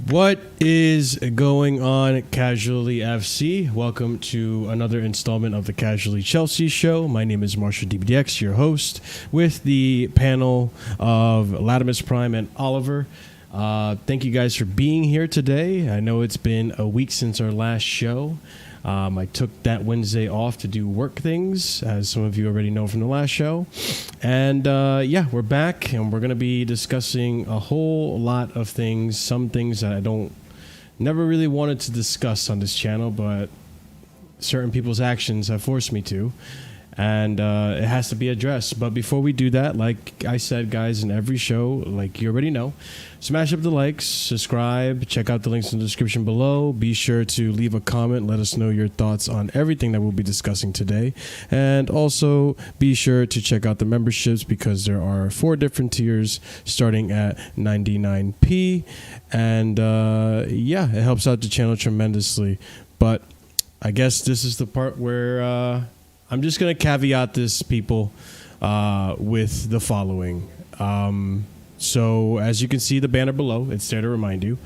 What is going on, Casually FC? Welcome to another installment of the Casually Chelsea Show. My name is Marshalldbdx, your host, with the panel of Ladimus Prime and Oliver. Thank you guys for being here today. I know it's been a week since our last show. I took that Wednesday off to do work things, as some of you already know from the last show. And we're back, and we're going to be discussing a whole lot of things, some things that I never really wanted to discuss on this channel, but certain people's actions have forced me to. And it has to be addressed. But before we do that, like I said, guys, in every show, like you already know, smash up the likes, subscribe, check out the links in the description below. Be sure to leave a comment. Let us know your thoughts on everything that we'll be discussing today. And also be sure to check out the memberships because there are 4 different tiers starting at 99p. And it helps out the channel tremendously. But I guess this is the part where... I'm just going to caveat this, people, with the following. So, as you can see the banner below, it's there to remind you.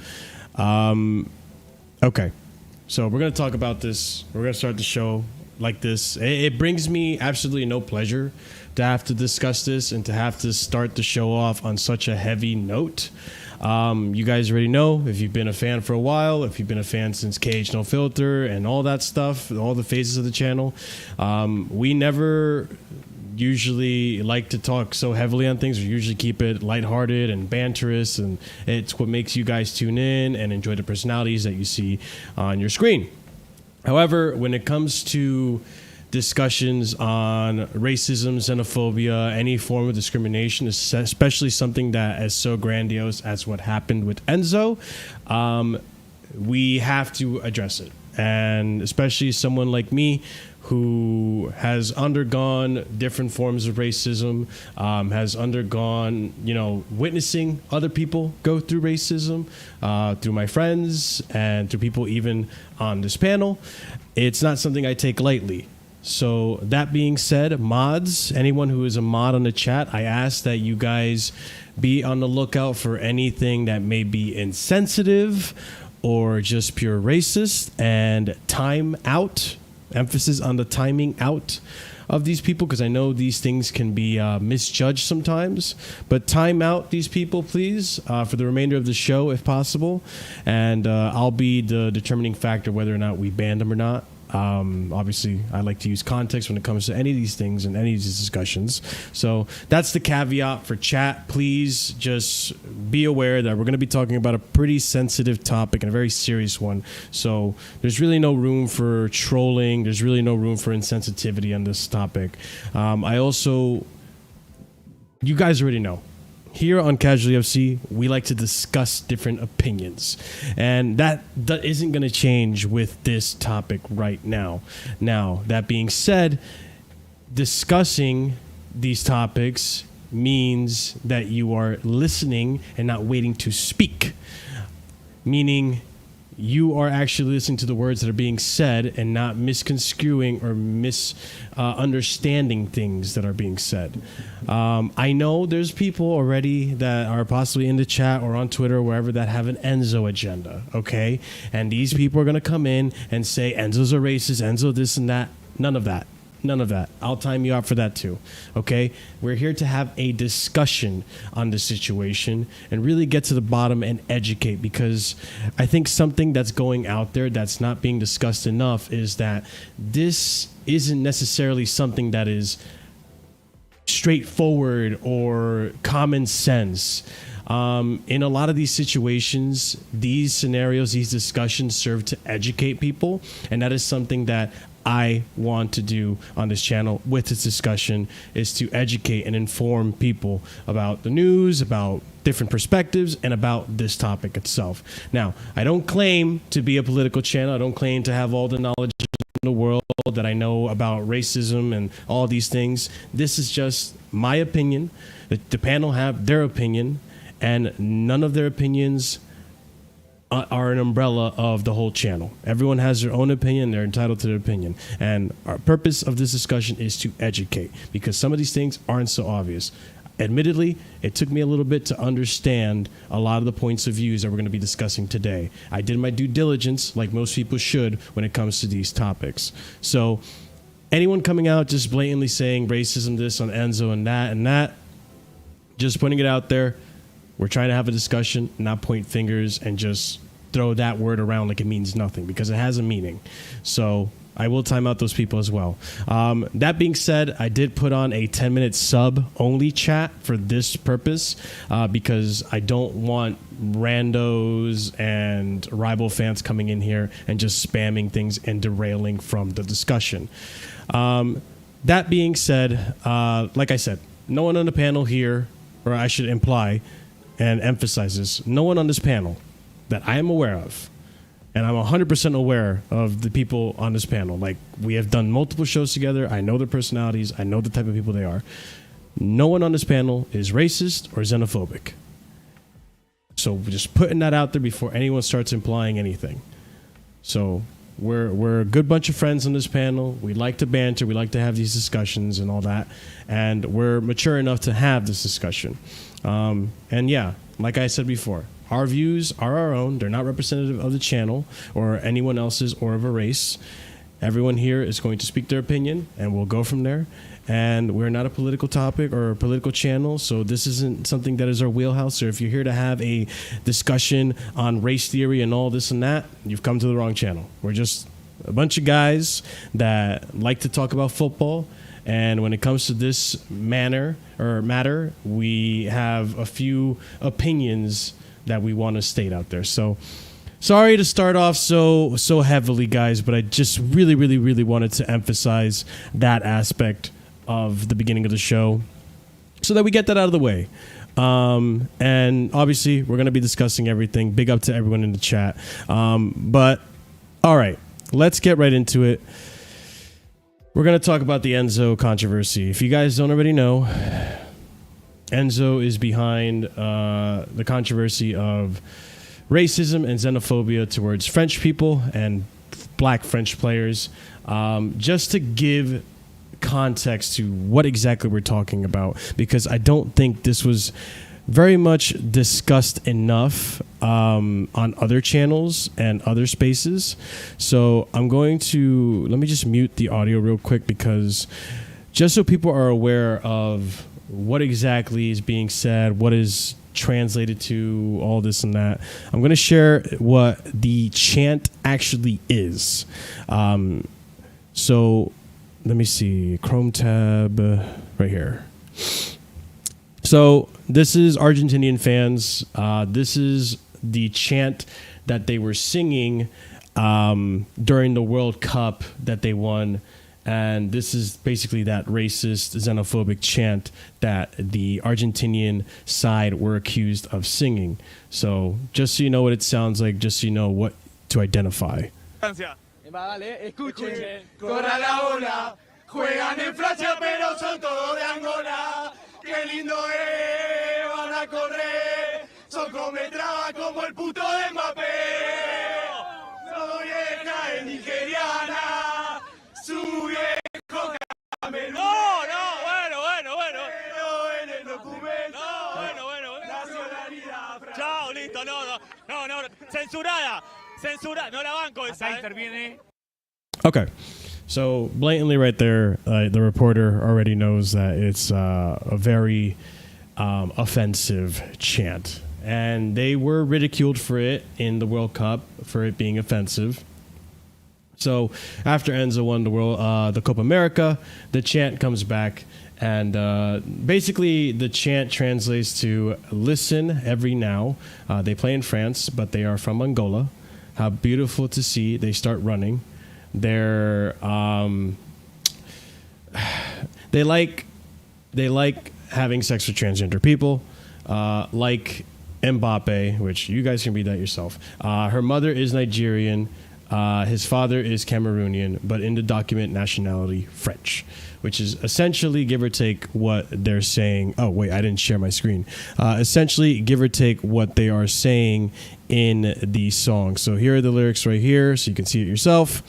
Okay, so we're going to talk about this. We're going to start the show like this. It brings me absolutely no pleasure to have to discuss this and to have to start the show off on such a heavy note. You guys already know, if you've been a fan for a while, if you've been a fan since KH No Filter and all that stuff, all the phases of the channel, we never usually like to talk so heavily on things. We usually keep it lighthearted and banterous, and it's what makes you guys tune in and enjoy the personalities that you see on your screen. However, when it comes to discussions on racism, xenophobia, any form of discrimination, especially something that is so grandiose as what happened with Enzo, we have to address it. And especially someone like me who has undergone different forms of racism, has undergone, witnessing other people go through racism, through my friends and through people even on this panel. It's not something I take lightly. So that being said, mods, anyone who is a mod on the chat, I ask that you guys be on the lookout for anything that may be insensitive or just pure racist, and time out, emphasis on the timing out of these people, because I know these things can be misjudged sometimes. But time out these people, please, for the remainder of the show if possible, and I'll be the determining factor whether or not we ban them or not. Obviously, I like to use context when it comes to any of these things and any of these discussions. So that's the caveat for chat. Please just be aware that we're going to be talking about a pretty sensitive topic and a very serious one. So there's really no room for trolling. There's really no room for insensitivity on this topic. You guys already know. Here on Casually FC, we like to discuss different opinions, and that isn't going to change with this topic right now. Now, that being said, discussing these topics means that you are listening and not waiting to speak, meaning you are actually listening to the words that are being said and not misconstruing or misunderstanding things that are being said. I know there's people already that are possibly in the chat or on Twitter or wherever that have an Enzo agenda, okay? And these people are going to come in and say, Enzo's a racist, Enzo this and that. None of that. None of that. I'll time you out for that too. Okay? We're here to have a discussion on the situation and really get to the bottom and educate, because I think something that's going out there that's not being discussed enough is that this isn't necessarily something that is straightforward or common sense. In a lot of these situations, these scenarios, these discussions serve to educate people, and that is something that I want to do on this channel with this discussion, is to educate and inform people about the news, about different perspectives, and about this topic itself. Now, I don't claim to be a political channel. I don't claim to have all the knowledge in the world that I know about racism and all these things. This is just my opinion. The panel have their opinion, and none of their opinions are an umbrella of the whole channel. Everyone has their own opinion. They're entitled to their opinion. And our purpose of this discussion is to educate, because some of these things aren't so obvious. Admittedly, it took me a little bit to understand a lot of the points of views that we're going to be discussing today. I did my due diligence, like most people should, when it comes to these topics. So anyone coming out just blatantly saying racism this on Enzo and that, just putting it out there. We're trying to have a discussion, not point fingers and just throw that word around like it means nothing, because it has a meaning. So I will time out those people as well. That being said, I did put on a 10-minute sub-only chat for this purpose because I don't want randos and rival fans coming in here and just spamming things and derailing from the discussion. That being said, like I said, no one on the panel here, or I should imply and emphasize this, no one on this panel that I am aware of, and I'm 100% aware of the people on this panel. Like, we have done multiple shows together. I know their personalities. I know the type of people they are. No one on this panel is racist or xenophobic. So we're just putting that out there before anyone starts implying anything. So we're a good bunch of friends on this panel. We like to banter. We like to have these discussions and all that. And we're mature enough to have this discussion. And yeah, like I said before, our views are our own. They're not representative of the channel or anyone else's or of a race. Everyone here is going to speak their opinion, and we'll go from there. And we're not a political topic or a political channel, so this isn't something that is our wheelhouse. So if you're here to have a discussion on race theory and all this and that, you've come to the wrong channel. We're just a bunch of guys that like to talk about football. And when it comes to this matter, we have a few opinions that we want to state out there. So sorry to start off so heavily, guys, but I just really, really, really wanted to emphasize that aspect of the beginning of the show so that we get that out of the way. And obviously, we're going to be discussing everything. Big up to everyone in the chat. But all right, let's get right into it. We're going to talk about the Enzo controversy. If you guys don't already know, Enzo is behind the controversy of racism and xenophobia towards French people and black French players. Just to give context to what exactly we're talking about, because I don't think this was very much discussed enough on other channels and other spaces. So I'm going to, let me just mute the audio real quick, because just so people are aware of what exactly is being said, what is translated to, all this and that. I'm going to share what the chant actually is. So let me see, Chrome tab right here. So this is Argentinian fans. This is the chant that they were singing during the World Cup that they won. And this is basically that racist, xenophobic chant that the Argentinian side were accused of singing. So just so you know what it sounds like, just so you know what to identify. Escuchen, corra la bola, juegan en Francia pero son todos de Angola. Qué lindo van a correr, son cometraba como el puto de Mbappé. Su vieja es nigeriana, su viejo camerún. Bueno. Pero en el documento, bueno. Nacionalidad francesa. Chao, listo, no, censurada, no la banco esa. Acá interviene. Okay. So blatantly right there, the reporter already knows that it's a very offensive chant. And they were ridiculed for it in the World Cup, for it being offensive. So after Enzo won the Copa America, the chant comes back. And basically the chant translates to listen every now. They play in France, but they are from Angola. How beautiful to see. They start running. They're they like having sex with transgender people, like Mbappe, which you guys can read that yourself. Her mother is Nigerian, his father is Cameroonian, but in the document nationality French, which is essentially, give or take, what they're saying. Oh wait, I didn't share my screen. Essentially, give or take what they are saying in the song. So here are the lyrics right here, so you can see it yourself.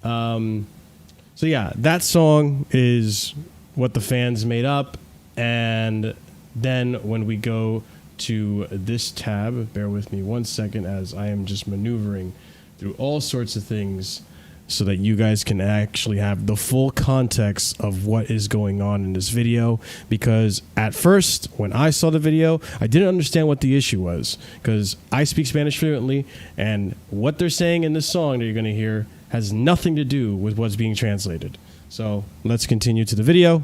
So yeah, that song is what the fans made up, and then when we go to this tab, bear with me 1 second as I am just maneuvering through all sorts of things so that you guys can actually have the full context of what is going on in this video. Because at first, when I saw the video, I didn't understand what the issue was, because I speak Spanish fluently, and what they're saying in this song that you're going to hear has nothing to do with what's being translated. So let's continue to the video.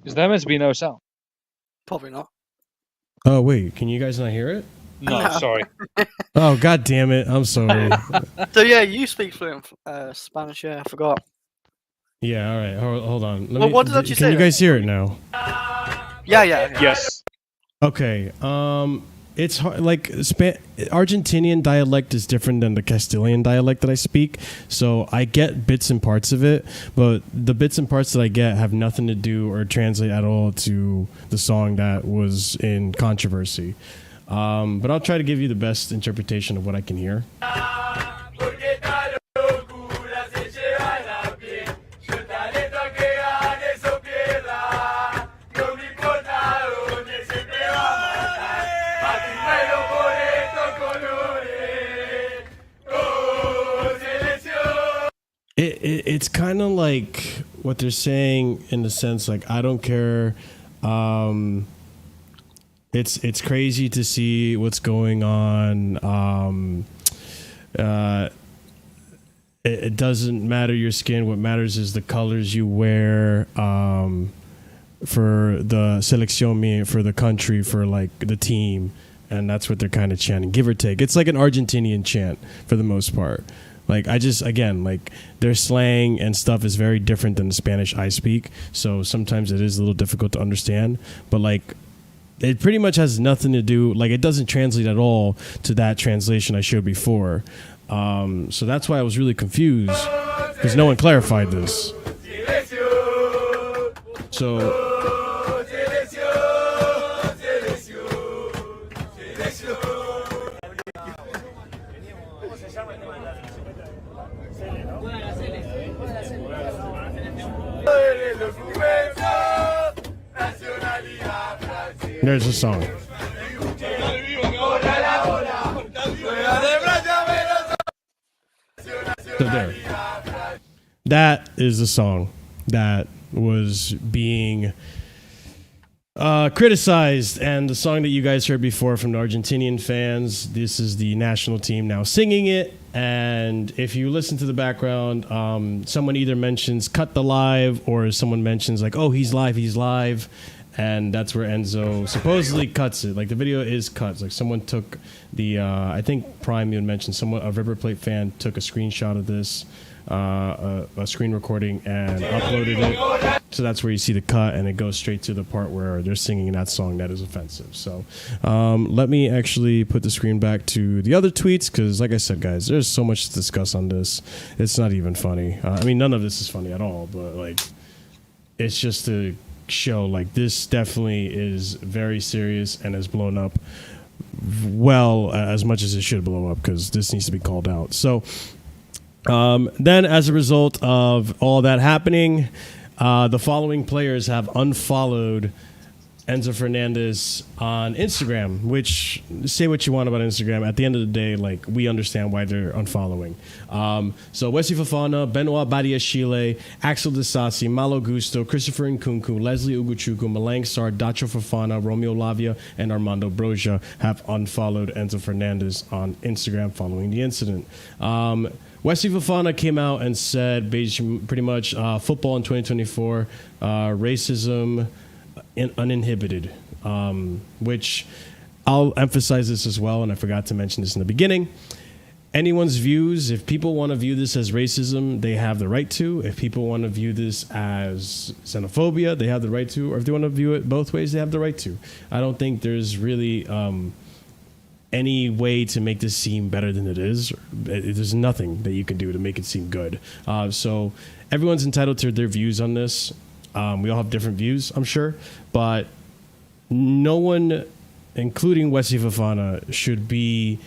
Because there must be no sound. Probably not. Oh, wait, can you guys not hear it? No, No. sorry. Oh, god damn it. I'm sorry. So yeah, you speak fluent Spanish. Yeah, I forgot. Yeah, all right. Hold on. Well, what did you say Can you then? guys hear it now? Yeah. Yes. Okay. It's hard, like Argentinian dialect is different than the Castilian dialect that I speak, so I get bits and parts of it, but the bits and parts that I get have nothing to do or translate at all to the song that was in controversy. But I'll try to give you the best interpretation of what I can hear. It's kind of like what they're saying in the sense, like, I don't care. It's crazy to see what's going on. It doesn't matter your skin. What matters is the colors you wear. For the selección, for the country, for like the team, and that's what they're kind of chanting, give or take. It's like an Argentinian chant for the most part. Like, like, their slang and stuff is very different than the Spanish I speak, so sometimes it is a little difficult to understand, but, like, it pretty much has nothing to do, like, it doesn't translate at all to that translation I showed before. So that's why I was really confused, because no one clarified this. So... There's a song. So there. That is the song that was being criticized, and the song that you guys heard before from the Argentinian fans. This is the national team now singing it, and if you listen to the background, someone either mentions cut the live, or someone mentions like, oh, he's live. And that's where Enzo supposedly cuts it. Like, the video is cut. Like, someone took the, I think Prime even mentioned, a River Plate fan took a screenshot of this, a screen recording, and uploaded it. So that's where you see the cut, and it goes straight to the part where they're singing that song that is offensive. So let me actually put the screen back to the other tweets, because, like I said, guys, there's so much to discuss on this. It's not even funny. I mean, none of this is funny at all, but, like, it's just to show, like, this definitely is very serious and has blown up well, as much as it should blow up, because this needs to be called out. So then, as a result of all that happening, the following players have unfollowed Enzo Fernandez on Instagram, which, say what you want about Instagram, at the end of the day, like, we understand why they're unfollowing. So Wesley Fofana, Benoit Badiashile, Axel Disasi, Malo Gusto, Christopher Nkunku, Leslie Ugochukwu, Malang Sarr, Dacho Fofana, Romeo Lavia, and Armando Broja have unfollowed Enzo Fernandez on Instagram following the incident. Wesley Fofana came out and said pretty much football in 2024, racism uninhibited, which I'll emphasize this as well, and I forgot to mention this in the beginning. Anyone's views, if people want to view this as racism, they have the right to. If people want to view this as xenophobia, they have the right to. Or if they want to view it both ways, they have the right to. I don't think there's really any way to make this seem better than it is. There's nothing that you can do to make it seem good. So everyone's entitled to their views on this. We all have different views, I'm sure, but no one, including Wesley Fofana, should be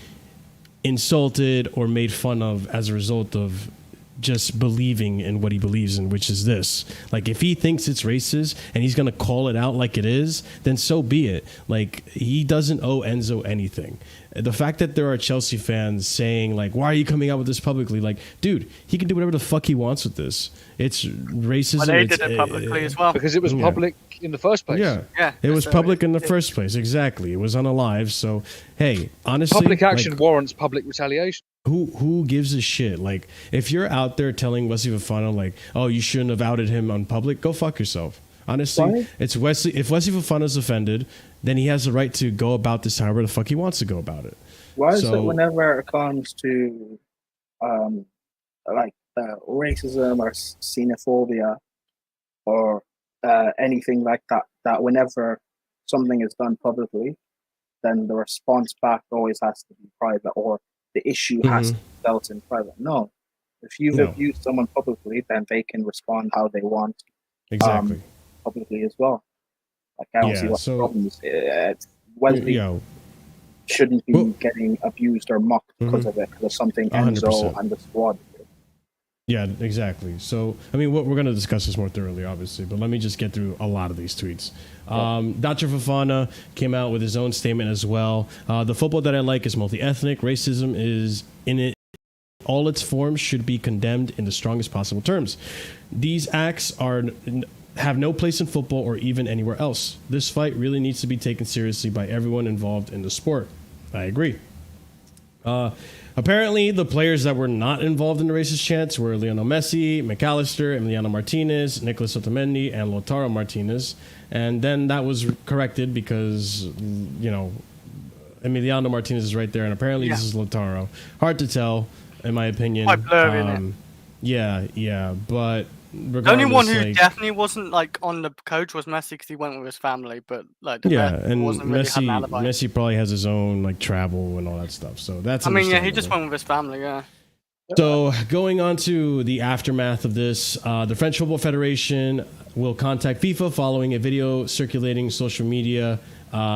insulted or made fun of as a result of just believing in what he believes in, which is this. Like, if he thinks it's racist and he's going to call it out like it is, then so be it. Like, he doesn't owe Enzo anything. The fact that there are Chelsea fans saying, like, why are you coming out with this publicly? Like, dude, he can do whatever the fuck he wants with this. It's racism. But they did it publicly as well. Because it was public in the first place. Yeah. It was public in the first place. Exactly. It was on a live. So, hey, honestly. Public action warrants public retaliation. Who gives a shit? Like, if you're out there telling Wesley Fofana, like, oh, you shouldn't have outed him on public, go fuck yourself. Honestly, it's Wesley. If Wesley Fofana's offended, then he has the right to go about this however the fuck he wants to go about it. Why is it whenever it comes to racism or xenophobia or anything like that, that whenever something is done publicly, then the response back always has to be private, or the issue has to be dealt in private? No. If you've abused someone publicly, then they can respond how they want. Exactly. Publicly as well. Like, I don't see what the problem is. Wesley shouldn't be getting abused or mocked because of it, because of something 100%. Enzo and the squad did. Yeah, exactly. So, I mean, we're going to discuss this more thoroughly, obviously, but let me just get through a lot of these tweets. Dr. Fofana came out with his own statement as well. The football that I like is multi-ethnic. Racism is in it. All its forms should be condemned in the strongest possible terms. These acts have no place in football or even anywhere else. This fight really needs to be taken seriously by everyone involved in the sport. I agree. Apparently, the players that were not involved in the racist chants were Lionel Messi, McAllister, Emiliano Martinez, Nicolas Otamendi, and Lautaro Martinez. And then that was corrected because, Emiliano Martinez is right there, and apparently this is Lautaro. Hard to tell, in my opinion. Quite blurry, isn't it? Yeah, but the only one who definitely wasn't like on the coach was Messi, because he went with his family. But like, and wasn't really had an alibi. Messi probably has his own like travel and all that stuff. So that's. He just went with his family. Yeah. So going on to the aftermath of this, the French Football Federation will contact FIFA following a video circulating social media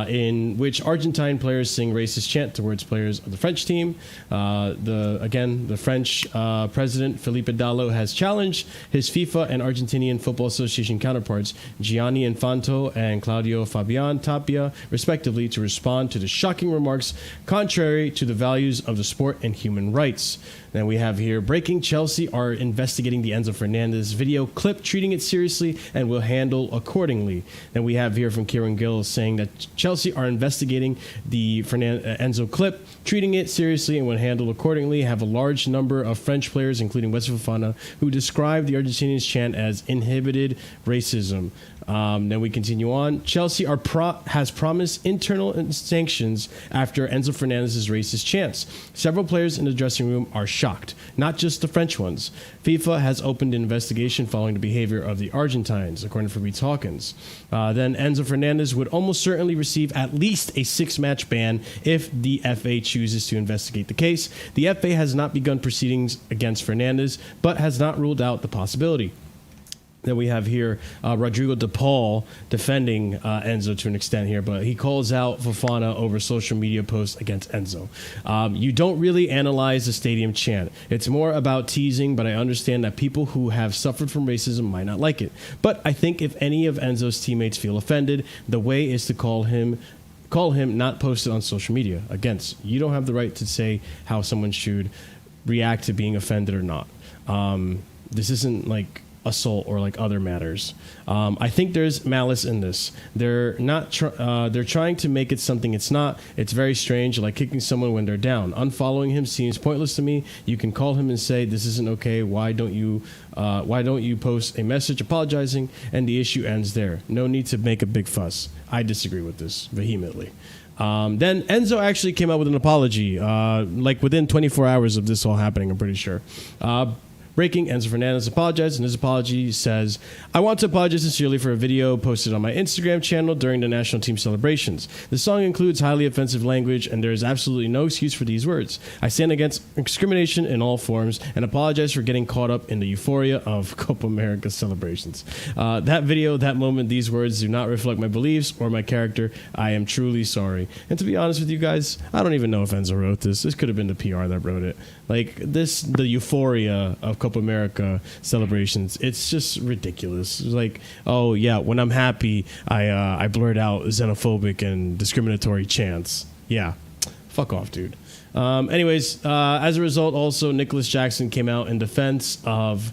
in which Argentine players sing racist chant towards players of the French team. The French president, Philippe Dallo, has challenged his FIFA and Argentinian Football Association counterparts, Gianni Infantino and Claudio Fabian Tapia, respectively, to respond to the shocking remarks contrary to the values of the sport and human rights. Then we have here, breaking: Chelsea are investigating the Enzo Fernandez video clip, treating it seriously, and will handle accordingly. Then we have here from Kieran Gill saying that Chelsea are investigating the Enzo clip, treating it seriously, and will handle accordingly. Have a large number of French players, including Wesley Fofana, who described the Argentinians chant as inhibited racism. Then we continue on. Chelsea has promised internal sanctions after Enzo Fernandez's racist chants. Several players in the dressing room are shocked, not just the French ones. FIFA has opened an investigation following the behavior of the Argentines, according to Fabrice Hawkins. Then Enzo Fernandez would almost certainly receive at least a 6-match ban if the FA chooses to investigate the case. The FA has not begun proceedings against Fernandez, but has not ruled out the possibility. Then we have here Rodrigo De Paul defending Enzo to an extent here, but he calls out Fofana over social media posts against Enzo. You don't really analyze the stadium chant. It's more about teasing, but I understand that people who have suffered from racism might not like it. But I think if any of Enzo's teammates feel offended, the way is to call him, not post it on social media. Again, you don't have the right to say how someone should react to being offended or not. This isn't like assault or like other matters. I think there's malice in this. They're not. They're trying to make it something it's not. It's very strange, like kicking someone when they're down. Unfollowing him seems pointless to me. You can call him and say this isn't okay. Why don't you post a message apologizing, and the issue ends there. No need to make a big fuss. I disagree with this vehemently. Then Enzo actually came out with an apology, like within 24 hours of this all happening, I'm pretty sure. Breaking, Enzo Fernandez apologized, and his apology says, I want to apologize sincerely for a video posted on my Instagram channel during the national team celebrations. The song includes highly offensive language, and there is absolutely no excuse for these words. I stand against discrimination in all forms and apologize for getting caught up in the euphoria of Copa America celebrations. That video, that moment, these words do not reflect my beliefs or my character. I am truly sorry. And to be honest with you guys, I don't even know if Enzo wrote this. This could have been the PR that wrote it. Like this, the euphoria of Copa America celebrations, it's just ridiculous. It's like, oh yeah, when I'm happy, I blurt out xenophobic and discriminatory chants. Yeah, fuck off, dude. Anyways, as a result, also Nicholas Jackson came out in defense of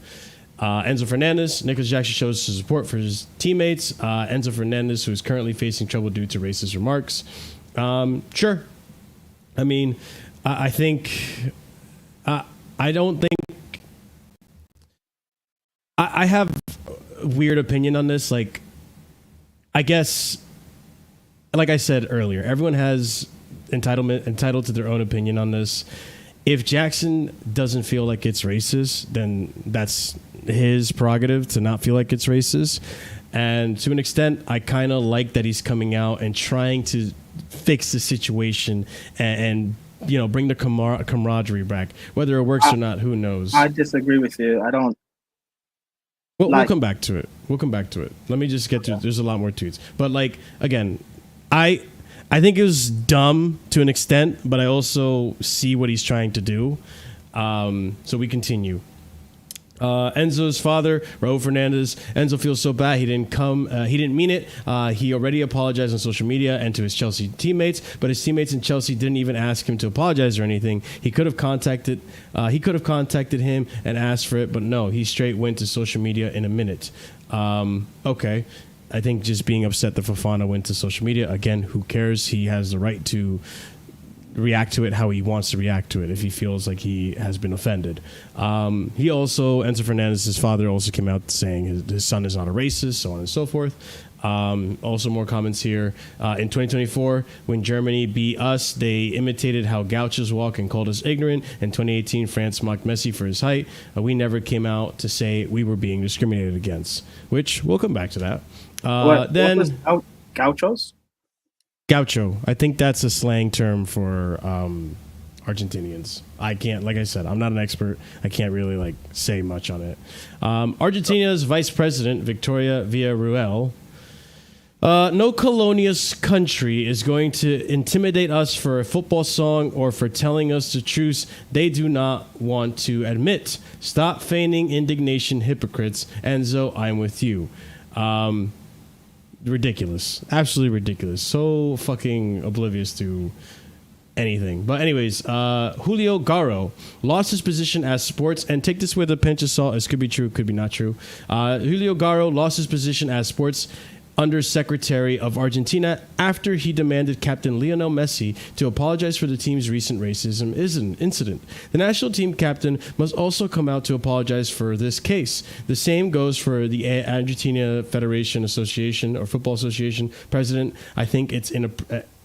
Enzo Fernandez. Nicholas Jackson shows his support for his teammates. Enzo Fernandez, who is currently facing trouble due to racist remarks. Sure. I mean, I think... I don't think... I have a weird opinion on this. Like, I guess, like I said earlier, everyone has entitled to their own opinion on this. If Jackson doesn't feel like it's racist, then that's his prerogative to not feel like it's racist. And to an extent, I kind of like that he's coming out and trying to fix the situation and you know, bring the camaraderie back. Whether it works or not, who knows? I disagree with you. I don't. Well, we'll come back to it. Let me just get to. There's a lot more tweets, but like again, I think it was dumb to an extent, but I also see what he's trying to do. So we continue. Enzo's father, Raul Fernandez. Enzo feels so bad he didn't come. He didn't mean it. He already apologized on social media and to his Chelsea teammates, but his teammates in Chelsea didn't even ask him to apologize or anything. He could have contacted him and asked for it, but no, he straight went to social media in a minute. Okay. I think just being upset that Fofana went to social media, again, who cares? He has the right to react to it how he wants to react to it if he feels like he has been offended. Enzo Fernandez, his father, also came out saying his son is not a racist, so on and so forth. Also more comments here. In 2024, when Germany beat us, they imitated how gauchos walk and called us ignorant. In 2018, France mocked Messi for his height. We never came out to say we were being discriminated against, which we'll come back to that. What was gauchos? Gaucho. I think that's a slang term for Argentinians. I can't, like I said, I'm not an expert. I can't really like say much on it. Argentina's vice president, Victoria Villarruel. No colonialist country is going to intimidate us for a football song or for telling us the truth they do not want to admit. Stop feigning indignation, hypocrites. Enzo, I'm with you. Ridiculous. Absolutely ridiculous. So fucking oblivious to anything. But anyways, Julio Garo lost his position as sports, and take this with a pinch of salt, as could be true, could be not true. Julio Garo lost his position as sports Undersecretary of Argentina after he demanded Captain Lionel Messi to apologize for the team's recent racism incident. The national team captain must also come out to apologize for this case. The same goes for the Argentina Federation Association or Football Association president. I think it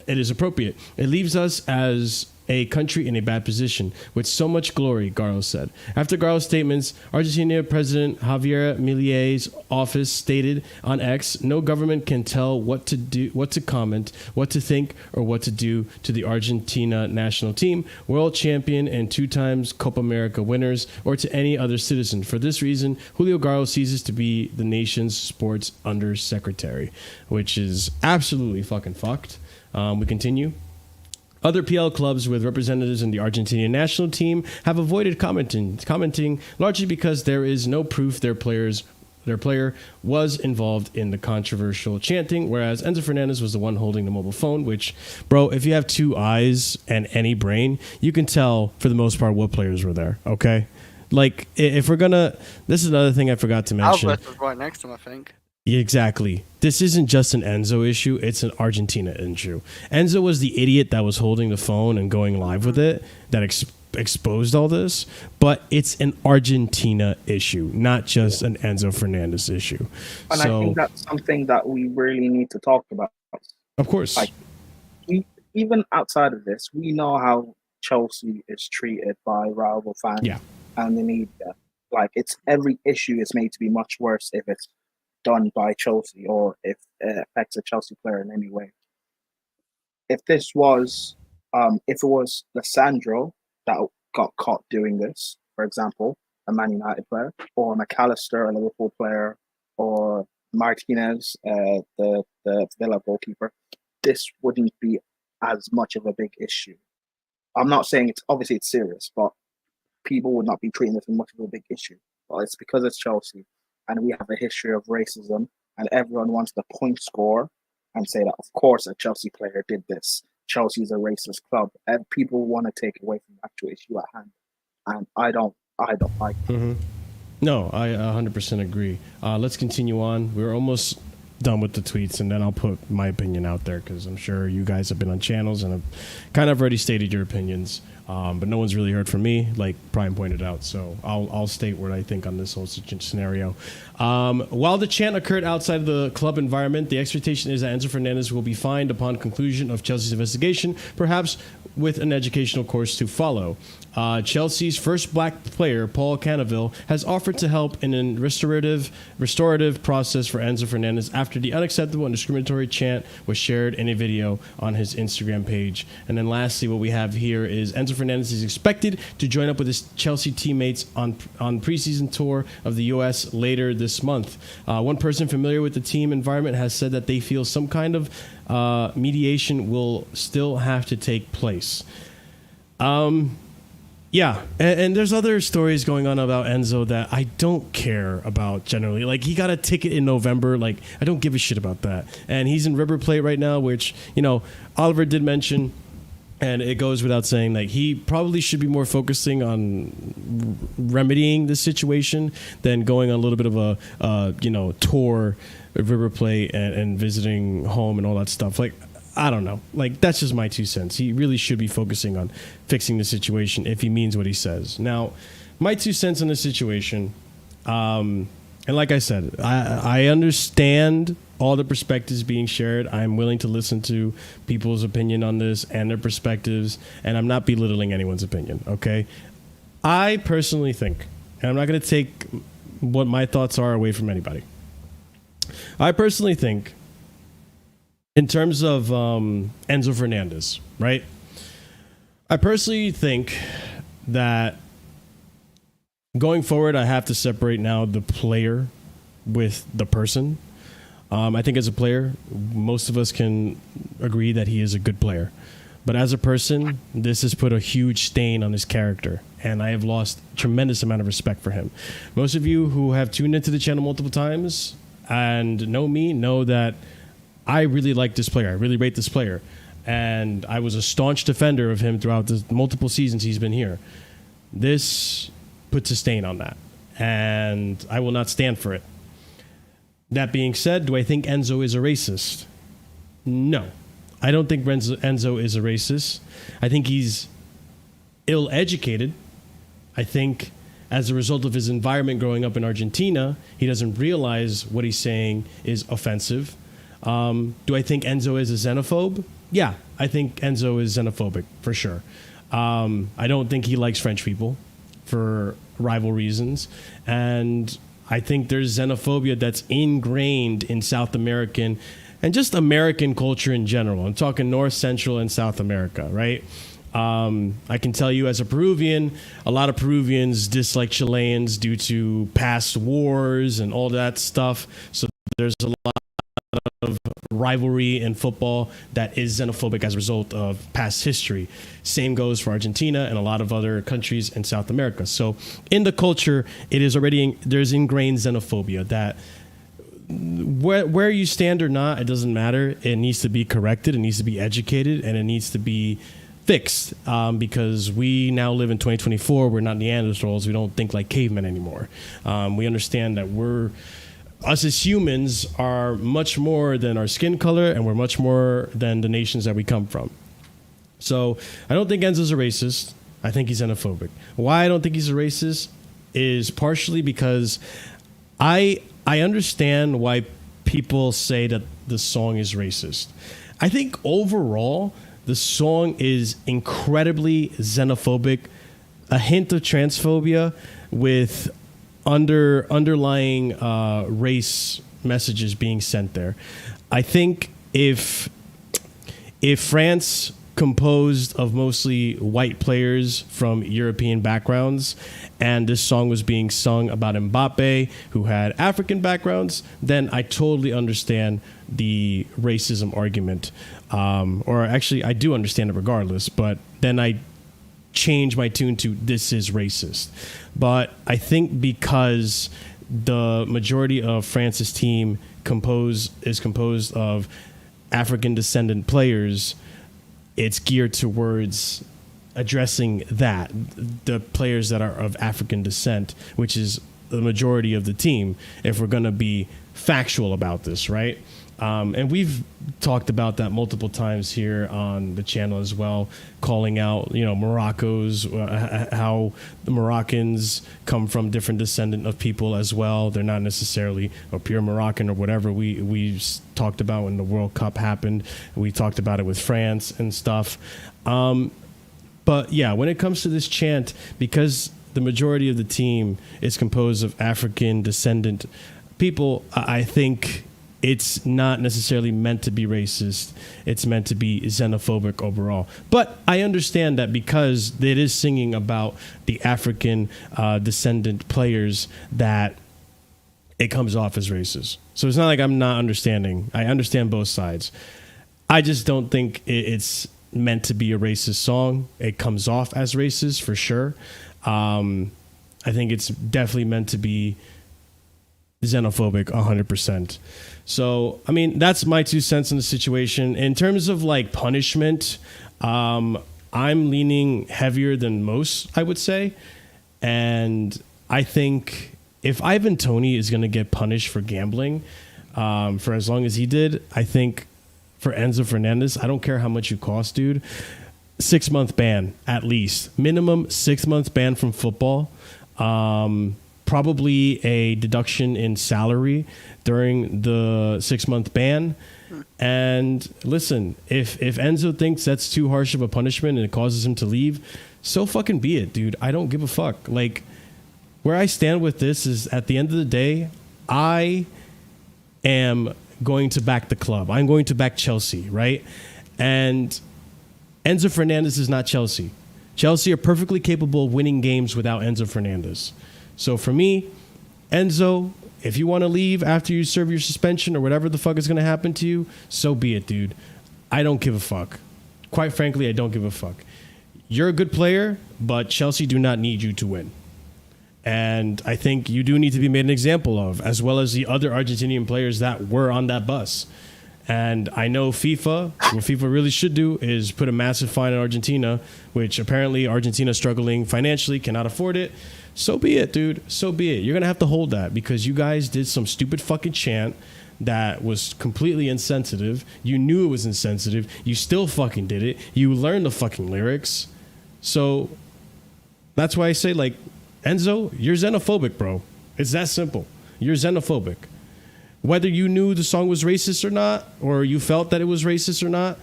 is appropriate. It leaves us as a country in a bad position with so much glory, Garo said. After Garo's statements, Argentina President Javier Milei's office stated on X, no government can tell what to do, what to comment, what to think, or what to do to the Argentina national team, world champion and 2 times Copa America winners, or to any other citizen. For this reason, Julio Garo ceases to be the nation's sports undersecretary, which is absolutely fucking fucked. We continue. Other PL clubs with representatives in the Argentinian national team have avoided commenting largely because there is no proof their player was involved in the controversial chanting, whereas Enzo Fernandez was the one holding the mobile phone, which, bro, if you have 2 eyes and any brain, you can tell for the most part what players were there, okay? Like, if we're gonna... This is another thing I forgot to mention. Albert was right next to him, I think. Exactly. This isn't just an Enzo issue, it's an Argentina issue. Enzo was the idiot that was holding the phone and going live with it that exposed all this, but it's an Argentina issue, not just an Enzo Fernandez issue. And I think that's something that we really need to talk about. Of course. Like, even outside of this, we know how Chelsea is treated by rival fans and the media. Like, it's every issue is made to be much worse if it's done by Chelsea or if it affects a Chelsea player in any way. If this was, if it was Lissandro that got caught doing this, for example, a Man United player, or McAllister, a Liverpool player, or Martinez, the Villa goalkeeper, this wouldn't be as much of a big issue. I'm not saying it's serious, but people would not be treating this as much of a big issue. But it's because it's Chelsea, and we have a history of racism, and everyone wants the point score and say that, of course, a Chelsea player did this. Chelsea's a racist club, and people want to take away from the actual issue at hand, and I don't like it. Mm-hmm. No, I 100% agree. Let's continue on. We're almost done with the tweets, and then I'll put my opinion out there because I'm sure you guys have been on channels and have kind of already stated your opinions, but no one's really heard from me, like Prime pointed out. So I'll state what I think on this whole scenario. While the chant occurred outside of the club environment, the expectation is that Enzo Fernandez will be fined upon conclusion of Chelsea's investigation, perhaps with an educational course to follow. Chelsea's first black player, Paul Cannaville, has offered to help in a restorative process for Enzo Fernandez after the unacceptable and discriminatory chant was shared in a video on his Instagram page. And then lastly, what we have here is Enzo Fernandez is expected to join up with his Chelsea teammates on preseason tour of the U.S. later this month. One person familiar with the team environment has said that they feel some kind of mediation will still have to take place. Yeah, and there's other stories going on about Enzo that I don't care about generally. Like, he got a ticket in November. Like, I don't give a shit about that. And he's in River Plate right now, which, you know, Oliver did mention, and it goes without saying, like, he probably should be more focusing on remedying this situation than going on a little bit of a, tour of River Plate and visiting home and all that stuff. Like, I don't know. Like, that's just my 2 cents. He really should be focusing on fixing the situation if he means what he says. Now, my 2 cents on the situation, and like I said, I understand all the perspectives being shared. I'm willing to listen to people's opinion on this and their perspectives, and I'm not belittling anyone's opinion, okay? I personally think, and I'm not going to take what my thoughts are away from anybody. I personally think, in terms of Enzo Fernandez, right? I personally think that going forward, I have to separate now the player with the person. I think as a player, most of us can agree that he is a good player. But as a person, this has put a huge stain on his character, and I have lost a tremendous amount of respect for him. Most of you who have tuned into the channel multiple times and know me know that I really like this player. I really rate this player. And I was a staunch defender of him throughout the multiple seasons he's been here. This puts a stain on that. And I will not stand for it. That being said, do I think Enzo is a racist? No. I don't think Enzo is a racist. I think he's ill-educated. I think as a result of his environment growing up in Argentina, he doesn't realize what he's saying is offensive. Do I think Enzo is a xenophobe? Yeah, I think Enzo is xenophobic, for sure. I don't think he likes French people for rival reasons. And I think there's xenophobia that's ingrained in South American and just American culture in general. I'm talking North, Central, and South America, right? I can tell you as a Peruvian, a lot of Peruvians dislike Chileans due to past wars and all that stuff. So there's a lot of rivalry in football that is xenophobic as a result of past history. Same goes for Argentina and a lot of other countries in South America. So in the culture, it is already there's ingrained xenophobia that where you stand or not, it doesn't matter. It needs to be corrected, it needs to be educated, and it needs to be fixed because we now live in 2024. We're not Neanderthals. We don't think like cavemen anymore. We understand that us as humans are much more than our skin color, and we're much more than the nations that we come from. So I don't think Enzo's a racist. I think he's xenophobic. Why I don't think he's a racist is partially because I understand why people say that the song is racist. I think overall, the song is incredibly xenophobic, a hint of transphobia with underlying race messages being sent there. I think if France composed of mostly white players from European backgrounds, and this song was being sung about Mbappe, who had African backgrounds, then I totally understand the racism argument. Or actually, I do understand it regardless, but then I change my tune to this is racist. But I think because the majority of France's team is composed of African descendant players, it's geared towards addressing that, the players that are of African descent, which is the majority of the team, if we're going to be factual about this, right? And we've talked about that multiple times here on the channel as well, calling out, Morocco's, how the Moroccans come from different descendant of people as well. They're not necessarily a pure Moroccan or whatever. We talked about when the World Cup happened. We talked about it with France and stuff. But yeah, when it comes to this chant, because the majority of the team is composed of African descendant people, I think it's not necessarily meant to be racist. It's meant to be xenophobic overall. But I understand that because it is singing about the African descendant players, that it comes off as racist. So it's not like I'm not understanding. I understand both sides. I just don't think it's meant to be a racist song. It comes off as racist for sure. I think it's definitely meant to be xenophobic 100%. So, I mean, that's my 2 cents in the situation. In terms of like punishment, I'm leaning heavier than most, I would say. And I think if Ivan Toney is going to get punished for gambling for as long as he did, I think for Enzo Fernandez, I don't care how much you cost, dude, 6-month ban at least. Minimum 6-month ban from football. Probably a deduction in salary during the 6-month ban. And listen, if Enzo thinks that's too harsh of a punishment and it causes him to leave, so fucking be it, dude. I don't give a fuck. Like, where I stand with this is, at the end of the day, I am going to back the club. I'm going to back Chelsea, right? And Enzo Fernandez is not Chelsea. Chelsea are perfectly capable of winning games without Enzo Fernandez. So for me, Enzo, if you want to leave after you serve your suspension or whatever the fuck is going to happen to you, so be it, dude. I don't give a fuck. Quite frankly, I don't give a fuck. You're a good player, but Chelsea do not need you to win. And I think you do need to be made an example of, as well as the other Argentinian players that were on that bus. And I know what FIFA really should do is put a massive fine on Argentina, which apparently Argentina struggling financially, cannot afford it. So be it, dude. So be it. You're going to have to hold that because you guys did some stupid fucking chant that was completely insensitive. You knew it was insensitive. You still fucking did it. You learned the fucking lyrics. So that's why I say, like, Enzo, you're xenophobic, bro. It's that simple. You're xenophobic. Whether you knew the song was racist or not, or you felt that it was racist or not,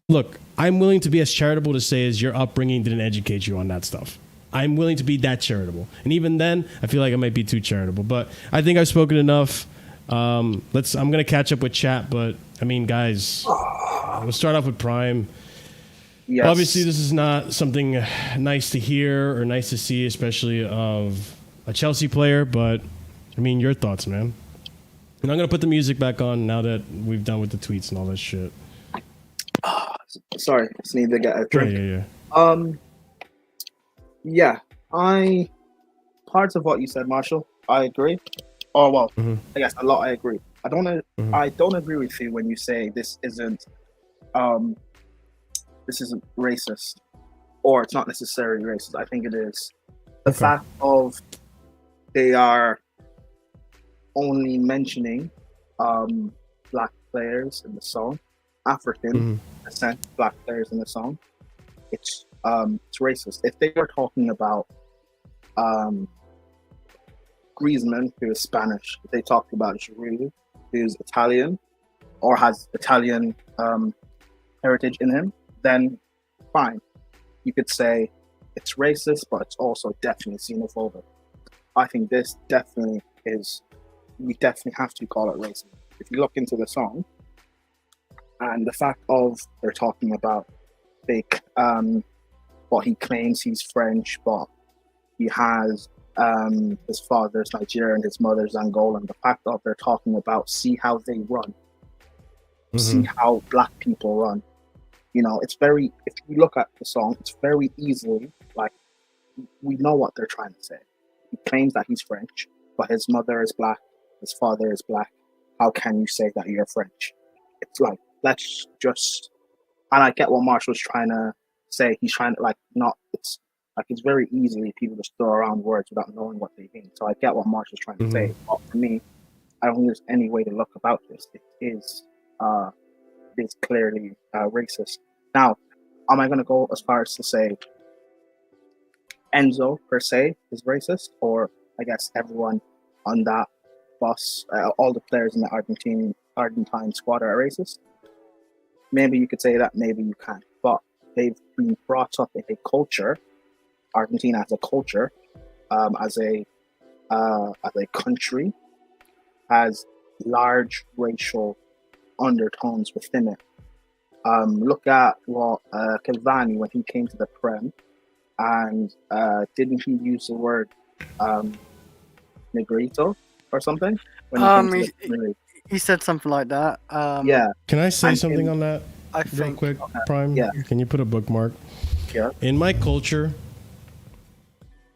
look, I'm willing to be as charitable to say as your upbringing didn't educate you on that stuff. I'm willing to be that charitable. And even then, I feel like I might be too charitable. But I think I've spoken enough. I'm going to catch up with chat. But, I mean, guys, we'll start off with Prime. Yes. Obviously, this is not something nice to hear or nice to see, especially of a Chelsea player. But, I mean, your thoughts, man. And I'm going to put the music back on now that we've done with the tweets and all that shit. Sorry, just need to get a drink. Yeah. Parts of what you said, Marshall, I agree. Oh well, I guess a lot I agree. I don't agree with you when you say this isn't racist, or it's not necessarily racist. I think it is. The fact of they are only mentioning black players in the song, African descent black players in the song, it's racist. If they were talking about Griezmann, who is Spanish, if they talked about Giroud, who's Italian or has Italian heritage in him, then fine. You could say it's racist, but it's also definitely xenophobic. I think this definitely is. We definitely have to call it racism. If you look into the song, and the fact of they're talking about what he claims he's French, but he has his father's Nigerian, his mother's Angolan. The fact of they're talking about see how they run, see how black people run. You know, it's very. If you look at the song, it's very easily like we know what they're trying to say. He claims that he's French, but his mother is black, his father is black. How can you say that you're French? It's like, let's just, and I get what Marshall's trying to say. He's trying to it's very easily people just throw around words without knowing what they mean. So I get what Marshall's trying to say. But for me, I don't think there's any way to look about this. It is clearly racist. Now, am I going to go as far as to say Enzo per se is racist, or I guess everyone on that bus, all the players in the Argentine squad are racist? Maybe you could say that, maybe you can't. But they've been brought up in a culture, Argentina as a culture, as a country, has large racial undertones within it. Look at what Cavani, when he came to the Prem, and didn't he use the word negrito or something? He said something like that. Yeah. Can I say something on that? Real quick, Prime? Yeah. Can you put a bookmark? Yeah. In my culture,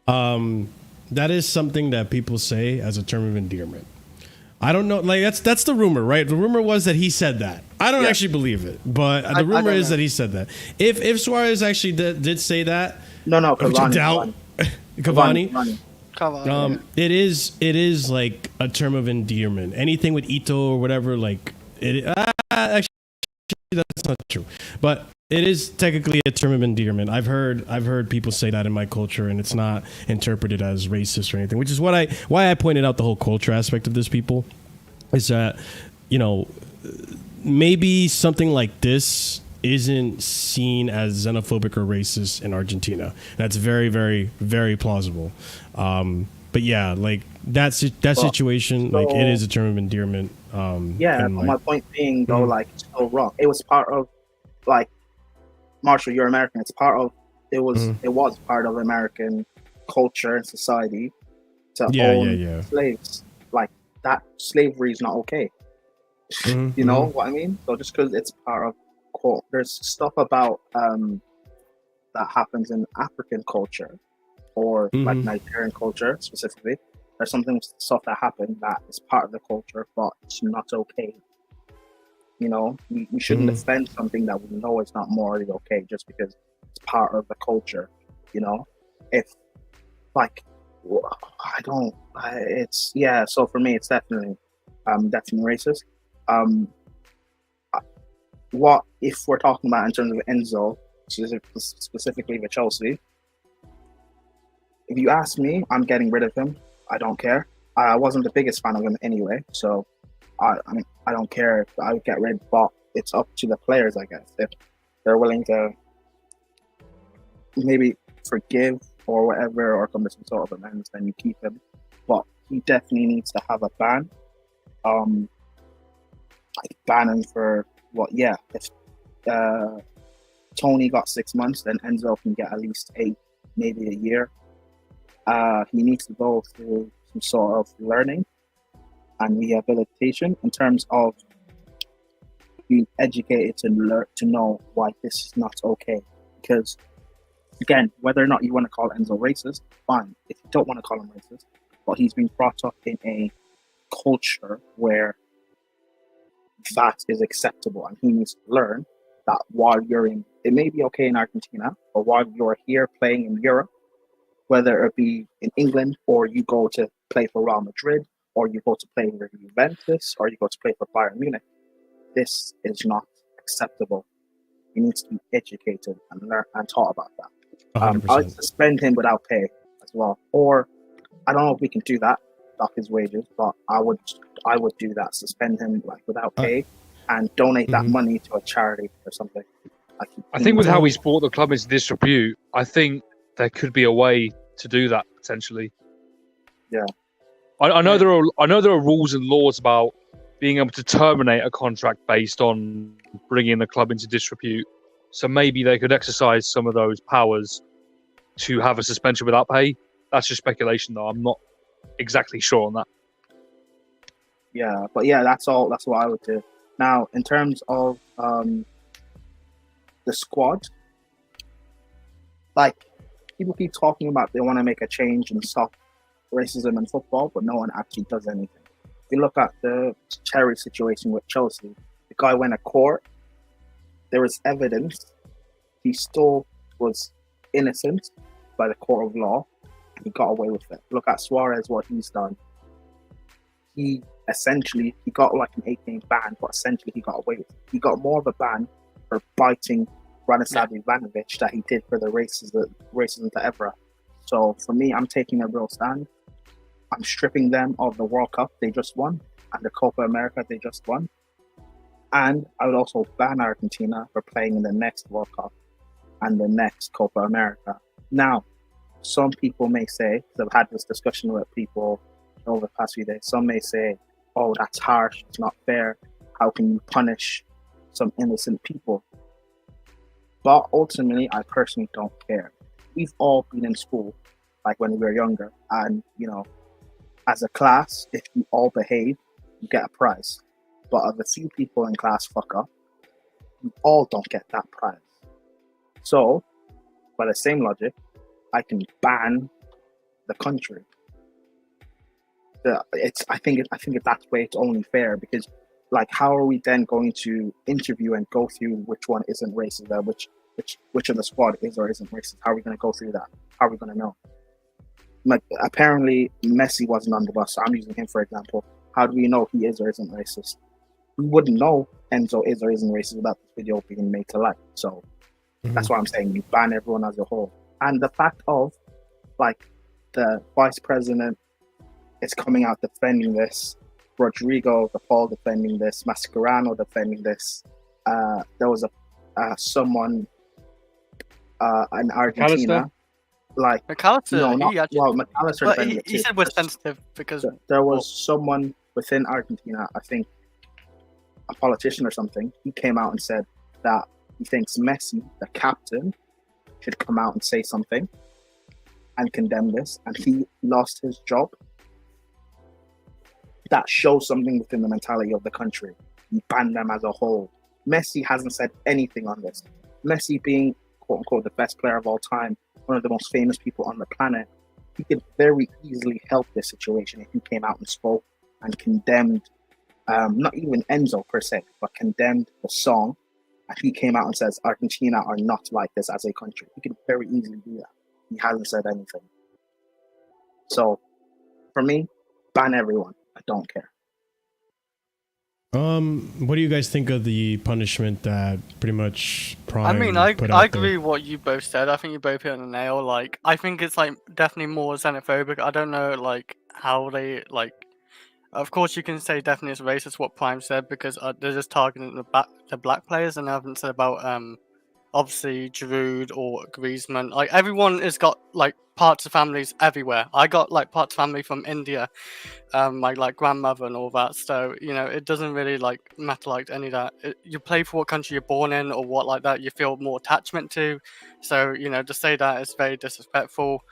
that is something that people say as a term of endearment. I don't know, like that's the rumor, right? The rumor was that he said that. I don't actually believe it, but the rumor is that he said that. If Suarez actually did say that, no, which I doubt. Cavani. Cavani. It is like a term of endearment. Anything with Ito or whatever, like it. Actually, that's not true, but it is technically a term of endearment. I've heard people say that in my culture, and it's not interpreted as racist or anything. Which is why I pointed out the whole culture aspect of this. People is that, you know, maybe something like this isn't seen as xenophobic or racist in Argentina. That's very, very, very plausible. But yeah, like that situation, like it is a term of endearment. My point being though, like it's so wrong. It was part of, like, Marshall, you're American. It's part of. It was part of American culture and society to own slaves. Like that, slavery is not okay. You know what I mean? So just because it's part of, there's stuff about that happens in African culture or like Nigerian culture specifically. There's stuff that happened that is part of the culture, but it's not okay. You know, we shouldn't defend something that we know is not morally okay just because it's part of the culture. You know, if like So for me, it's definitely racist. What if we're talking about in terms of Enzo, specifically with Chelsea? If you ask me, I'm getting rid of him. I don't care. I wasn't the biggest fan of him anyway, so I don't care if I get rid. But it's up to the players, I guess, if they're willing to maybe forgive or whatever, or come to some sort of amends, then you keep him. But he definitely needs to have a ban. Ban him for if Tony got 6 months, then Enzo can get at least 8, maybe a year. He needs to go through some sort of learning and rehabilitation in terms of being educated to know why this is not okay. Because again, whether or not you want to call Enzo racist, fine. If you don't want to call him racist, but he's been brought up in a culture where that is acceptable, and he needs to learn that while it may be okay in Argentina, but while you're here playing in Europe, whether it be in England or you go to play for Real Madrid or you go to play for Juventus or you go to play for Bayern Munich, this is not acceptable. He needs to be educated and learn and taught about that. I would suspend him without pay as well, or I don't know if we can do that, dock his wages, but I would do that. Suspend him without pay and donate that money to a charity or something. I think with how he's brought the club into disrepute, I think there could be a way to do that potentially. Yeah. I know there are rules and laws about being able to terminate a contract based on bringing the club into disrepute. So maybe they could exercise some of those powers to have a suspension without pay. That's just speculation, though. I'm not exactly sure on that. Yeah, but yeah, that's all. That's what I would do. Now, in terms of the squad, like people keep talking about they want to make a change and stop racism in football, but no one actually does anything. If you look at the Cherry situation with Chelsea, the guy went to court. There was evidence he still was innocent by the court of law, and he got away with it. Look at Suarez, what he's done. He got like an 8-game ban, but essentially he got away with it. He got more of a ban for biting Branislav Ivanovic that he did for the racism to Evra. So for me, I'm taking a real stand. I'm stripping them of the World Cup they just won and the Copa America they just won. And I would also ban Argentina for playing in the next World Cup and the next Copa America. Now, some people may say, because I've had this discussion with people over the past few days, some may say, oh, that's harsh, it's not fair. How can you punish some innocent people? But ultimately, I personally don't care. We've all been in school, like when we were younger, and, you know, as a class, if you all behave, you get a prize. But if a few people in class fuck up, you all don't get that prize. So, by the same logic, I can ban the country. I think that's where it's only fair, because, like, how are we then going to interview and go through which one isn't racist, which of the squad is or isn't racist? How are we going to go through that? How are we going to know? Like, apparently Messi wasn't on the bus. So I'm using him for example. How do we know he is or isn't racist? We wouldn't know Enzo is or isn't racist without this video being made to light. So that's why I'm saying you ban everyone as a whole. And the fact of, like, the vice president is coming out defending this, Rodrigo De Paul defending this, Mascherano defending this. There was someone in Argentina. Like McAllister, McAllister. He said we're sensitive because there was someone within Argentina, I think a politician or something. He came out and said that he thinks Messi, the captain, should come out and say something and condemn this, and he lost his job. That shows something within the mentality of the country. You ban them as a whole. Messi hasn't said anything on this. Messi being, quote unquote, the best player of all time, one of the most famous people on the planet, he could very easily help this situation if he came out and spoke and condemned, not even Enzo per se, but condemned the song. And he came out and says, Argentina are not like this as a country. He could very easily do that. He hasn't said anything. So, for me, ban everyone. I don't care. What do you guys think of the punishment that pretty much Prime put out I agree with what you both said. I think you both hit on the nail. Like, I think it's like definitely more xenophobic. I don't know like how they like. Of course, you can say definitely it's racist what Prime said because they're just targeting the black players, and they haven't said about obviously Giroud or Griezmann. Like everyone has got like parts of families everywhere. I got like parts of family from India, my like grandmother and all that. So you know, it doesn't really like matter like any of that. You play for what country you're born in or what like that. You feel more attachment to. So you know, to say that is very disrespectful.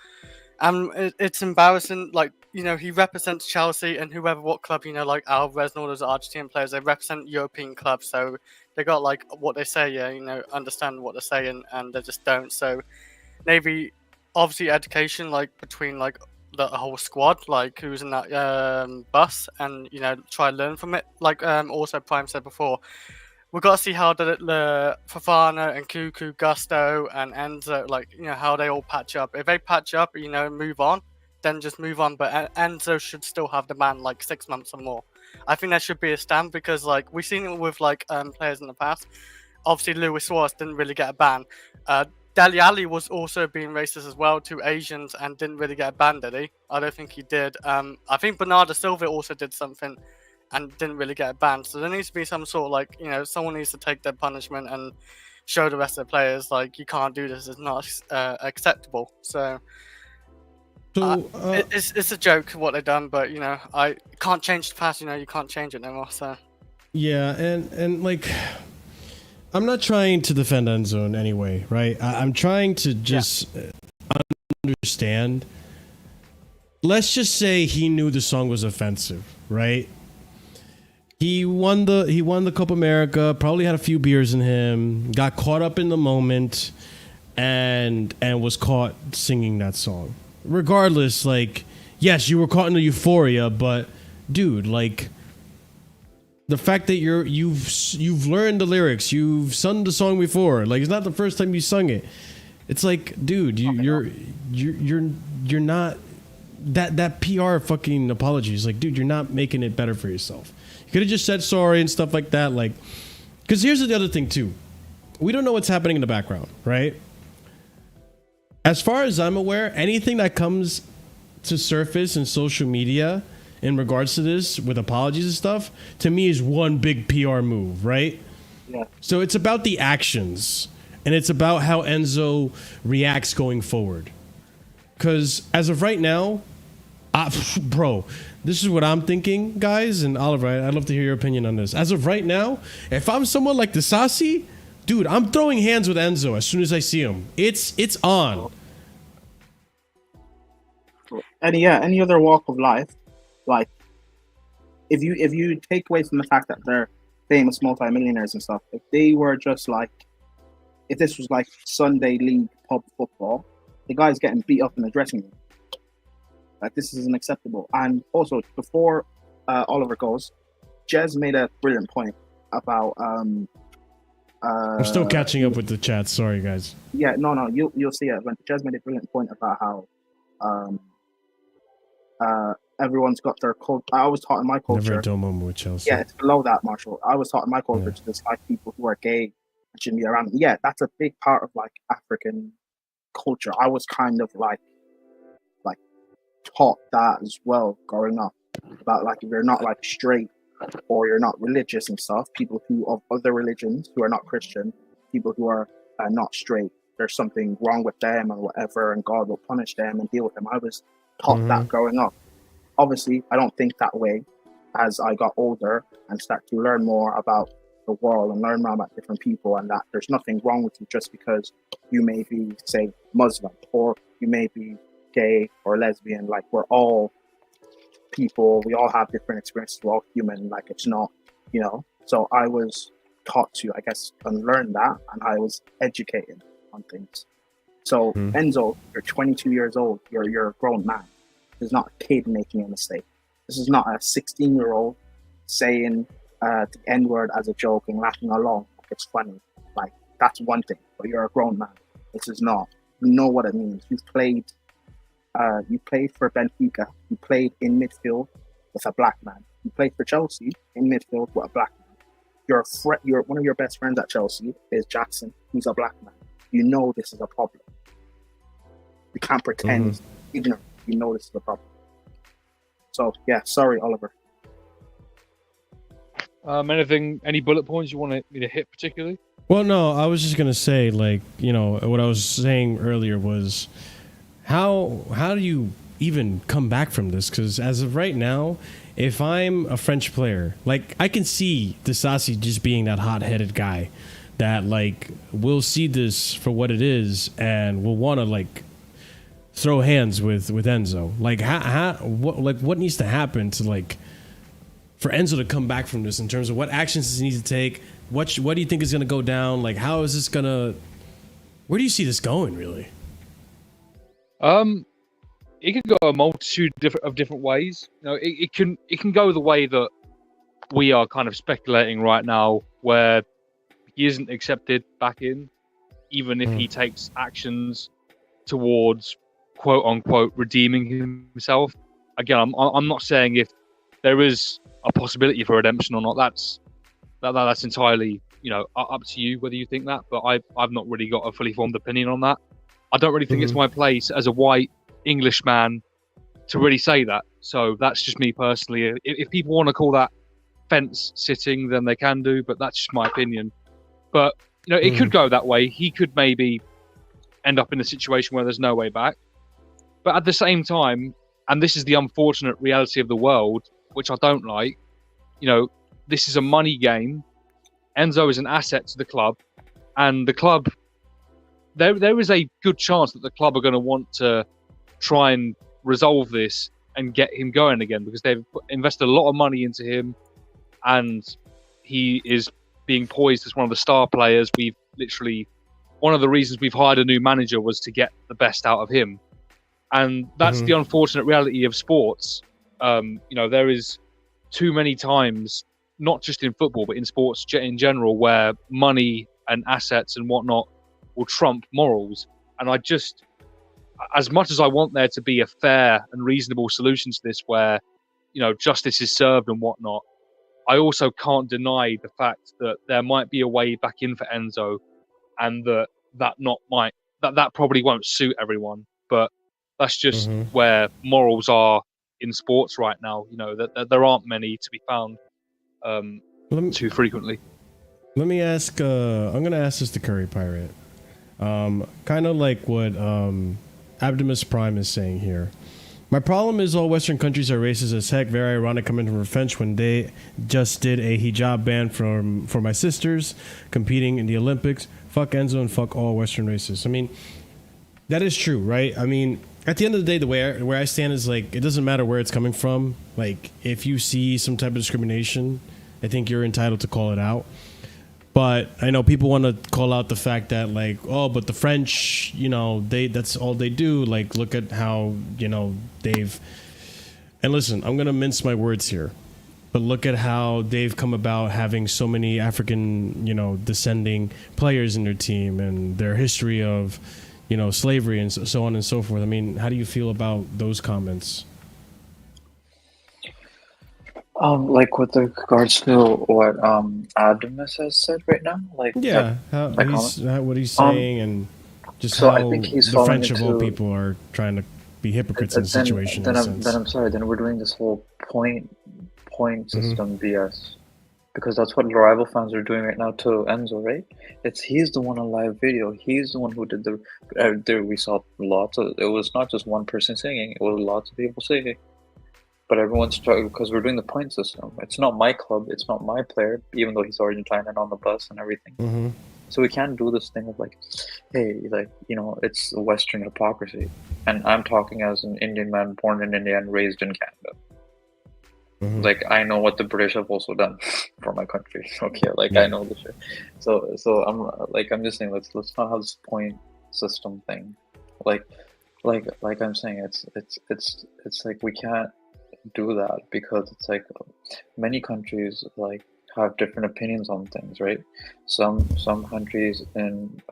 And it's embarrassing. Like you know, he represents Chelsea and whoever what club, you know, like Alvarez and all those Argentine players. They represent European clubs, so they got like what they say. Yeah, you know, understand what they're saying, and they just don't. So maybe obviously education like between like the whole squad, like who's in that bus, and you know, try to learn from it. Like also Prime said before. We've got to see how the Fofana and Cuckoo, Gusto and Enzo, like, you know, how they all patch up. If they patch up, you know, move on, then just move on. But Enzo should still have the ban like 6 months or more. I think that should be a stand because, like, we've seen it with, like, players in the past. Obviously, Luis Suarez didn't really get a ban. Dele Alli was also being racist as well to Asians and didn't really get a ban, did he? I don't think he did. I think Bernardo Silva also did something and didn't really get a ban. So there needs to be some sort of like, you know, someone needs to take their punishment and show the rest of the players like you can't do this. It's not acceptable. So So It's a joke what they've done, but I can't change the past. You can't change it no more. So yeah, and like, I'm not trying to defend Enzo in any way, right? I'm trying to just understand. Let's just say he knew the song was offensive, right? He won the Copa America, probably had a few beers in him, got caught up in the moment, and was caught singing that song. Regardless, like, yes, you were caught in the euphoria, but dude, like, the fact that you've learned the lyrics, you've sung the song before, like, it's not the first time you sung it. It's like, dude, you're not that PR fucking apologies. Like, dude, you're not making it better for yourself. You could have just said sorry and stuff like that. Like, because here's the other thing too, we don't know what's happening in the background, right? As far as I'm aware, anything that comes to surface in social media in regards to this with apologies and stuff, to me is one big PR move, right? Yeah. So it's about the actions, and it's about how Enzo reacts going forward. Because as of right now, bro, this is what I'm thinking, guys, and Oliver, I'd love to hear your opinion on this. As of right now, if I'm someone like Disasi, dude, I'm throwing hands with Enzo as soon as I see him. It's on. Any other walk of life, like if you take away from the fact that they're famous multimillionaires and stuff, if they were just like, if this was like Sunday league pub football, the guy's getting beat up in the dressing room. Like, this isn't acceptable. And also, before Oliver goes, Jez made a brilliant point about I'm still catching up with the chat. Sorry, guys. Yeah, no, you'll see it. When Jez made a brilliant point about how everyone's got their culture. I was taught in my culture. Never a dull moment with Chelsea. Yeah, it's below that, Marshall. I was taught in my culture to dislike people who are gay and shouldn't be around them. Yeah, that's a big part of like African culture. I was kind of like taught that as well growing up, about like, if you're not like straight or you're not religious and stuff, people who of other religions who are not Christian, people who are not straight, there's something wrong with them and whatever, and God will punish them and deal with them. I was taught that growing up. Obviously, I don't think that way as I got older and start to learn more about the world and learn more about different people, and that there's nothing wrong with you just because you may be, say, Muslim, or you may be gay or lesbian. Like, we're all people, we all have different experiences, we're all human. Like, it's not, so I was taught to, I guess, unlearn that, and I was educated on things. So Enzo, you're 22 years old, you're a grown man. This is not a kid making a mistake. This is not a 16-year-old saying the N-word as a joke and laughing along like it's funny. Like, that's one thing, but you're a grown man. This is not. You know what it means. You played for Benfica. You played in midfield with a black man. You played for Chelsea in midfield with a black man. You're one of your best friends at Chelsea is Jackson, who's a black man. You know this is a problem. You can't pretend ignorant. You know this is a problem. So yeah, sorry, Oliver. Any bullet points you want me to hit particularly? Well, no, I was just gonna say, like, what I was saying earlier was, how do you even come back from this? Because as of right now, if I'm a French player, like, I can see Disasi just being that hot-headed guy that, like, will see this for what it is and will want to, like, throw hands with Enzo. Like, what needs to happen to, like, for Enzo to come back from this in terms of what actions does he need to take? What do you think is going to go down? Like, how is this going to... Where do you see this going, really? It can go a multitude of different ways. It can go the way that we are kind of speculating right now, where he isn't accepted back in, even if he takes actions towards quote unquote redeeming himself. Again, I'm not saying if there is a possibility for redemption or not. That's entirely up to you whether you think that. But I've not really got a fully formed opinion on that. I don't really think it's my place as a white Englishman to really say that. So that's just me personally. If people want to call that fence sitting, then they can do, but that's just my opinion. But it could go that way. He could maybe end up in a situation where there's no way back. But at the same time, and this is the unfortunate reality of the world, which I don't like, you know, this is a money game. Enzo is an asset to the club, and the club, there is a good chance that the club are going to want to try and resolve this and get him going again, because they've invested a lot of money into him, and he is being poised as one of the star players. We've literally, one of the reasons we've hired a new manager was to get the best out of him. And that's the unfortunate reality of sports. You know, there is too many times, not just in football, but in sports in general, where money and assets and whatnot will trump morals. And I just, as much as I want there to be a fair and reasonable solution to this, where, you know, justice is served and whatnot, I also can't deny the fact that there might be a way back in for Enzo, and that probably won't suit everyone. But that's just where morals are in sports right now. You know, that there aren't many to be found too frequently. Let me ask. I'm going to ask this to Curry Pirate. Kind of like what Ladimus Prime is saying here. My problem is all Western countries are racist as heck. Very ironic coming from French when they just did a hijab ban for my sisters competing in the Olympics. Fuck Enzo and fuck all Western racists. I mean, that is true, right? I mean, at the end of the day, the way where I stand is like, it doesn't matter where it's coming from. Like, if you see some type of discrimination, I think you're entitled to call it out. But I know people want to call out the fact that, like, oh, but the French, you know, that's all they do. Like, look at how, you know, they've... And listen, I'm going to mince my words here. But look at how they've come about having so many African, you know, descending players in their team, and their history of, you know, slavery and so on and so forth. I mean, how do you feel about those comments? Like with regards to what Ladimus has said right now, like yeah, what he's saying, and just so how I think he's the French of all people are trying to be hypocrites in the situation. Then I'm sorry. Then we're doing this whole point system BS, because that's what the rival fans are doing right now to Enzo, right? He's the one on live video. He's the one who did there. We saw lots of. It was not just one person singing. It was lots of people singing. But everyone's struggling because we're doing the point system. It's not my club. It's not my player, even though he's Argentine and on the bus and everything. So we can't do this thing of like, hey, like, you know, it's Western hypocrisy. And I'm talking as an Indian man born in India and raised in Canada. Like, I know what the British have also done for my country. Okay, like I know the shit. So I'm just saying, let's not have this point system thing. Like I'm saying, it's like we can't do that, because it's like many countries like have different opinions on things, right? Some countries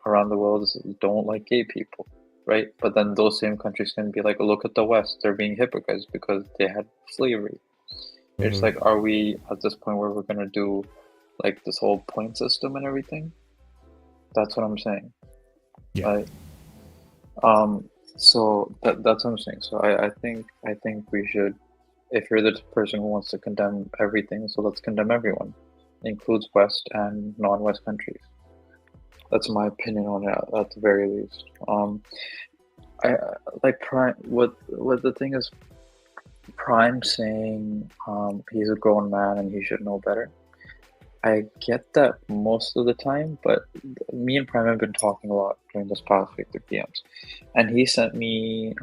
around the world don't like gay people, right? But then those same countries can be like, look at the West, they're being hypocrites because they had slavery. It's like, are we at this point where we're gonna do like this whole point system and everything? That's what I'm saying. Yeah. So that's what I'm saying. So I think we should, if you're the person who wants to condemn everything, so let's condemn everyone. It includes West and non-West countries. That's my opinion on it, at the very least. I like Prime. What the thing is, Prime saying he's a grown man and he should know better. I get that most of the time, but me and Prime have been talking a lot during this past week through DMs, and he sent me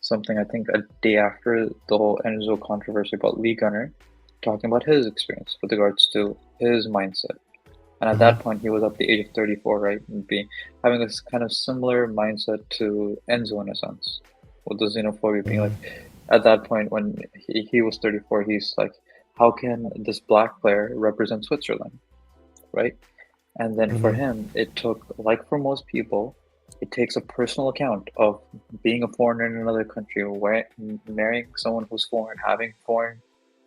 something, I think a day after the whole Enzo controversy about Lee Gunner, talking about his experience with regards to his mindset. And at that point, he was at the age of 34, right? And having this kind of similar mindset to Enzo in a sense, with the xenophobia being like, at that point when he was 34, he's like, how can this black player represent Switzerland, right? And then for him, it took, like for most people, it takes a personal account of being a foreigner in another country, marrying someone who's foreign, having foreign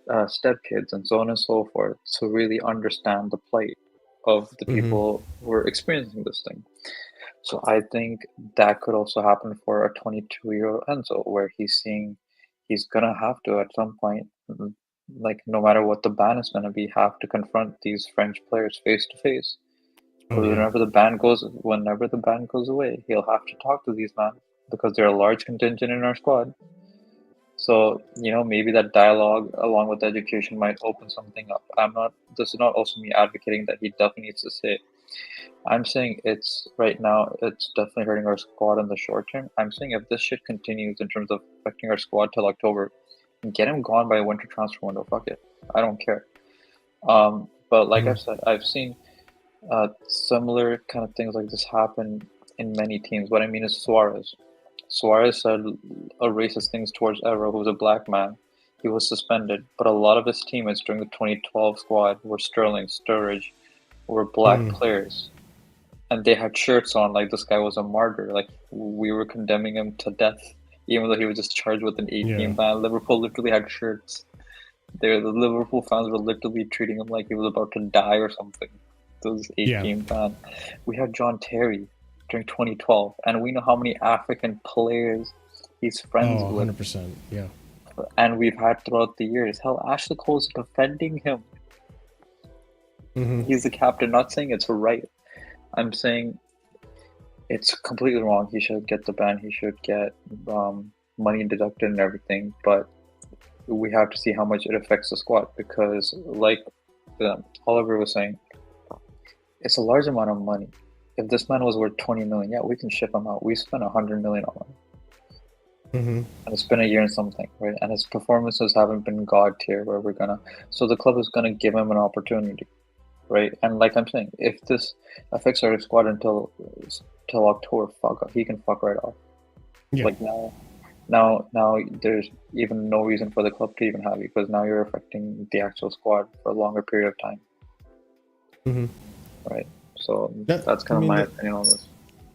stepkids, and so on and so forth, to really understand the plight of the people who are experiencing this thing. So I think that could also happen for a 22-year-old Enzo, where he's seeing he's going to have to, at some point, like no matter what the ban is going to be, have to confront these French players face to face. Whenever the ban goes away, he'll have to talk to these men because they're a large contingent in our squad. So, maybe that dialogue along with education might open something up. This is not also me advocating that he definitely needs to stay. I'm saying right now, it's definitely hurting our squad in the short term. I'm saying if this shit continues in terms of affecting our squad till October, get him gone by winter transfer window. Fuck it. I don't care. But like I've said, I've seen similar kind of things like this happen in many teams. What I mean is Suarez. Suarez said racist things towards Evra, who was a black man. He was suspended, but a lot of his teammates during the 2012 squad were Sterling, Sturridge, were black players. And they had shirts on like this guy was a martyr. Like we were condemning him to death, even though he was just charged with an 8-game ban. Liverpool literally had shirts. The Liverpool fans were literally treating him like he was about to die or something. Those 8-game ban. We had John Terry during 2012, and we know how many African players he's friends with. 100%, yeah. And we've had throughout the years. Hell, Ashley Cole's defending him. He's the captain. Not saying it's right. I'm saying it's completely wrong. He should get the ban. He should get money deducted and everything. But we have to see how much it affects the squad, because, like Oliver was saying, it's a large amount of money. If this man was worth 20 million, yeah, we can ship him out. We spent 100 million on him. And it's been a year and something, right? And his performances haven't been god tier where we're gonna. So the club is gonna give him an opportunity, right? And like I'm saying, if this affects our squad until October, he can fuck right off. Yeah. Like now there's even no reason for the club to even have you, because now you're affecting the actual squad for a longer period of time. Right. So that's kind of my opinion on this.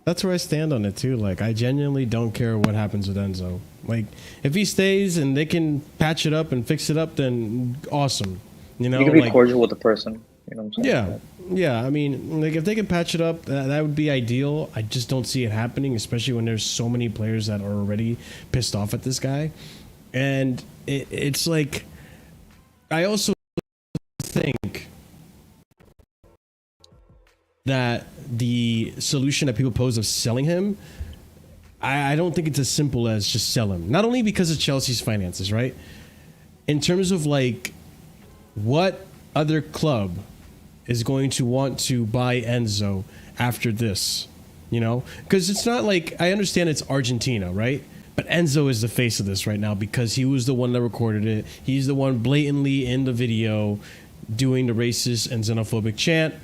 That's where I stand on it too. Like, I genuinely don't care what happens with Enzo. Like, if he stays and they can patch it up and fix it up, then awesome. You can be cordial with the person. You know what I'm saying? Yeah. I mean, like, if they can patch it up, that would be ideal. I just don't see it happening, especially when there's so many players that are already pissed off at this guy. And it's like, I also think that the solution that people pose of selling him, I don't think it's as simple as just sell him. Not only because of Chelsea's finances, right? In terms of like, what other club is going to want to buy Enzo after this? Because it's not like, I understand it's Argentina, right? But Enzo is the face of this right now, because he was the one that recorded it. He's the one blatantly in the video doing the racist and xenophobic chant.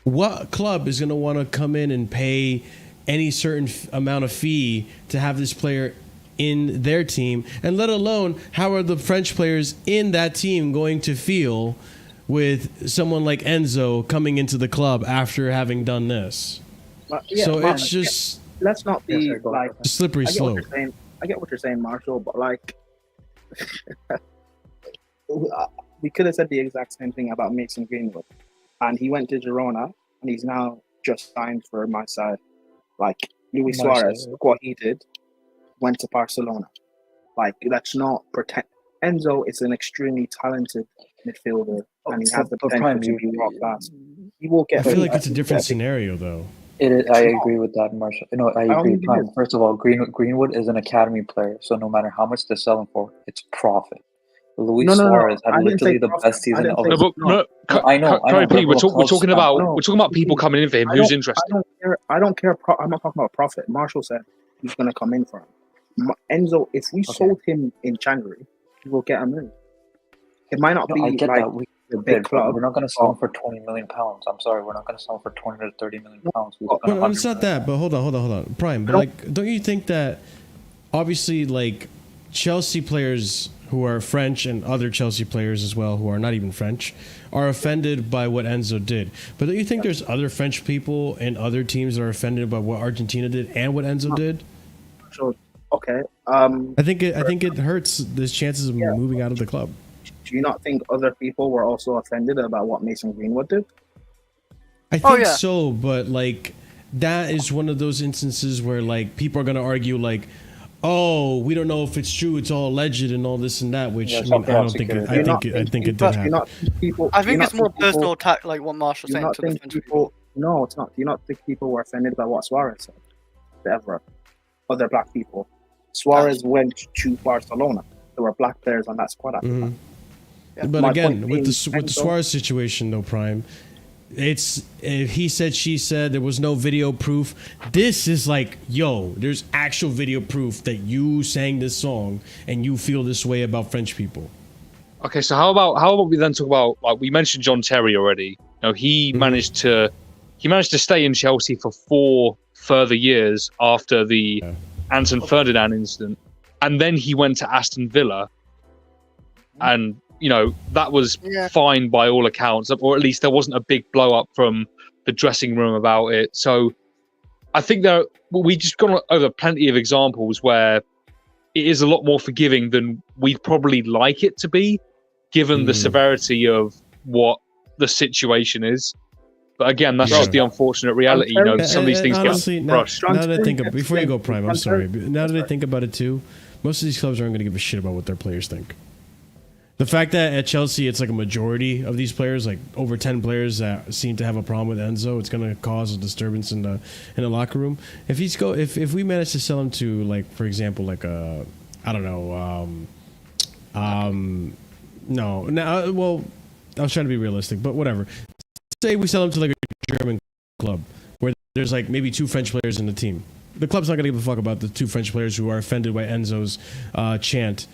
What club is going to want to come in and pay any certain amount of fee to have this player in their team? And let alone, how are the French players in that team going to feel with someone like Enzo coming into the club after having done this? It's just... Let's not be like... a slippery slope. I get what you're saying, Marshall, but like... we could have said the exact same thing about Mason Greenwood. And he went to Girona, and he's now just signed for my side. Like, Luis Suarez, look what he did, went to Barcelona. Like, let's not pretend. Enzo is an extremely talented midfielder, and he has the potential to be rock class. He will get. I feel like it's a different scenario, though. I agree with that, Marshall. I agree. First of all, Greenwood is an academy player, so no matter how much they sell him for, it's profit. Luis Suarez had literally the best season of his career. I know. We're talking about people coming in for him. Who's interested? I don't care. I'm not talking about profit. Marshall said he's going to come in for him. Enzo, if we sold him in January, we will get a move. It might not be like a big club. We're not going to sell him for £20 million. I'm sorry, we're not going to sell him for £20 or £30 million. Well, it's not that, but hold on, Prime. But like, don't you think that obviously, like, Chelsea players who are French and other Chelsea players as well who are not even French are offended by what Enzo did? But don't you think there's other French people and other teams that are offended by what Argentina did and what Enzo did? Sure. Okay. I think it hurts his chances of moving out of the club. Do you not think other people were also offended about what Mason Greenwood did? I think so, but like, that is one of those instances where like people are going to argue like, oh, we don't know if it's true, it's all alleged and all this and that, which I don't think it, I think it did happen. I think it's more personal attack, like what Marshall's saying to the French people. No, it's not. Do you not think people were offended by what Suarez said? Ever. other black people. Suarez went to Barcelona. There were black players on that squad at the time. But My again, point with the being, Enzo- Suarez situation, though, Prime, it's he said, she said. There was no video proof. This is like, yo, there's actual video proof that you sang this song and you feel this way about French people. Okay, so how about we then talk about, like, we mentioned John Terry already. You know, he managed to stay in Chelsea for 4 further years after the Anton Ferdinand incident, and then he went to Aston Villa, and you know that was fine by all accounts, or at least there wasn't a big blow up from the dressing room about it. So I think we just gone over plenty of examples where it is a lot more forgiving than we'd probably like it to be, given the severity of what the situation is. But again, that's just the unfortunate reality. You know, some of these things honestly, get brushed. now that I think of, before you go, Prime, I'm sorry. But now that I think about it too, most of these clubs aren't going to give a shit about what their players think. The fact that at Chelsea it's like a majority of these players, like over 10 players that seem to have a problem with Enzo, it's going to cause a disturbance in the locker room. If we manage to sell him to, like, for example, like a, I don't know, well, I was trying to be realistic, but whatever. Say we sell him to like a German club where there's like maybe 2 French players in the team. The club's not going to give a fuck about the 2 French players who are offended by Enzo's chant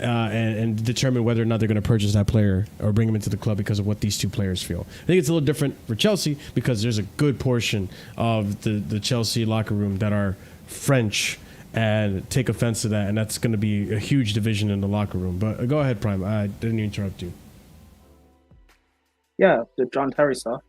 and determine whether or not they're going to purchase that player or bring him into the club because of what these 2 players feel. I think it's a little different for Chelsea because there's a good portion of the Chelsea locker room that are French and take offense to that, and that's going to be a huge division in the locker room. But go ahead, Prime. I didn't interrupt you. Yeah, the John Terry stuff,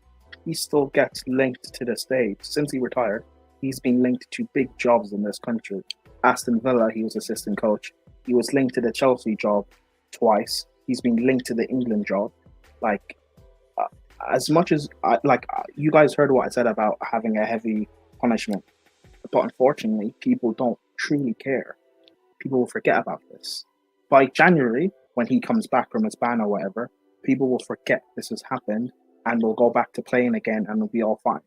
he still gets linked to this day. Since he retired, he's been linked to big jobs in this country. Aston Villa, he was assistant coach. He was linked to the Chelsea job twice. He's been linked to the England job. Like, as much as, you guys heard what I said about having a heavy punishment. But unfortunately, people don't truly care. People will forget about this. By January, when he comes back from his ban or whatever, people will forget this has happened and we'll go back to playing again and we'll be all fine.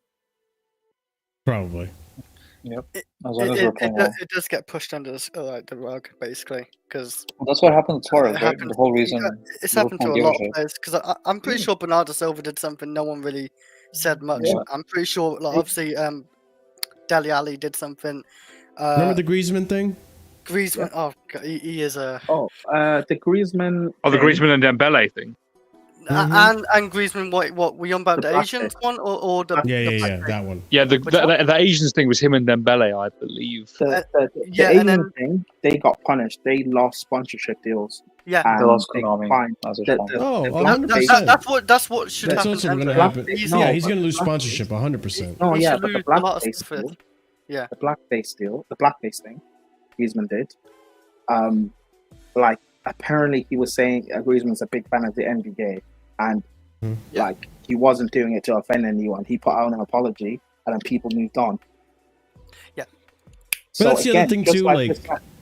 Probably. Yep. It does get pushed under the rug, basically, because that's what happened to Suarez, right? The whole reason. It's happened to a lot of players, because I'm pretty sure Bernardo Silva did something no one really said much. Yeah. I'm pretty sure, like, obviously, Dele Alli did something. Remember the Griezmann thing? Griezmann, oh, God, he is a... the Griezmann... the Griezmann and Dembele thing. And Griezmann, what were you on about the Asian one or the that one? Yeah, the Asians thing was him and Dembele, I believe. The Asian thing, they got punished. They lost sponsorship deals. Yeah, they lost Konami. That's what should happen. That's also going to happen. He's going to lose sponsorship 100%. No, yeah, but the blackface deal, the blackface thing, Griezmann did. Like, apparently he was saying Griezmann's a big fan of the NBA, and like, he wasn't doing it to offend anyone. He put out an apology, and then people moved on. Yeah, but that's the other thing too.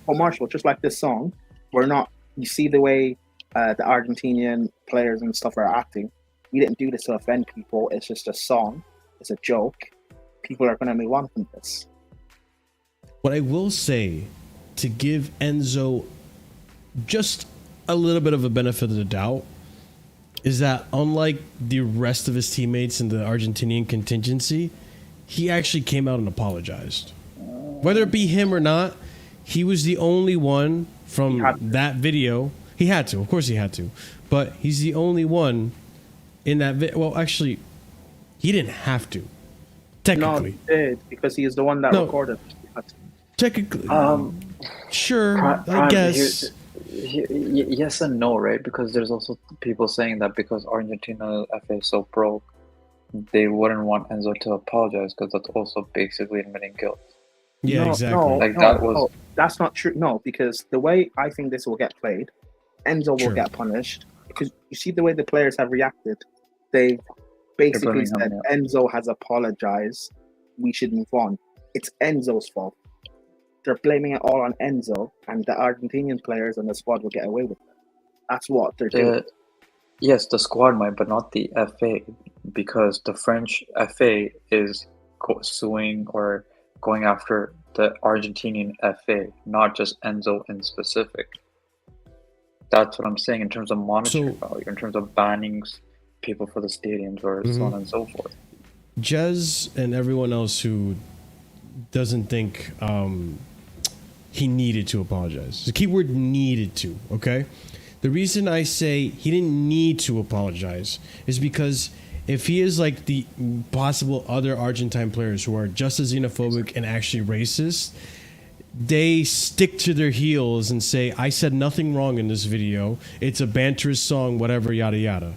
Marshall, just like this song, we're not. You see the way the Argentinian players and stuff are acting. We didn't do this to offend people. It's just a song. It's a joke. People are going to move on from this. What I will say, to give Enzo just a little bit of a benefit of the doubt, is that unlike the rest of his teammates in the Argentinian contingency, he actually came out and apologized. Whether it be him or not, he was the only one from that video. He had to, of course he had to, but he's the only one in that video. Well, actually, he didn't have to. Technically. No, he did, because he is the one that recorded. Technically. Sure, I guess. Yes and no, right? Because there's also people saying that because Argentina FA is so broke, they wouldn't want Enzo to apologize because that's also basically admitting guilt. Yeah, exactly. That's not true. No, because the way I think this will get played, Enzo will get punished, because you see the way the players have reacted. They basically said Enzo has apologized. We should move on. It's Enzo's fault. They're blaming it all on Enzo, and the Argentinian players and the squad will get away with it. That's what they're doing. Yes, the squad might, but not the FA, because the French FA is suing or going after the Argentinian FA, not just Enzo in specific. That's what I'm saying in terms of monetary value, in terms of banning people for the stadiums or so on and so forth. Jez and everyone else who doesn't think he needed to apologize. The key word needed to, okay? The reason I say he didn't need to apologize is because if he is like the possible other Argentine players who are just as xenophobic and actually racist, they stick to their heels and say, I said nothing wrong in this video. It's a banterous song, whatever, yada, yada.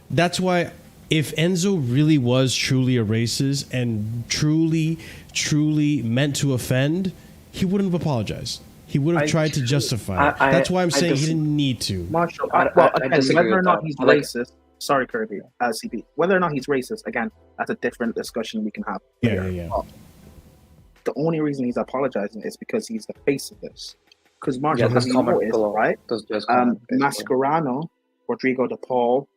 That's why if Enzo really was truly a racist and truly meant to offend, he wouldn't have apologized. He would have tried to justify it. That's why I'm saying he didn't need to. Marshall, again, whether or not he's racist, sorry, Kirby, CP, whether or not he's racist, again, that's a different discussion we can have. Yeah. The only reason he's apologizing is because he's the face of this. Because Marshall, this have you comment noticed, below. right? Mascherano, Rodrigo de Paul,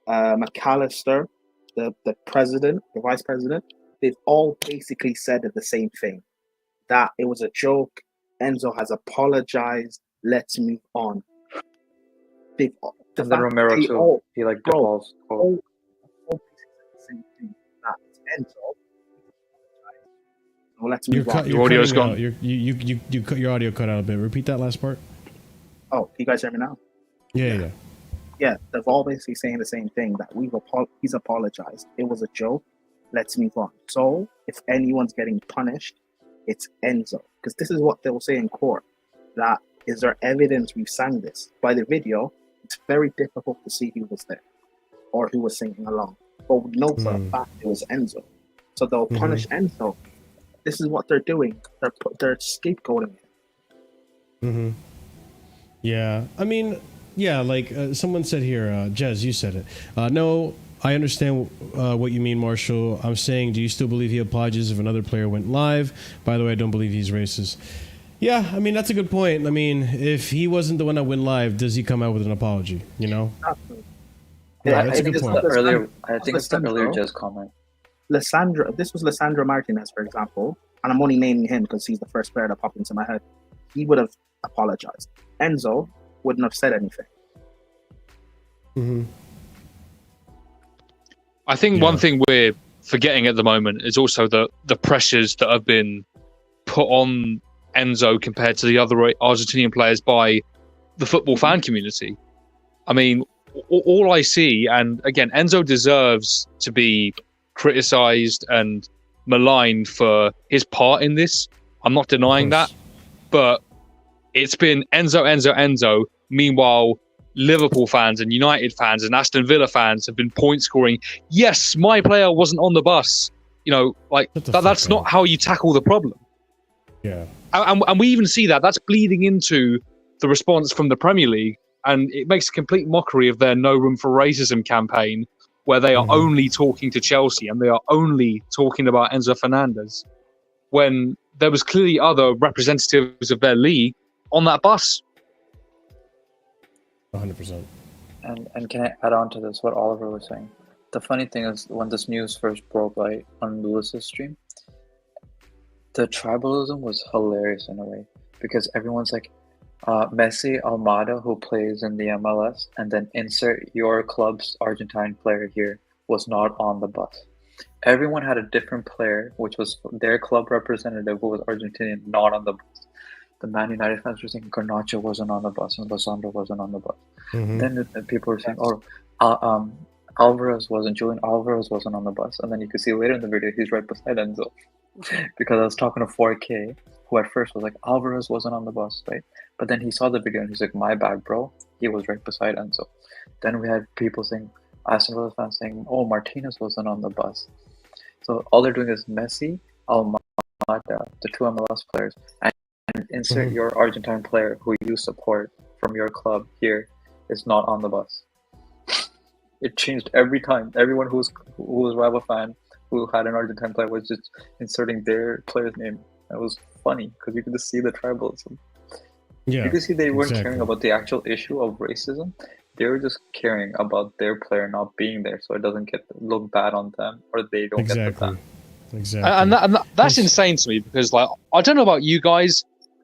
McAllister, the president, the vice president, they've all basically said the same thing. That it was a joke. Enzo has apologized. Let's move on. And then Romero too. He like Paul's quote. Same thing. That it's Enzo. So let's move on. Your audio's gone. Your audio cut out a bit. Repeat that last part. Oh, you guys hear me now? Yeah. Yeah, they're all basically saying the same thing, that he's apologized. It was a joke. Let's move on. So if anyone's getting punished, it's Enzo. Because this is what they'll say in court. That is there evidence we sang this. By the video, it's very difficult to see who was there or who was singing along. But we know for a fact it was Enzo. So they'll punish Enzo. This is what they're doing. They're scapegoating him. Yeah, I mean, yeah, like someone said here, Jez, you said it. No, I understand what you mean, Marshall. I'm saying, do you still believe he apologizes if another player went live? By the way, I don't believe he's racist. Yeah, I mean, that's a good point. I mean, if he wasn't the one that went live, does he come out with an apology, you know? Yeah, that's a good point. I think it's the earlier Jez comment. This was Lissandro Martinez, for example, and I'm only naming him because he's the first player that popped into my head. He would have apologized. Enzo wouldn't have said anything. I think one thing we're forgetting at the moment is also the pressures that have been put on Enzo compared to the other Argentinian players by the football fan community. I mean, all I see, and again, Enzo deserves to be criticized and maligned for his part in this. I'm not denying that, but it's been Enzo. Meanwhile, Liverpool fans and United fans and Aston Villa fans have been point scoring. Yes, my player wasn't on the bus. You know, like that's not how you tackle the problem. Yeah. And we even see that. That's bleeding into the response from the Premier League. And it makes a complete mockery of their No Room for Racism campaign, where they are only talking to Chelsea and they are only talking about Enzo Fernandez, when there was clearly other representatives of their league on that bus. 100%. And can I add on to this what Oliver was saying? The funny thing is, when this news first broke on Lewis's stream, the tribalism was hilarious in a way, because everyone's like, Messi Almada, who plays in the MLS, and then insert your club's Argentine player here, was not on the bus. Everyone had a different player, which was their club representative, who was Argentinian, not on the bus. The Man United fans were saying Garnacho wasn't on the bus and Losandro wasn't on the bus. Then people were saying, Julian Alvarez wasn't on the bus. And then you could see later in the video, he's right beside Enzo. Because I was talking to 4K, who at first was like, Alvarez wasn't on the bus, right? But then he saw the video and he's like, my bad, bro. He was right beside Enzo. Then we had people saying, Aston Villa fans saying, oh, Martinez wasn't on the bus. So all they're doing is Messi, Almada, the two MLS players, and insert your Argentine player who you support from your club here is not on the bus. It changed every time. Everyone who was rival fan who had an Argentine player was just inserting their player's name. It was funny because you could just see the tribalism. Yeah, you could see they weren't caring about the actual issue of racism. They were just caring about their player not being there, so it doesn't look bad on them, or they don't get the ban. Exactly. And that's insane to me because, like, I don't know about you guys.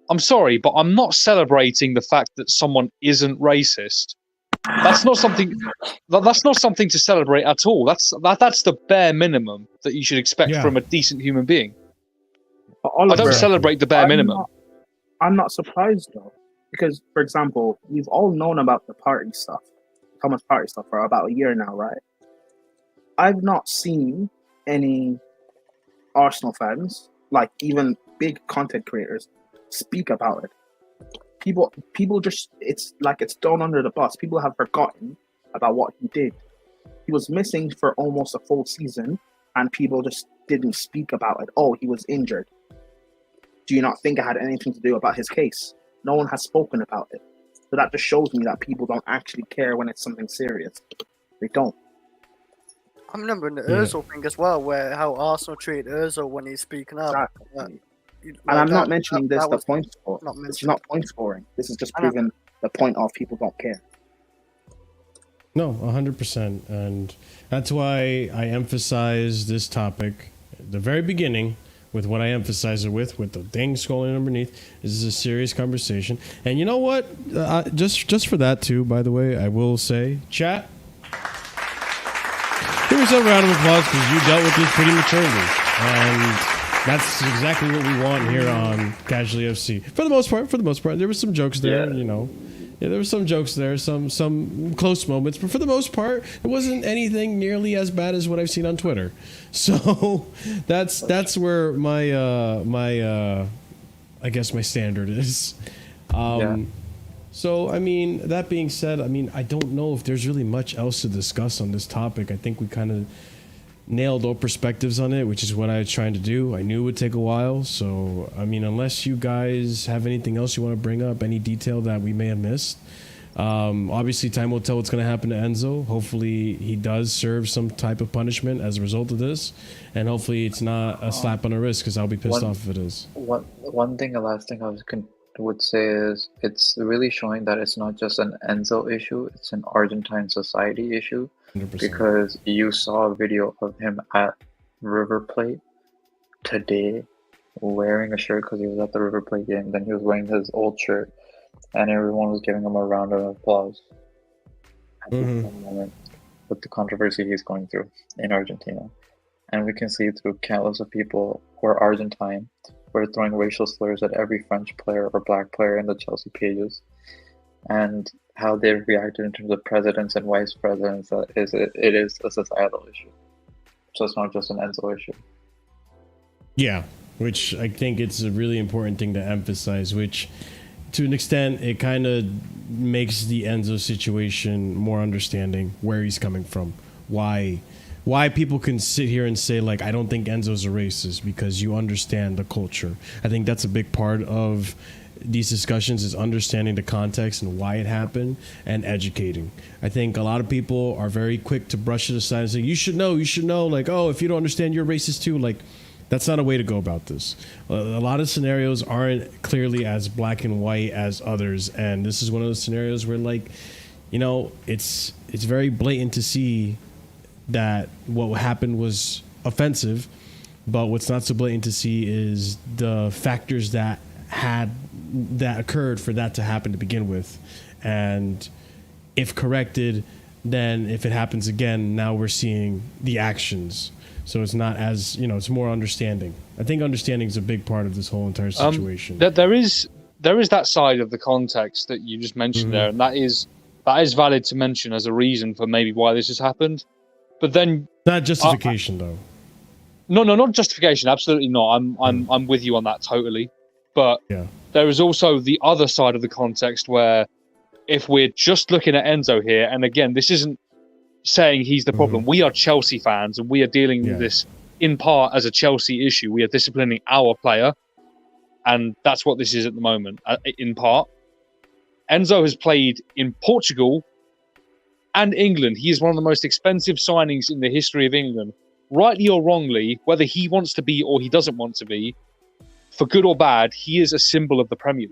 I'm sorry, but I'm not celebrating the fact that someone isn't racist. That's not something. That's not something to celebrate at all. That's the bare minimum that you should expect from a decent human being. Oliver, I don't celebrate the bare minimum. I'm not surprised though, because, for example, we've all known about the party stuff, Thomas Party stuff, for about a year now, right? I've not seen any Arsenal fans, like even big content creators, speak about it. People just, it's like it's thrown under the bus. People have forgotten about what he did. He was missing for almost a full season, and people just didn't speak about it. Oh, he was injured. Do you not think it had anything to do about his case? No one has spoken about it. So that just shows me that people don't actually care when it's something serious. They don't. I'm remembering the Ozil thing as well, where how Arsenal treated Ozil when he's speaking up. Exactly. And I'm not mentioning this the point score. It's not point scoring. This is just proving the point of people don't care. No, 100%. And that's why I emphasize this topic at the very beginning with what I emphasize it with the thing scrolling underneath. This is a serious conversation. And you know what? Just for that too, by the way, I will say, chat, give yourself a round of applause because you dealt with this pretty maturely. And that's exactly what we want here on Casually FC. For the most part, there were some jokes there, you know. Yeah, there were some jokes there, some close moments, but for the most part, it wasn't anything nearly as bad as what I've seen on Twitter. So that's where my I guess my standard is. So I mean, that being said, I mean, I don't know if there's really much else to discuss on this topic. I think we kind of nailed all perspectives on it, which is what I was trying to do. I knew it would take a while, so I mean, unless you guys have anything else you want to bring up, any detail that we may have missed, obviously time will tell what's going to happen to Enzo. Hopefully he does serve some type of punishment as a result of this, and hopefully it's not a slap on the wrist, because I'll be pissed off if it is. One thing, the last thing I would say is it's really showing that it's not just an Enzo issue, it's an Argentine society issue. 100%. Because you saw a video of him at River Plate today wearing a shirt because he was at the River Plate game. Then he was wearing his old shirt, and everyone was giving him a round of applause at the moment with the controversy he's going through in Argentina. And we can see through countless of people who are Argentine who are throwing racial slurs at every French player or black player in the Chelsea pages. And how they've reacted in terms of presidents and vice presidents, it is a societal issue. So it's not just an Enzo issue. Yeah, which I think it's a really important thing to emphasize, which to an extent, it kind of makes the Enzo situation more understanding where he's coming from. Why people can sit here and say, like, I don't think Enzo's a racist, because you understand the culture. I think that's a big part of these discussions, is understanding the context and why it happened and educating. I think a lot of people are very quick to brush it aside and say, you should know, like, oh, if you don't understand, you're racist too. Like, that's not a way to go about this. A lot of scenarios aren't clearly as black and white as others, and this is one of those scenarios where, like, you know, it's very blatant to see that what happened was offensive, but what's not so blatant to see is the factors that occurred for that to happen to begin with. And if corrected, then if it happens again, now we're seeing the actions. So it's not as, you know, it's more understanding. I think understanding is a big part of this whole entire situation. There is that side of the context that you just mentioned there, and that is valid to mention as a reason for maybe why this has happened. But then not justification though. No, not justification. Absolutely not. I'm with you on that totally. But yeah, there is also the other side of the context where, if we're just looking at Enzo here, and again, this isn't saying he's the problem. We are Chelsea fans, and we are dealing with this in part as a Chelsea issue. We are disciplining our player, and that's what this is at the moment, in part. Enzo has played in Portugal and England. He is one of the most expensive signings in the history of England. Rightly or wrongly, whether he wants to be or he doesn't want to be, for good or bad, he is a symbol of the Premier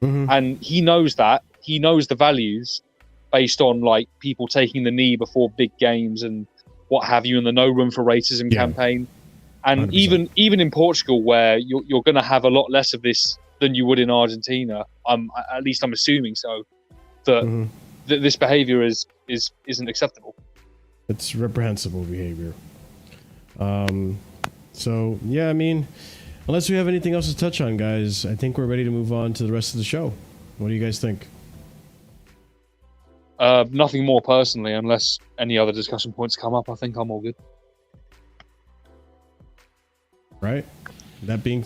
League. And he knows that. He knows the values based on, like, people taking the knee before big games and what have you, and the no room for racism campaign. And 100%. even in Portugal, where you're going to have a lot less of this than you would in Argentina, at least I'm assuming so, that this behaviour isn't acceptable. It's reprehensible behavior. So yeah, I mean, unless we have anything else to touch on, guys, I think we're ready to move on to the rest of the show. What do you guys think? Nothing more personally, unless any other discussion points come up. I think I'm all good. Right? That being...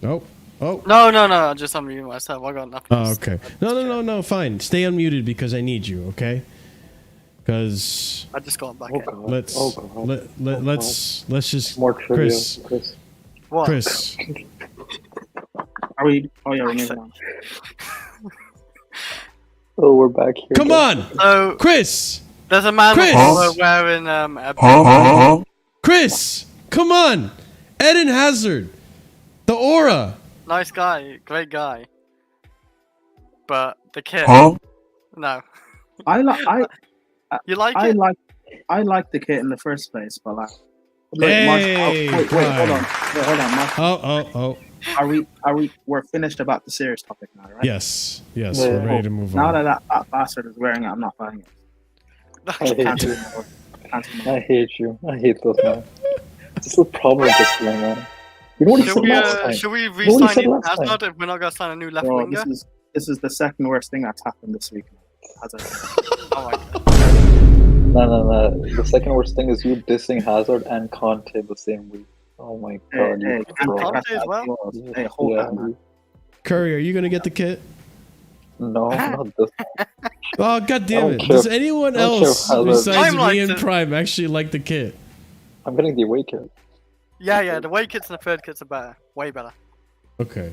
Oh. No. I just unmuted myself. I got nothing. Oh, okay. No. Fine. Stay unmuted because I need you, okay? Because... I just got back in. Let's just... More trivia, Chris. What? Chris. Are we? Oh yeah, we're moving on. Oh, we're back here. Come on! So, Chris! there's a man Chris! wearing a... Chris! Come on! Eden Hazard! The aura! Nice guy, great guy. But the kid... No. I like. You like I it? like the kit in the first place, but like. Hey, wait, hold on. Oh. We're finished about the serious topic now, right? Yes, we're ready to move Now on. that bastard is wearing it, I'm not buying it. I hate you. I hate those men. What's the problem with this guy, man? You know what he said last time? Should we You know what he said re-sign last Hazard time? if we're not going to sign a new left Bro, winger? this is the second worst thing that's happened this week. Hazard. Oh my god. No. The second worst thing is you dissing Hazard and Conte the same week. Oh my god. Hey, Conte as well? Hey, hold on, man. Curry, are you gonna get the kit? No, not this. Oh, god damn it. care Does if- anyone I don't care if else Hazard- besides Prime me likes and it. Prime actually like the kit? I'm getting the away kit. Yeah, the away kits and the third kits are better. Way better. Okay.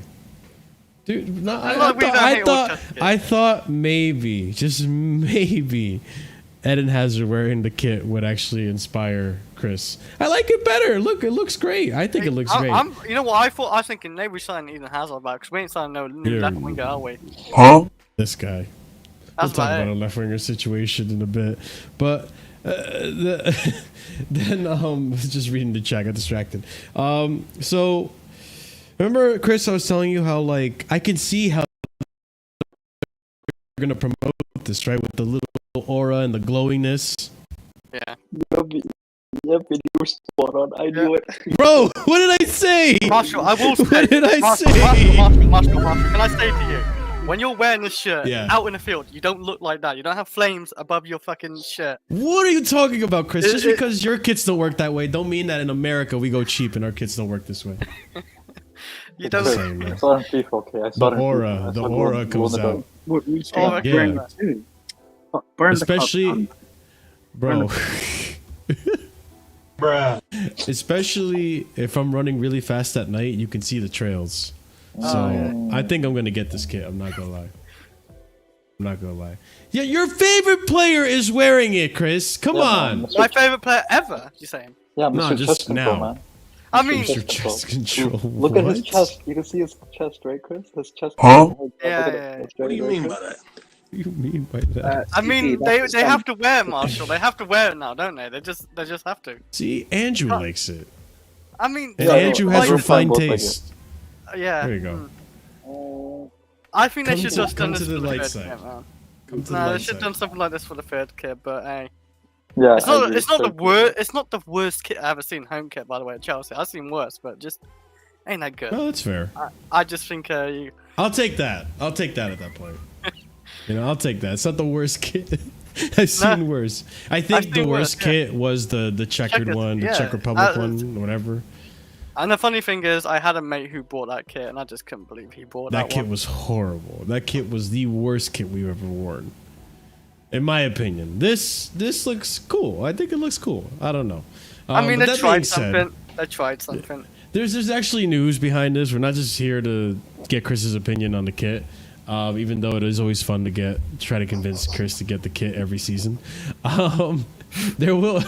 Dude, no, Well, we don't hate all test kits. I thought maybe, just maybe, Eden Hazard wearing the kit would actually inspire Chris. I like it better. Look, it looks great. I think it looks great. You know what I thought? I was thinking maybe we signed Eden Hazard back because we ain't signed no new Yeah. left winger, are we? This guy. That's We'll talk about about a it. left winger situation in a bit, but then just reading the chat, got distracted. So remember, Chris, I was telling you how like I can see how they're gonna promote this, right, with the little aura and the glowiness. Yeah. Yep, you were spot on. I knew it. Bro, what did I say? Marshall, I will say. What did I Marshall, say? Marshall, can I say to you? When you're wearing this shirt Yeah. out in the field, you don't look like that. You don't have flames above your fucking shirt. What are you talking about, Chris? Just It- because your kits don't work that way, don't mean that in America we go cheap and our kits don't work this way. You Just don't. saying, man. I saw it in FIFA, okay. I saw it in aura- FIFA. I the saw aura Golden comes Dog. out. We Oh, should okay. burn that too. Burn Especially, the bro. Especially if I'm running really fast at night, you can see the trails. So I think I'm gonna get this kit. I'm not gonna lie. Yeah, your favorite player is wearing it, Chris. Come Yeah, on. man, My favorite player ever. You saying? Yeah, No, Mr. just Chest Control, now. man. I mean, Mr. Chest Control. Look at his What? chest. You can see his chest, right, Chris? His chest. Yeah, Look at yeah, his yeah. chest, What do you right, mean right, by Chris? that? What do you mean by that? I mean, they have to wear it, Marshall. They have to wear it now, don't they? They just have to. See, Andrew likes it. I mean, And Yeah, Andrew has Andrew refined both like it. taste. yeah. There you go. I think they Come should to- just come done to this the for the light third side. kit, man. Come to the No, they light should side. have done something like this for the third kit, but hey. Yeah, It's I not. agree. It's not the Third worst. It's not the worst kit I ever seen home kit. By the way, at Chelsea, I've seen worse, but just ain't that good. Oh, that's fair. I just think you. I'll take that. I'll take that at that point. You know, I'll take that. It's not the worst kit. I've seen worse. I think I've the seen worst worse, yeah. kit was the checkered Checkers, one, the yeah. Czech Republic one, whatever. And the funny thing is, I had a mate who bought that kit, and I just couldn't believe he bought That that kit one. was horrible. That kit was the worst kit we've ever worn. In my opinion. This looks cool. I think it looks cool. I don't know. I mean, but they that tried being said, something. They tried something. There's actually news behind this. We're not just here to get Chris's opinion on the kit. Even though it is always fun to try to convince Chris to get the kit every season. There will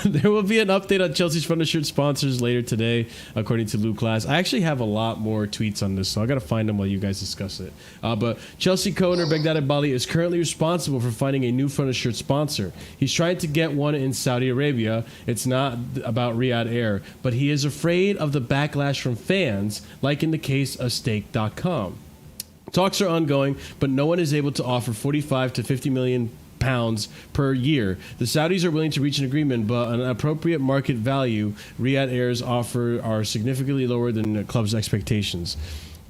be an update on Chelsea's front of shirt sponsors later today, according to Luke Class. I actually have a lot more tweets on this, so I gotta find them while you guys discuss it. But Chelsea co-owner Begdad Bali is currently responsible for finding a new front of shirt sponsor. He's trying to get one in Saudi Arabia. It's not about Riyadh Air, but he is afraid of the backlash from fans, like in the case of Stake.com. Talks are ongoing, but no one is able to offer 45 to 50 million pounds per year. The Saudis are willing to reach an agreement, but an appropriate market value Riyadh Air's offer are significantly lower than the club's expectations.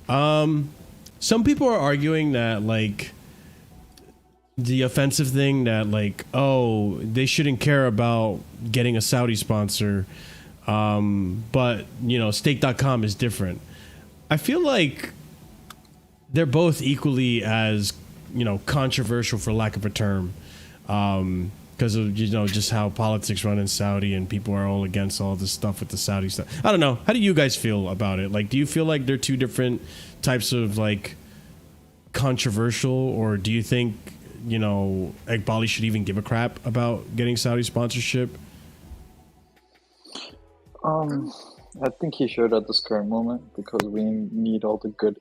Some people are arguing that, like, the offensive thing that, like, oh, they shouldn't care about getting a Saudi sponsor, but, you know, Stake.com is different. I feel like they're both equally as, you know, controversial, for lack of a term, because of, you know, just how politics run in Saudi and people are all against all this stuff with the Saudi stuff. I don't know. How do you guys feel about it? Like, do you feel like they're two different types of, like, controversial, or do you think, you know, Egbali should even give a crap about getting Saudi sponsorship? I think he should at this current moment, because we need all the good,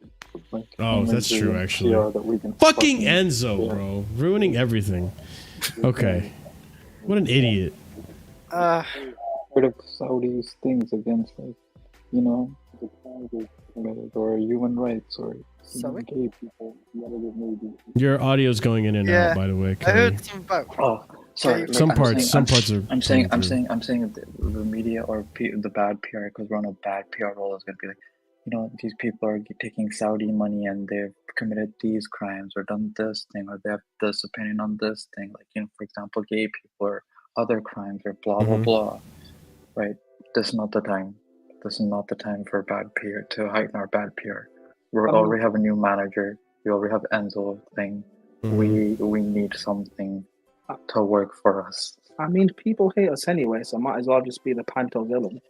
like, Oh, that's imagery true, and actually. PR that we can Fucking Enzo, bro. Ruining everything. Okay. What an idiot. Part of Saudi's things against, like, you know, the climate or human rights or Sorry? gay people, whatever it may be. Your audio's going in and Yeah. out, by the way. I Kenny. heard something about. Oh, sorry. Some I'm parts saying- are. I'm saying coming through. the media or the bad PR, because we're on a bad PR roll, is going to be like, you know, these people are taking Saudi money and they've committed these crimes or done this thing, or they have this opinion on this thing, like, you know, for example, gay people or other crimes or blah blah blah. Right? This is not the time. This is not the time for bad PR, to heighten our bad PR. We already have a new manager. We already have Enzo thing. We need something to work for us. I mean, people hate us anyway, so might as well just be the panto villain.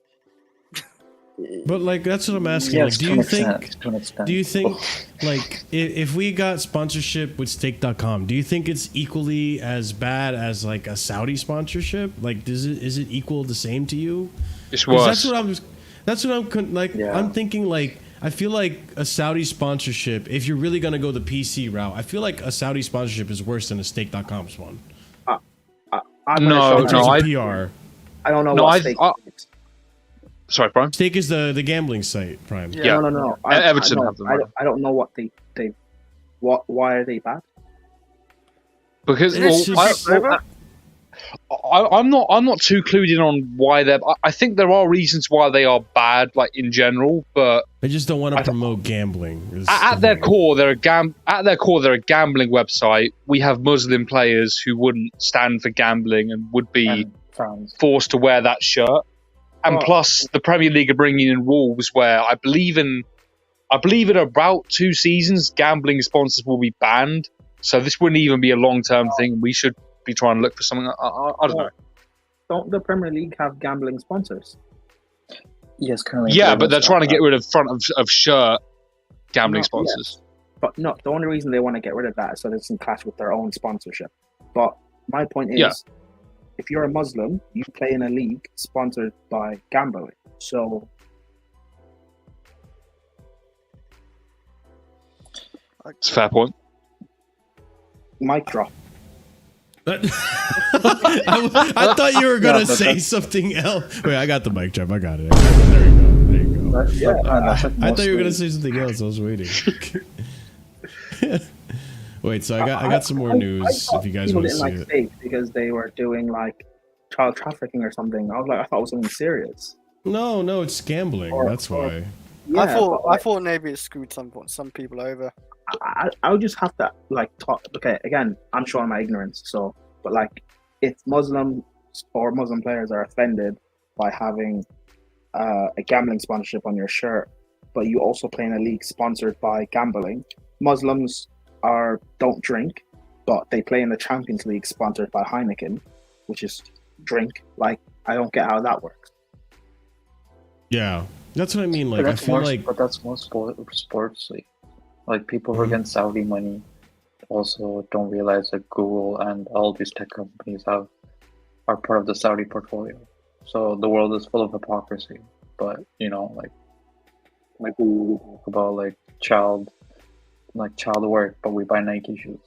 But, like, that's what I'm asking. Yes, Like, to an extent. do you think, like, if we got sponsorship with Stake.com, do you think it's equally as bad as, like, a Saudi sponsorship? Like, is it equal the same to you? It's 'Cause worse. That's what I'm like. Yeah. I'm thinking, like, I feel like a Saudi sponsorship, if you're really gonna go the PC route, I feel like a Saudi sponsorship is worse than a Stake.com's one. I'm No, not sure. no, PR. I don't know No, what Stake is. Sorry, Prime. Stake is the gambling site, Prime. Yeah. No. Everton I have them. I don't know what they why are they bad? Because It's just- I'm not too clued in on why they're. I think there are reasons why they are bad, like in general, but They just don't want to promote gambling. is at the their thing. core, they're a gambling website. We have Muslim players who wouldn't stand for gambling and would be And fans. forced to wear that shirt. And plus, the Premier League are bringing in rules where I believe in about 2 seasons, gambling sponsors will be banned. So this wouldn't even be a long-term thing. We should be trying to look for something. I don't know. Don't the Premier League have gambling sponsors? Yes, currently. Yeah, but they're trying to get rid of front of shirt gambling No, sponsors. But no, the only reason they want to get rid of that is so they can clash with their own sponsorship. But my point is, Yeah. if you're a Muslim, you play in a league sponsored by gambling. So It's a fair point. mic drop. I thought you were gonna Yeah, but say that's- something else. Wait, I got the mic drop. I got it. There you go. Yeah, I thought you were gonna say something else. I was waiting. Wait, so I got some more news. I If you guys people want to didn't see like it. Stake because they were doing like child trafficking or something. I thought it was something serious. No, it's gambling. That's why. Yeah, I thought maybe it screwed some people over. I would just have to like talk. Okay, again, I'm showing my ignorance. So, but like, if Muslims or Muslim players are offended by having a gambling sponsorship on your shirt, but you also play in a league sponsored by gambling, Muslims don't drink, but they play in the Champions League sponsored by Heineken, which is drink. Like, I don't get how that works. Yeah, that's what I mean. But Like, I that's feel more, like but that's more sports league. Like, people who are against Saudi money also don't realize that Google and all these tech companies have are part of the Saudi portfolio. So the world is full of hypocrisy. But you know, like we talk about like child work, but we buy Nike shoes.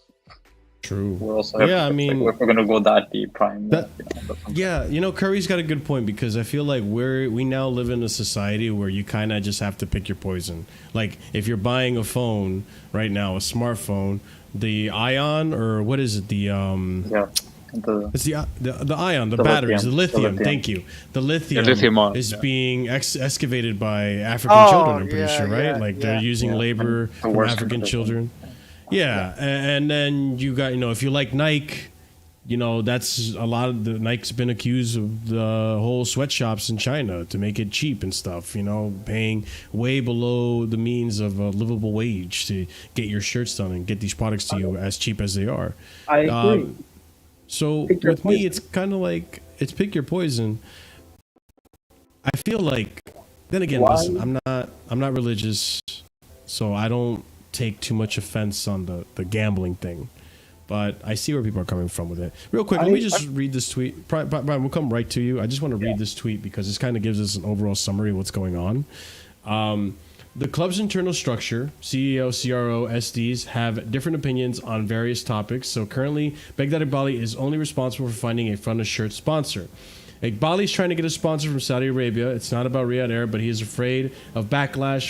True. We're also Yeah, I mean, like, if we're gonna go that deep, Prime. That- that's yeah, you know, Curry's got a good point, because I feel like we now live in a society where you kind of just have to pick your poison. Like, if you're buying a phone right now, a smartphone, the Ion, or what is it? The it's the Ion, the batteries, the lithium. Thank you. The lithium, is being excavated by African children. I'm pretty sure, right? Like they're using labor from African children. Yeah, and then you got, you know, if you like Nike, you know, that's a lot of the Nike's been accused of the whole sweatshops in China to make it cheap and stuff, you know, paying way below the means of a livable wage to get your shirts done and get these products to you as cheap as they are. I agree. So with me, it's kind of like, it's pick your poison. I feel like, then again, listen, I'm not religious, so I don't take too much offense on the gambling thing, but I see where people are coming from with it. Real quick, let me just read this tweet. Brian, we'll come right to you. I just want to read this tweet because this kind of gives us an overall summary of what's going on. The club's internal structure, CEO, CRO, SDs, have different opinions on various topics. So currently, Begdad Iqbali is only responsible for finding a front of shirt sponsor. Iqbali is trying to get a sponsor from Saudi Arabia. It's not about Riyadh Air, but he is afraid of backlash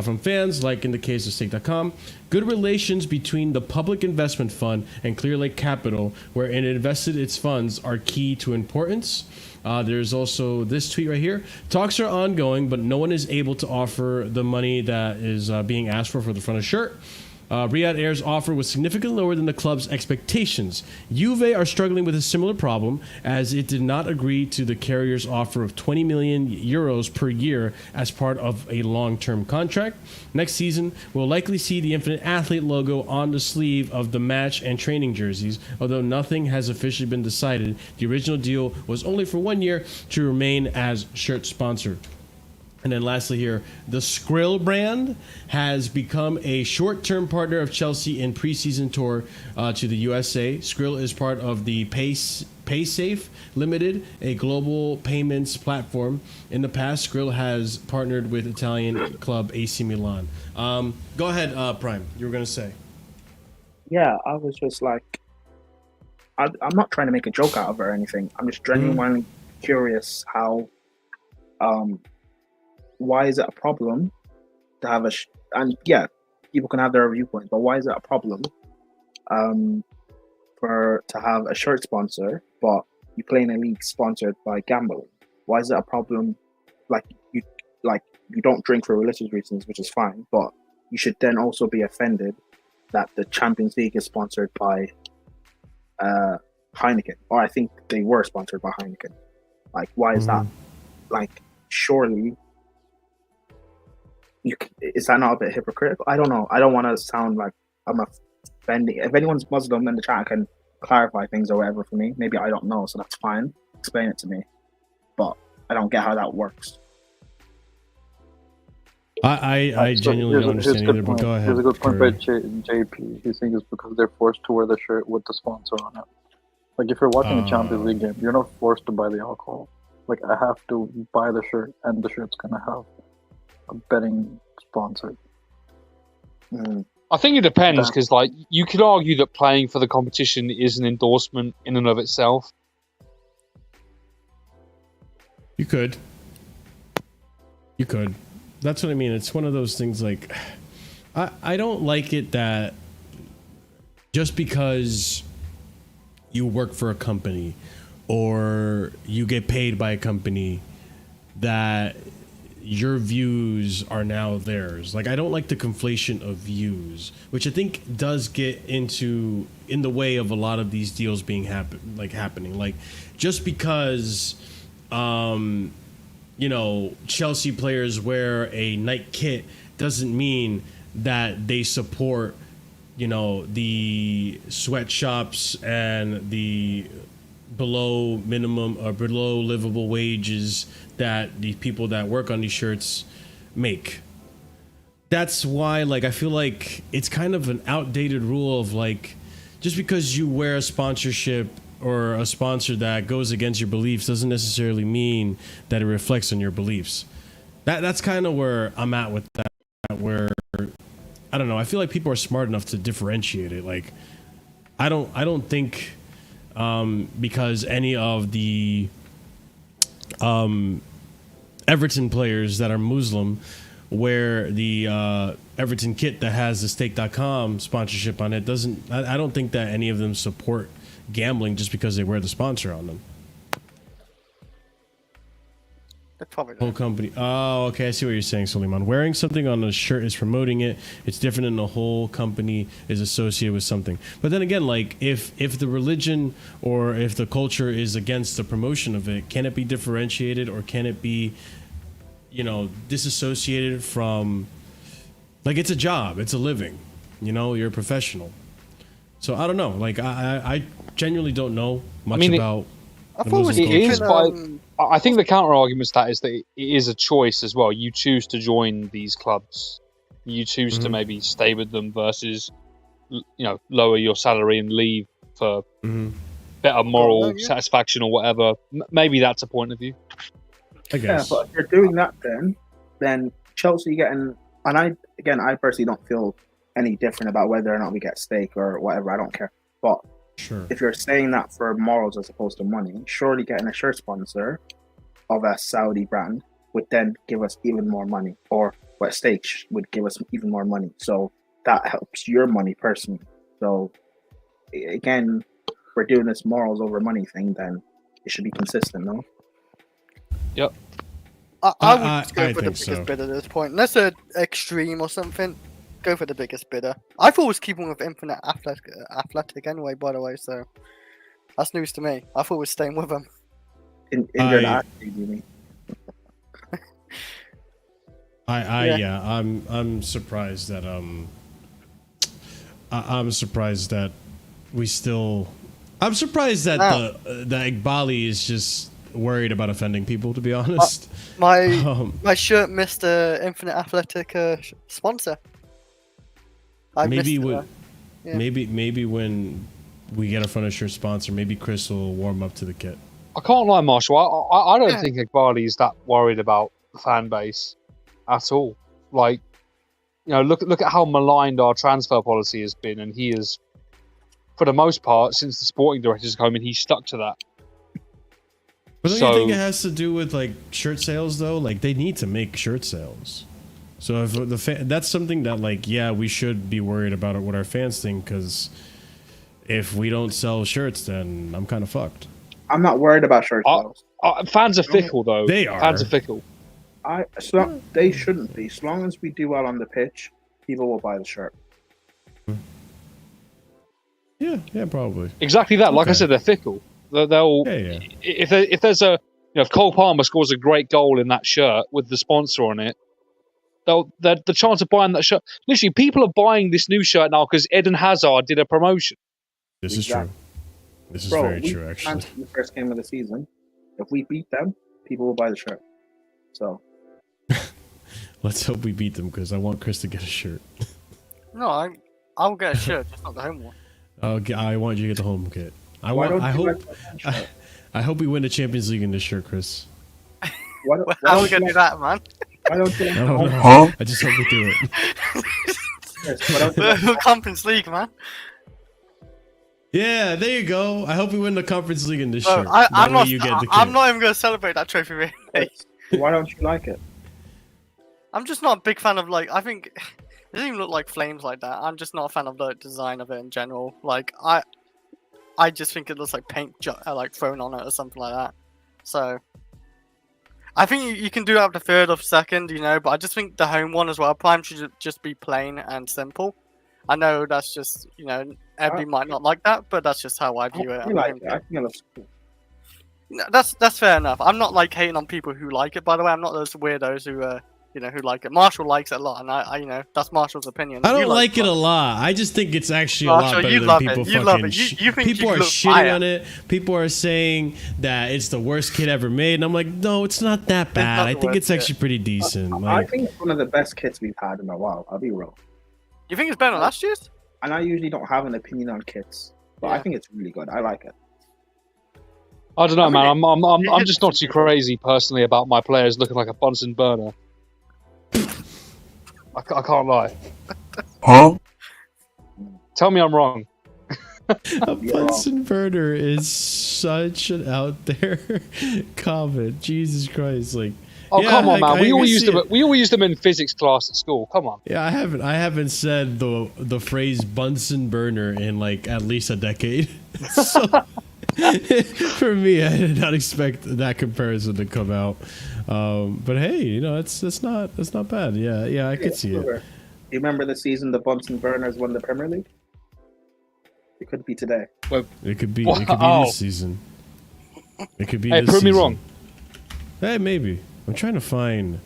from fans, like in the case of Stake.com. Good relations between the Public Investment Fund and Clear Lake Capital, where it invested its funds, are key to importance. There's also this tweet right here. Talks are ongoing, but no one is able to offer the money that is being asked for the front of shirt. Riyadh Air's offer was significantly lower than the club's expectations. Juve are struggling with a similar problem, as it did not agree to the carrier's offer of 20 million euros per year as part of a long-term contract. Next season, we'll likely see the Infinite Athlete logo on the sleeve of the match and training jerseys. Although nothing has officially been decided, the original deal was only for 1 year to remain as shirt sponsor. And then lastly here, the Skrill brand has become a short-term partner of Chelsea in preseason tour to the USA. Skrill is part of the PaySafe Limited, a global payments platform. In the past, Skrill has partnered with Italian club AC Milan. Go ahead, Prime. You were going to say. Yeah, I was just like, I'm not trying to make a joke out of it or anything. I'm just genuinely curious how... why is it a problem to have and yeah, people can have their viewpoint, but why is it a problem to have a shirt sponsor, but you play in a league sponsored by gambling? Why is it a problem? Like you don't drink for religious reasons, which is fine, but you should then also be offended that the Champions League is sponsored by Heineken, or I think they were sponsored by Heineken. Like, why is that? Like, surely. Is that not a bit hypocritical? I don't know. I don't want to sound like I'm offending. If anyone's Muslim in the chat can clarify things or whatever for me, maybe I don't know, so that's fine. Explain it to me. But I don't get how that works. I genuinely don't understand either, but go ahead. There's a good point by JP. He's saying it's because they're forced to wear the shirt with the sponsor on it. Like, if you're watching a Champions League game, you're not forced to buy the alcohol. Like, I have to buy the shirt, and the shirt's going to have a betting sponsor. I think it depends, because like you could argue that playing for the competition is an endorsement in and of itself. You could. That's what I mean. It's one of those things like I don't like it that just because you work for a company or you get paid by a company that your views are now theirs. Like, I don't like the conflation of views, which I think does get in the way of a lot of these deals being happening. Like, just because, Chelsea players wear a Nike kit doesn't mean that they support, the sweatshops and the below minimum or below livable wages that the people that work on these shirts make. That's why, like, I feel like it's kind of an outdated rule of, like, just because you wear a sponsorship or a sponsor that goes against your beliefs doesn't necessarily mean that it reflects on your beliefs. That's kind of where I'm at with that. Where I don't know. I feel like people are smart enough to differentiate it. Like I don't think because any of the Everton players that are Muslim wear the Everton kit that has the stake.com sponsorship on it I don't think that any of them support gambling just because they wear the sponsor on them. They probably Whole don't. company. Oh, okay. I see what you're saying, Suleiman. Wearing something on a shirt is promoting it. It's different than the whole company is associated with something. But then again, like if the religion or if the culture is against the promotion of it, can it be differentiated or can it be, disassociated from? Like it's a job, it's a living. You're a professional. So I don't know. Like I genuinely don't know much about. I the thought it was Muslim It is, culture. but I think the counter argument to that is that it is a choice as well. You choose to join these clubs. You choose to maybe stay with them versus, lower your salary and leave for better moral satisfaction or whatever. Maybe that's a point of view. I guess. Yeah, but if you're doing that, then Chelsea getting, and I personally don't feel any different about whether or not we get steak or whatever. I don't care. But Sure. if you're saying that for morals as opposed to money, surely getting a shirt sponsor of a Saudi brand would then give us even more money, or what steak would give us even more money. So that helps your money personally. So again, if we're doing this morals over money thing, then it should be consistent, no? Yep. I would just go I for the think biggest so. bidder at this point. Unless they're extreme or something, go for the biggest bidder. I thought it was keeping with Infinite Athletic anyway, by the way, so that's news to me. I thought we were staying with them. In their attitude, you mean? I'm surprised that I'm surprised that we still. I'm surprised that the Iqbali is just worried about offending people. To be honest, my shirt missed the Infinite Athletic sponsor. Maybe when we get a front of shirt sponsor, maybe Chris will warm up to the kit. I can't lie, Marshall. I don't think Iqbali is that worried about the fan base at all. Like, look at how maligned our transfer policy has been, and he is, for the most part, since the sporting director's come in, he's stuck to that. But don't you think it has to do with like shirt sales though? Like they need to make shirt sales. So if that's something that we should be worried about what our fans think, because if we don't sell shirts, then I'm kind of fucked. I'm not worried about shirt sales. Fans are fickle, though. They are. Fans are fickle. They shouldn't be. As long as we do well on the pitch, people will buy the shirt. Yeah, probably. Exactly that. Like I said, they're fickle. They'll if there's if Cole Palmer scores a great goal in that shirt with the sponsor on it, the chance of buying that shirt. Literally, people are buying this new shirt now because Eden Hazard did a promotion. This is true. This is very true, actually. The first game of the season, if we beat them, people will buy the shirt. So let's hope we beat them, because I want Chris to get a shirt. No, I'll get a shirt, just not the home one. I want you to get the home kit. I hope we win the Champions League in this shirt, Chris. How are we gonna do that, man? Why don't you? I just hope we do it. The Conference League, man. Yeah, there you go. I hope we win the Conference League in this shirt. I'm not even gonna celebrate that trophy, really. Why don't you like it? I'm just not a big fan of I think it doesn't even look like flames like that. I'm just not a fan of the design of it in general. I just think it looks like paint thrown on it or something like that. So I think you can do that with the third or second, but I just think the home one as well, Prime, should just be plain and simple. I know that's just, everybody might not like that, but that's just how I view it. I think it looks cool. No, that's fair enough. I'm not hating on people who like it, by the way. I'm not those weirdos who who like it. Marshall likes it a lot, and I that's Marshall's opinion. I don't like it a lot. I just think it's actually a lot better than people fucking. You think people are shitting on it. People are saying that it's the worst kit ever made, and I'm like, no, it's not that bad. I think it's actually pretty decent. I think it's one of the best kits we've had in a while. I'll be real. You think it's better than last year's? And I usually don't have an opinion on kits, but I think it's really good. I like it. I don't know, I mean, man. I'm just not too crazy personally about my players looking like a Bunsen burner. I can't lie. Huh? Tell me I'm wrong. A Bunsen burner is such an out there comment. Jesus Christ, like. Oh yeah, come on, like, man. We all used them. it. We all used them in physics class at school. Come on. Yeah, I haven't said the phrase Bunsen burner in like at least a decade. So for me, I did not expect that comparison to come out. But hey, you know, that's not bad. Yeah, I could see it. You remember the season the Bunsen Burners won the Premier League? It could be today. It could be. Wow. It could be this season. It could be. Hey, this prove me season. wrong. Hey, maybe. I'm trying to find.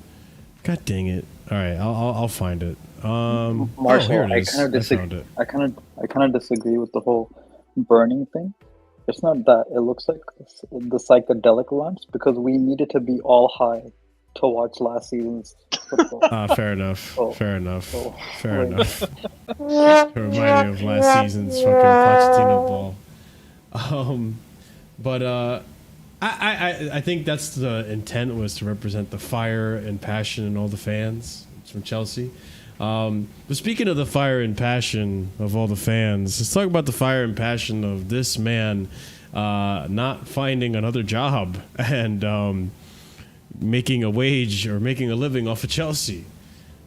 God dang it! All right, I'll find it. Marshall, here it I is. kind of I disagree. found it. I kind of disagree with the whole burning thing. It's not that it looks like the psychedelic lamps because we needed to be all high to watch last season's football. Fair enough. Oh. Fair enough. Oh. Fair Right. enough. It reminded me of last season's fucking Pochettino ball. But I think that's the intent, was to represent the fire and passion in all the fans from Chelsea. But speaking of the fire and passion of all the fans, let's talk about the fire and passion of this man not finding another job and making a wage or making a living off of Chelsea.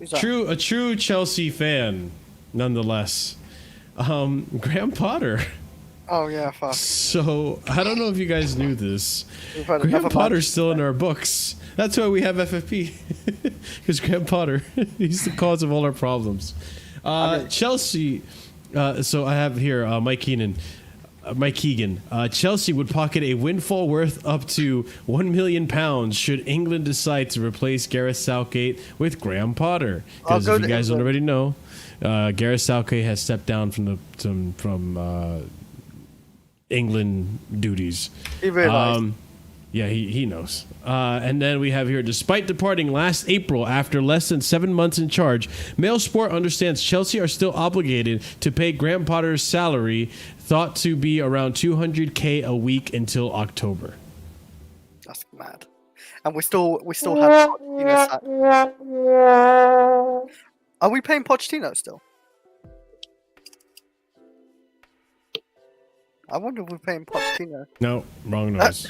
A true Chelsea fan, nonetheless. Graham Potter. Oh yeah, fuck. So I don't know if you guys knew this. We've had Graham another Potter's still in our books. That's why we have FFP. Because Graham Potter, he's the cause of all our problems. Chelsea. So I have here Mike Keegan. Chelsea would pocket a windfall worth up to £1 million should England decide to replace Gareth Southgate with Graham Potter. Because if you guys don't already know, Gareth Southgate has stepped down from England duties. He realized. Yeah, he knows. And then we have here, despite departing last April after less than 7 months in charge, Mail Sport understands Chelsea are still obligated to pay Graham Potter's salary, thought to be around $200K a week until October. That's mad. And we still have Pochettino. Are we paying Pochettino still? I wonder if we're paying Pochettino. No, wrong noise.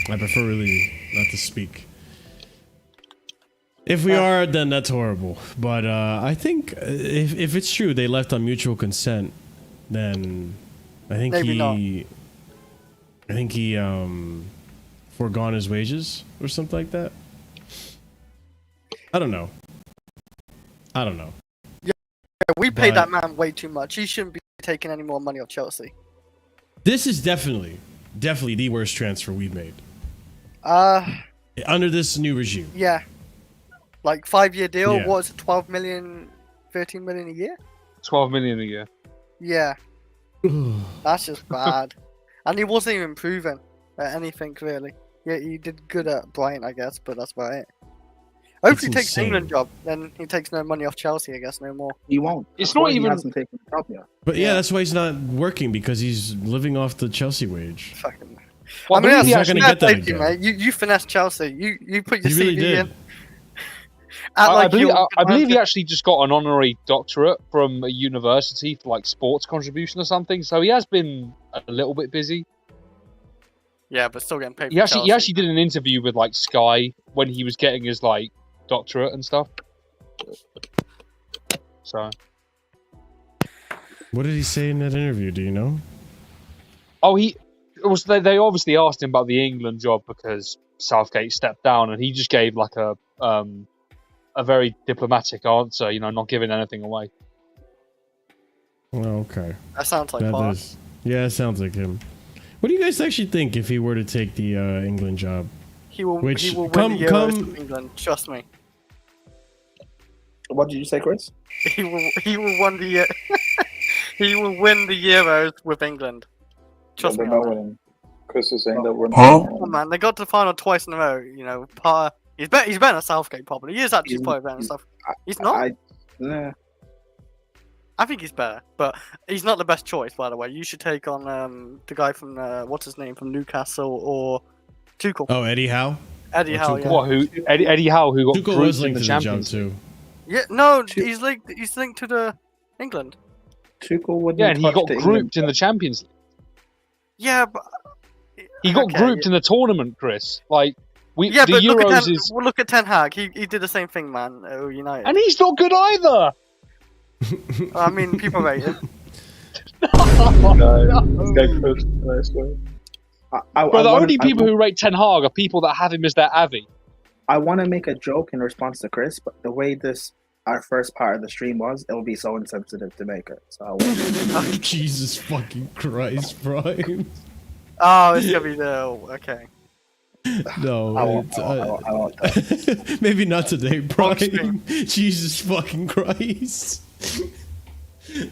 I prefer really not to speak. If we are, then that's horrible. But I think if it's true they left on mutual consent, then I think Maybe he foregone his wages or something like that. I don't know. Yeah, we paid that man way too much. He shouldn't be taking any more money off Chelsea. This is definitely the worst transfer we've made. Under this new regime. Yeah. Like 5-year deal, Yeah. what is it, 12 million, 13 million a year? 12 million a year. Yeah. That's just bad. And he wasn't even improving at anything, really. Yeah, he did good at Brighton, I guess, but that's about it. Hopefully he takes insane. England job, then he takes no money off Chelsea, I guess, no more. He won't. It's That's not why even- He hasn't taken the job yet. But yeah, that's why he's not working, because he's living off the Chelsea wage. Fucking. Well, I mean, he's not that's gonna get that fair play to you, again. mate. You finessed Chelsea. You put your He really CV did. in. I believe he actually just got an honorary doctorate from a university for like sports contribution or something. So he has been a little bit busy. Yeah, but still getting paid. He actually did an interview with like Sky when he was getting his like doctorate and stuff. So What did he say in that interview? Do you know? they obviously asked him about the England job because Southgate stepped down, and he just gave like a very diplomatic answer, not giving anything away. Oh, okay. That sounds like That Potter. is- yeah, it sounds like him. What do you guys actually think if he were to take the England job? He will win the Euros with England. Trust me. What did you say, Chris? He will win the he will win the Euros with England. Trust They're me. not On that. winning. Chris is saying that we're not Oh winning. man, they got to the final twice in a row. Potter. He's better than Southgate probably. He is actually probably better than Southgate. He's not. Nah. I think he's better, but he's not the best choice, by the way. You should take on the guy from what's his name from Newcastle or Tuchel. Oh, Eddie Howe. Eddie Howe, yeah. What? Who? Eddie Howe, who got Tuchel grouped was in linked the to the job Champions too. League. Yeah, no, he's linked to the England. Tuchel wouldn't Yeah, and he touch got the grouped in England the Champions League. Yeah, but He got okay, grouped in the tournament, Chris. Like yeah, the but Euros is, look at Ten Hag. He did the same thing, man. United. and he's not good either. I mean, people rate him. This guy Chris, I swear. But the only people who rate Ten Hag are people that have him as their Avi. I want to make a joke in response to Chris, but the way our first part of the stream was, it will be so insensitive to make it. So I won't. Jesus fucking Christ, Prime. Oh, it's gonna be okay. No, I won't. maybe not today, Prime. stream. Jesus fucking Christ.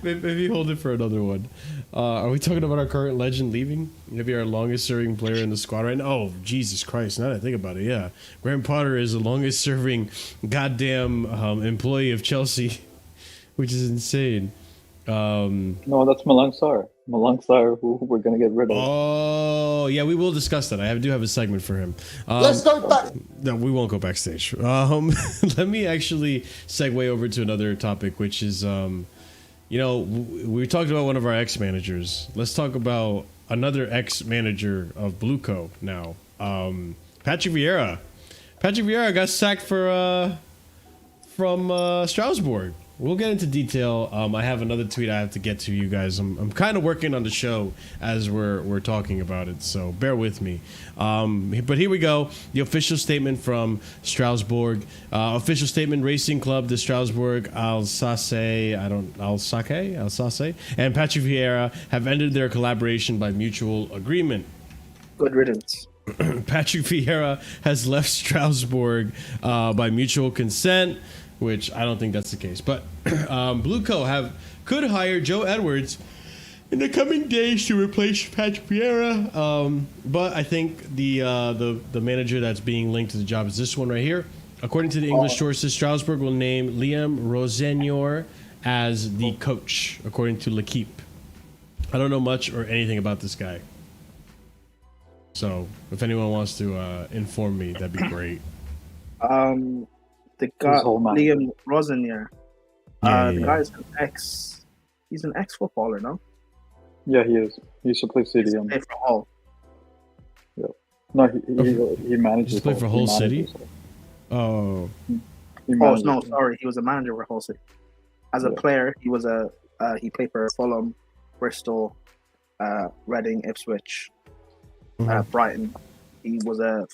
Maybe hold it for another one. Are we talking about our current legend leaving? Maybe our longest serving player in the squad right now? Oh, Jesus Christ. Now that I think about it, yeah. Graham Potter is the longest serving goddamn employee of Chelsea, which is insane. No, that's Malang Sarr. Malang Sarr, who we're gonna get rid of. Oh, yeah, we will discuss that. I do have a segment for him. Let's go back. No, we won't go backstage. Let me actually segue over to another topic, which is, we talked about one of our ex-managers. Let's talk about another ex-manager of Blueco now. Patrick Vieira. Patrick Vieira got sacked from Strasbourg. We'll get into detail. I have another tweet I have to get to you guys. I'm kind of working on the show as we're talking about it, so bear with me. But here we go. The official statement from Strasbourg. Official statement: Racing Club de Strasbourg, Alsace, and Patrick Vieira have ended their collaboration by mutual agreement. Good riddance. Patrick Vieira has left Strasbourg by mutual consent, which I don't think that's the case. But Blueco could hire Joe Edwards in the coming days to replace Patrick Vieira. But I think the manager that's being linked to the job is this one right here. According to the English sources, Strasbourg will name Liam Rosenior as the coach, according to L'Equipe. I don't know much or anything about this guy. So if anyone wants to inform me, that'd be great. The guy, Liam Rosenior. The guy's he's an ex-footballer, no? Yeah, he is. He used to play City. He played for Hull. Yeah. No, he manages. He played for Hull City? Oh. No, sorry. He was a manager for Hull City. As a player, he was he played for Fulham, Bristol, Reading, Ipswich, Brighton. He was a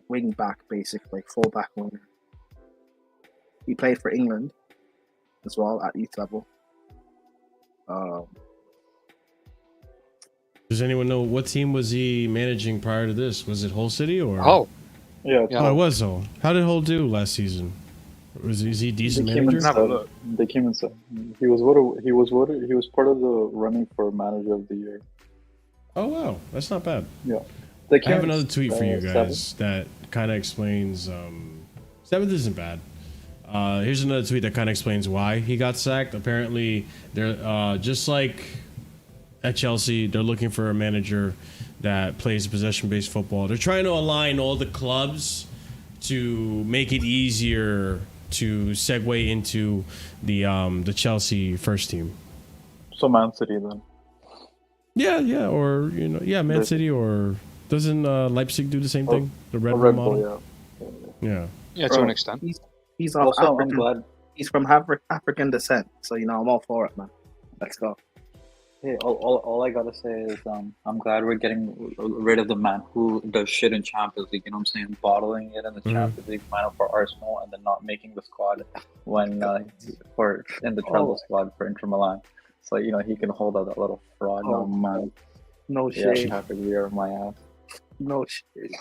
wing back, basically, full back winger. He played for England as well at youth level. Does anyone know what team was he managing prior to this? Was it Hull City or? Oh, yeah. Oh, it was Hull. How did Hull do last season? Is he a decent manager? They came in second. He was part of the running for manager of the year. Oh wow, that's not bad. Yeah. I have another tweet for you guys that kind of explains. Seventh isn't bad. Here's another tweet that kind of explains why he got sacked. Apparently, they're just like at Chelsea, they're looking for a manager that plays possession-based football. They're trying to align all the clubs to make it easier to segue into the Chelsea first team. So Man City then. Yeah, or Man City, or doesn't Leipzig do the same thing? The Red Bull model. Yeah. Yeah, to an extent. He's of Also, I'm African. glad. He's from African descent, so I'm all for it, man. Let's go. Hey, all I gotta say is I'm glad we're getting rid of the man who does shit in Champions League. You know what I'm saying? Bottling it in the Champions League final for Arsenal and then not making the squad when in the treble squad for Inter Milan. So he can hold out that little fraud. Oh, man. No shade. Patrick Vieira, my ass. No shade.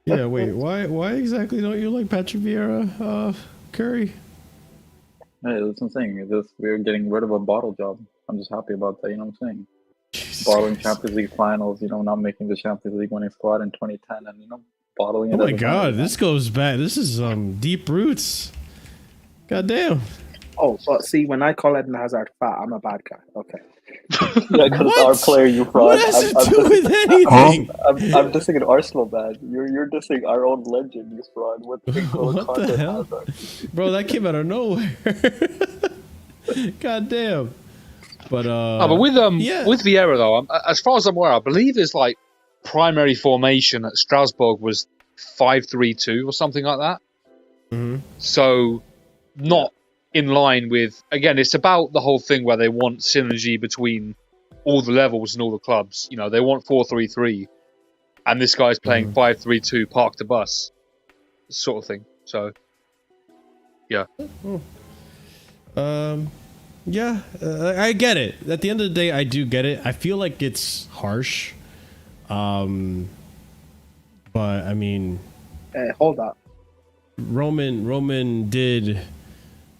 Yeah, wait, why exactly don't you like Patrick Vieira, Curry? Hey, that's what I'm saying. We're getting rid of a bottle job. I'm just happy about that. You know what I'm saying? Bottling Champions League finals. Not making the Champions League winning squad in 2010, and bottling it. Oh my God, this goes back. This is deep roots. God damn. Oh, but see, when I call Eden Hazard fat, I'm a bad guy. Okay. Yeah, because it's our player, you fraud. What has it do with anything? I'm dissing an Arsenal man. You're dissing our own legend, you fraud. What the hell? Bro, that came out of nowhere. God damn. But but with Vieira though, as far as I'm aware, I believe his like primary formation at Strasbourg was 5-3-2 or something like that. Mm-hmm. So not in line with, again, it's about the whole thing where they want synergy between all the levels and all the clubs. You know, they want 4-3-3, and this guy's playing 5-3-2, park the bus, sort of thing. So, yeah. Yeah, I get it. At the end of the day, I do get it. I feel like it's harsh. But I mean, hold up. Roman did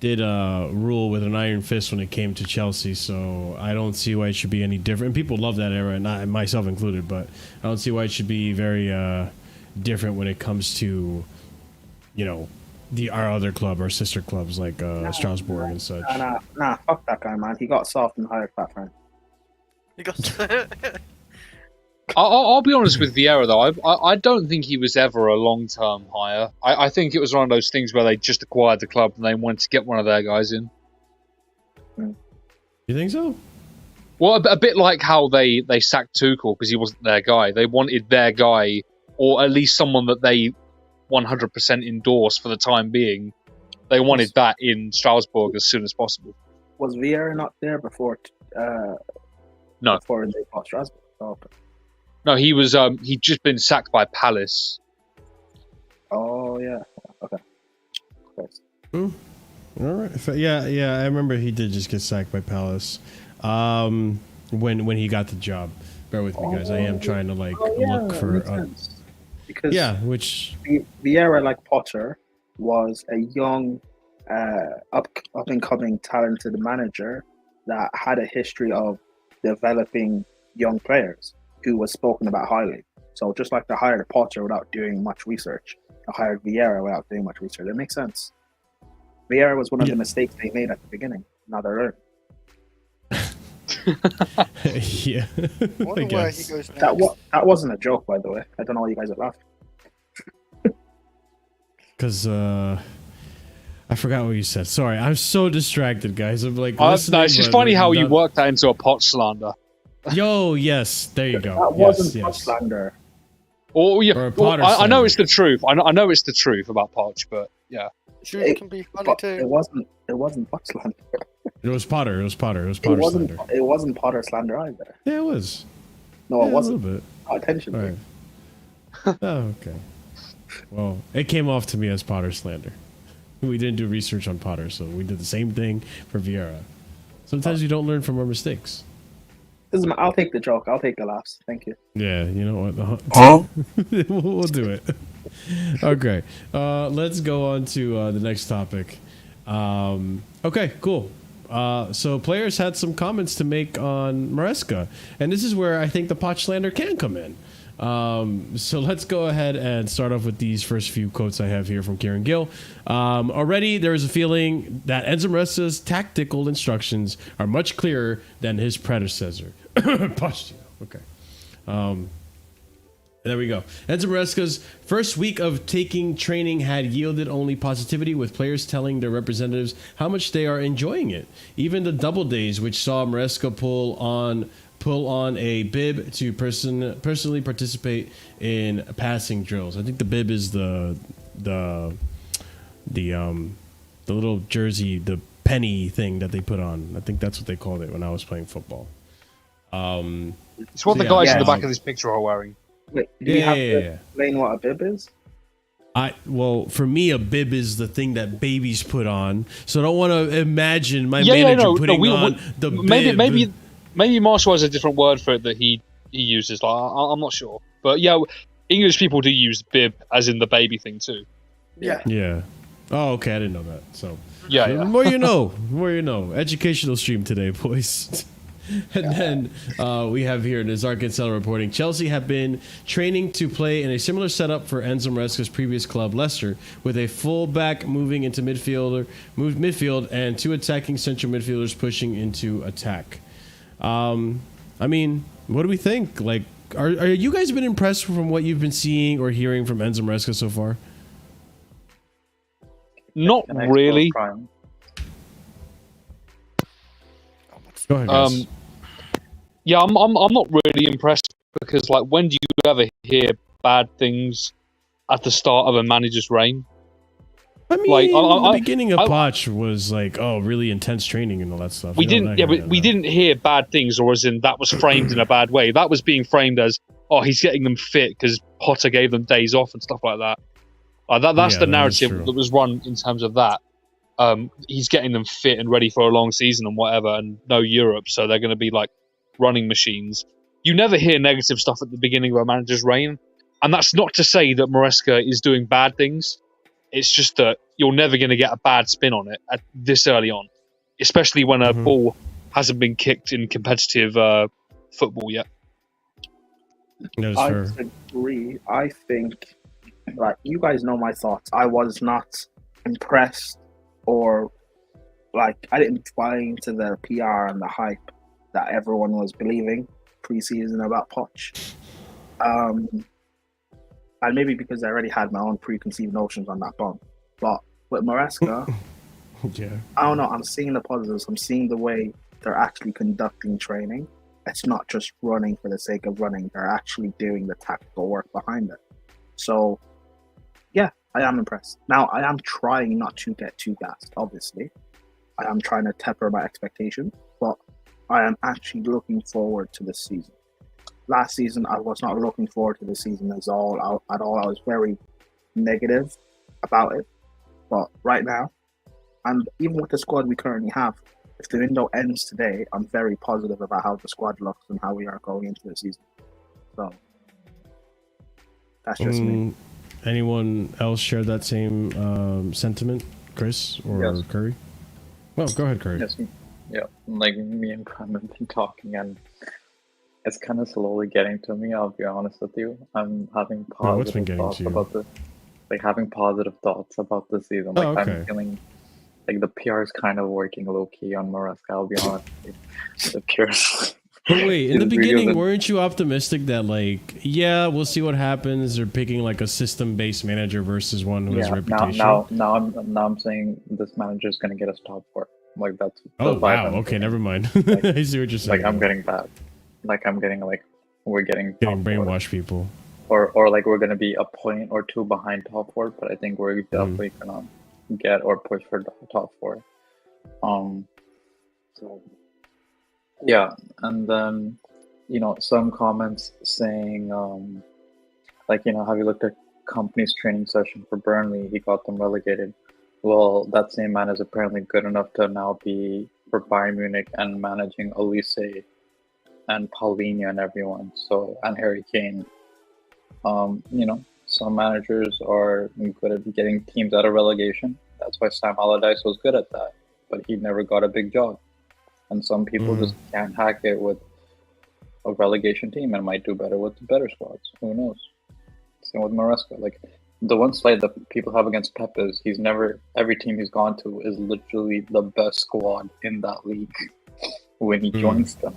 rule with an iron fist when it came to Chelsea, so I don't see why it should be any different. People love that era, not myself included, but I don't see why it should be very different when it comes to, you know, our other club, our sister clubs like Strasbourg and such. Nah, fuck that guy, man. He got soft and hired fat friend. You got. I'll be honest with Vieira though. I don't think he was ever a long-term hire. I think it was one of those things where they just acquired the club and they wanted to get one of their guys in. You think so? Well, a bit like how they sacked Tuchel because he wasn't their guy. They wanted their guy, or at least someone that they 100% endorsed for the time being. They wanted that in Strasbourg as soon as possible. Was Vieira not there before? No. Before they bought Strasbourg. Oh, okay. No, he was. He'd just been sacked by Palace. Oh yeah. Okay. All right. Yeah. I remember he did just get sacked by Palace. When he got the job. Bear with me, guys. I am trying to look for. Because which Vieira, like Potter, was a young, up and coming, talented manager that had a history of developing young players who was spoken about highly. So just like they hired Potter without doing much research, they hired Vieira without doing much research. It makes sense. Vieira was one of the mistakes they made at the beginning. Now they're learning. Yeah. I guess. That wasn't a joke, by the way. I don't know why you guys are laughing. Because I forgot what you said. Sorry, I'm so distracted, guys. I'm like, no, it's just funny how you worked that into a pot slander. Yo, yes, there you go. That wasn't pot slander. Or yeah, or Potter I know it's the truth. I know it's the truth about Poch, but yeah, It can be funny too. It wasn't pot slander. It was Potter. It was Potter slander. It wasn't Potter slander either. Yeah, it was. No, it wasn't. A little bit. Oh, attention. All right. Oh, okay. Well, it came off to me as Potter slander. We didn't do research on Potter, so we did the same thing for Vieira. Sometimes you don't learn from our mistakes. I'll take the joke. I'll take the laughs. Thank you. Yeah, you know what? We'll do it. Okay. Let's go on to the next topic. Okay, cool. So players had some comments to make on Maresca, and this is where I think the Poch slander can come in. So let's go ahead and start off with these first few quotes I have here from Kieran Gill. Already there is a feeling that Enzo Maresca's tactical instructions are much clearer than his predecessor. Okay. There we go. Enzo Maresca's first week of taking training had yielded only positivity, with players telling their representatives how much they are enjoying it. Even the double days, which saw Maresca pull on a bib to personally participate in passing drills. I think the bib is the little jersey, the penny thing that they put on. I think that's what they called it when I was playing football. It's what the guys in the back of this picture are wearing. Wait, do you have to explain what a bib is? Well, for me, a bib is the thing that babies put on. So I don't want to imagine my manager putting on the bib. Maybe Marshall has a different word for it that he uses. Like, I'm not sure, but yeah, English people do use bib as in the baby thing too. Yeah. Oh, okay. I didn't know that. So yeah. The more you know. More you know. Educational stream today, boys. And then we have here Nazar Kinsella reporting Chelsea have been training to play in a similar setup for Enzo Maresca's previous club, Leicester, with a full-back moving into midfield and 2 attacking central midfielders pushing into attack. I mean, what do we think? Like, are you guys been impressed from what you've been seeing or hearing from Enzo Maresca so far? Not really. Prime. Go ahead, guys. Yeah, I'm not really impressed because, like, when do you ever hear bad things at the start of a manager's reign? I mean, like, the beginning of Poch was like, oh, really intense training and all that stuff. We didn't hear bad things, or as in that was framed in a bad way. That was being framed as, oh, he's getting them fit because Potter gave them days off and stuff like that. That's the narrative that was run in terms of that. He's getting them fit and ready for a long season and whatever, and no Europe, so they're going to be like running machines. You never hear negative stuff at the beginning of a manager's reign, and that's not to say that Maresca is doing bad things. It's just that you're never going to get a bad spin on it at this early on, especially when a ball hasn't been kicked in competitive football yet. I agree. I think, like, you guys know my thoughts. I was not impressed, or like, I didn't buy into the PR and the hype that everyone was believing pre-season about Poch. And maybe because I already had my own preconceived notions on that bump. But with Maresca, I don't know, I'm seeing the positives. I'm seeing the way they're actually conducting training. It's not just running for the sake of running. They're actually doing the tactical work behind it. So, yeah, I am impressed. Now, I am trying not to get too gassed, obviously. I am trying to temper my expectations, but I am actually looking forward to this season. Last season, I was not looking forward to the season at all. I was very negative about it. But right now, and even with the squad we currently have, if the window ends today, I'm very positive about how the squad looks and how we are going into the season. So, that's just me. Anyone else share that same sentiment, Chris or Curry? Well, go ahead, Curry. Yes, yeah. Like, me and Prime have been talking, and it's kind of slowly getting to me, I'll be honest with you. I'm having positive thoughts about this. Like, having positive thoughts about the season. Like, I'm feeling like the PR is kind of working low-key on Maresca, I'll be honest with you. The PR's... But wait, in the beginning, weren't you optimistic that, like, yeah, we'll see what happens? They're picking, like, a system-based manager versus one who has a reputation? Now I'm saying this manager is going to get us top 4. Like, that's... Oh, wow. Okay, never mind. Like, I see what you're saying. Like, I'm getting bad. Like, I'm getting, like, we're getting brainwashed people. Or like, we're going to be a point or 2 behind top 4, but I think we're definitely going to get or push for top 4. So, yeah. And then, you know, some comments saying, like, you know, have you looked at Company's training session for Burnley? He got them relegated. Well, that same man is apparently good enough to now be for Bayern Munich and managing Elise and Paulinho and everyone, so, and Harry Kane. You know, some managers are good at getting teams out of relegation. That's why Sam Allardyce was good at that, but he never got a big job. And some people just can't hack it with a relegation team and might do better with the better squads. Who knows? Same with Maresca. Like, the one slight that people have against Pep is every team he's gone to is literally the best squad in that league when he joins them.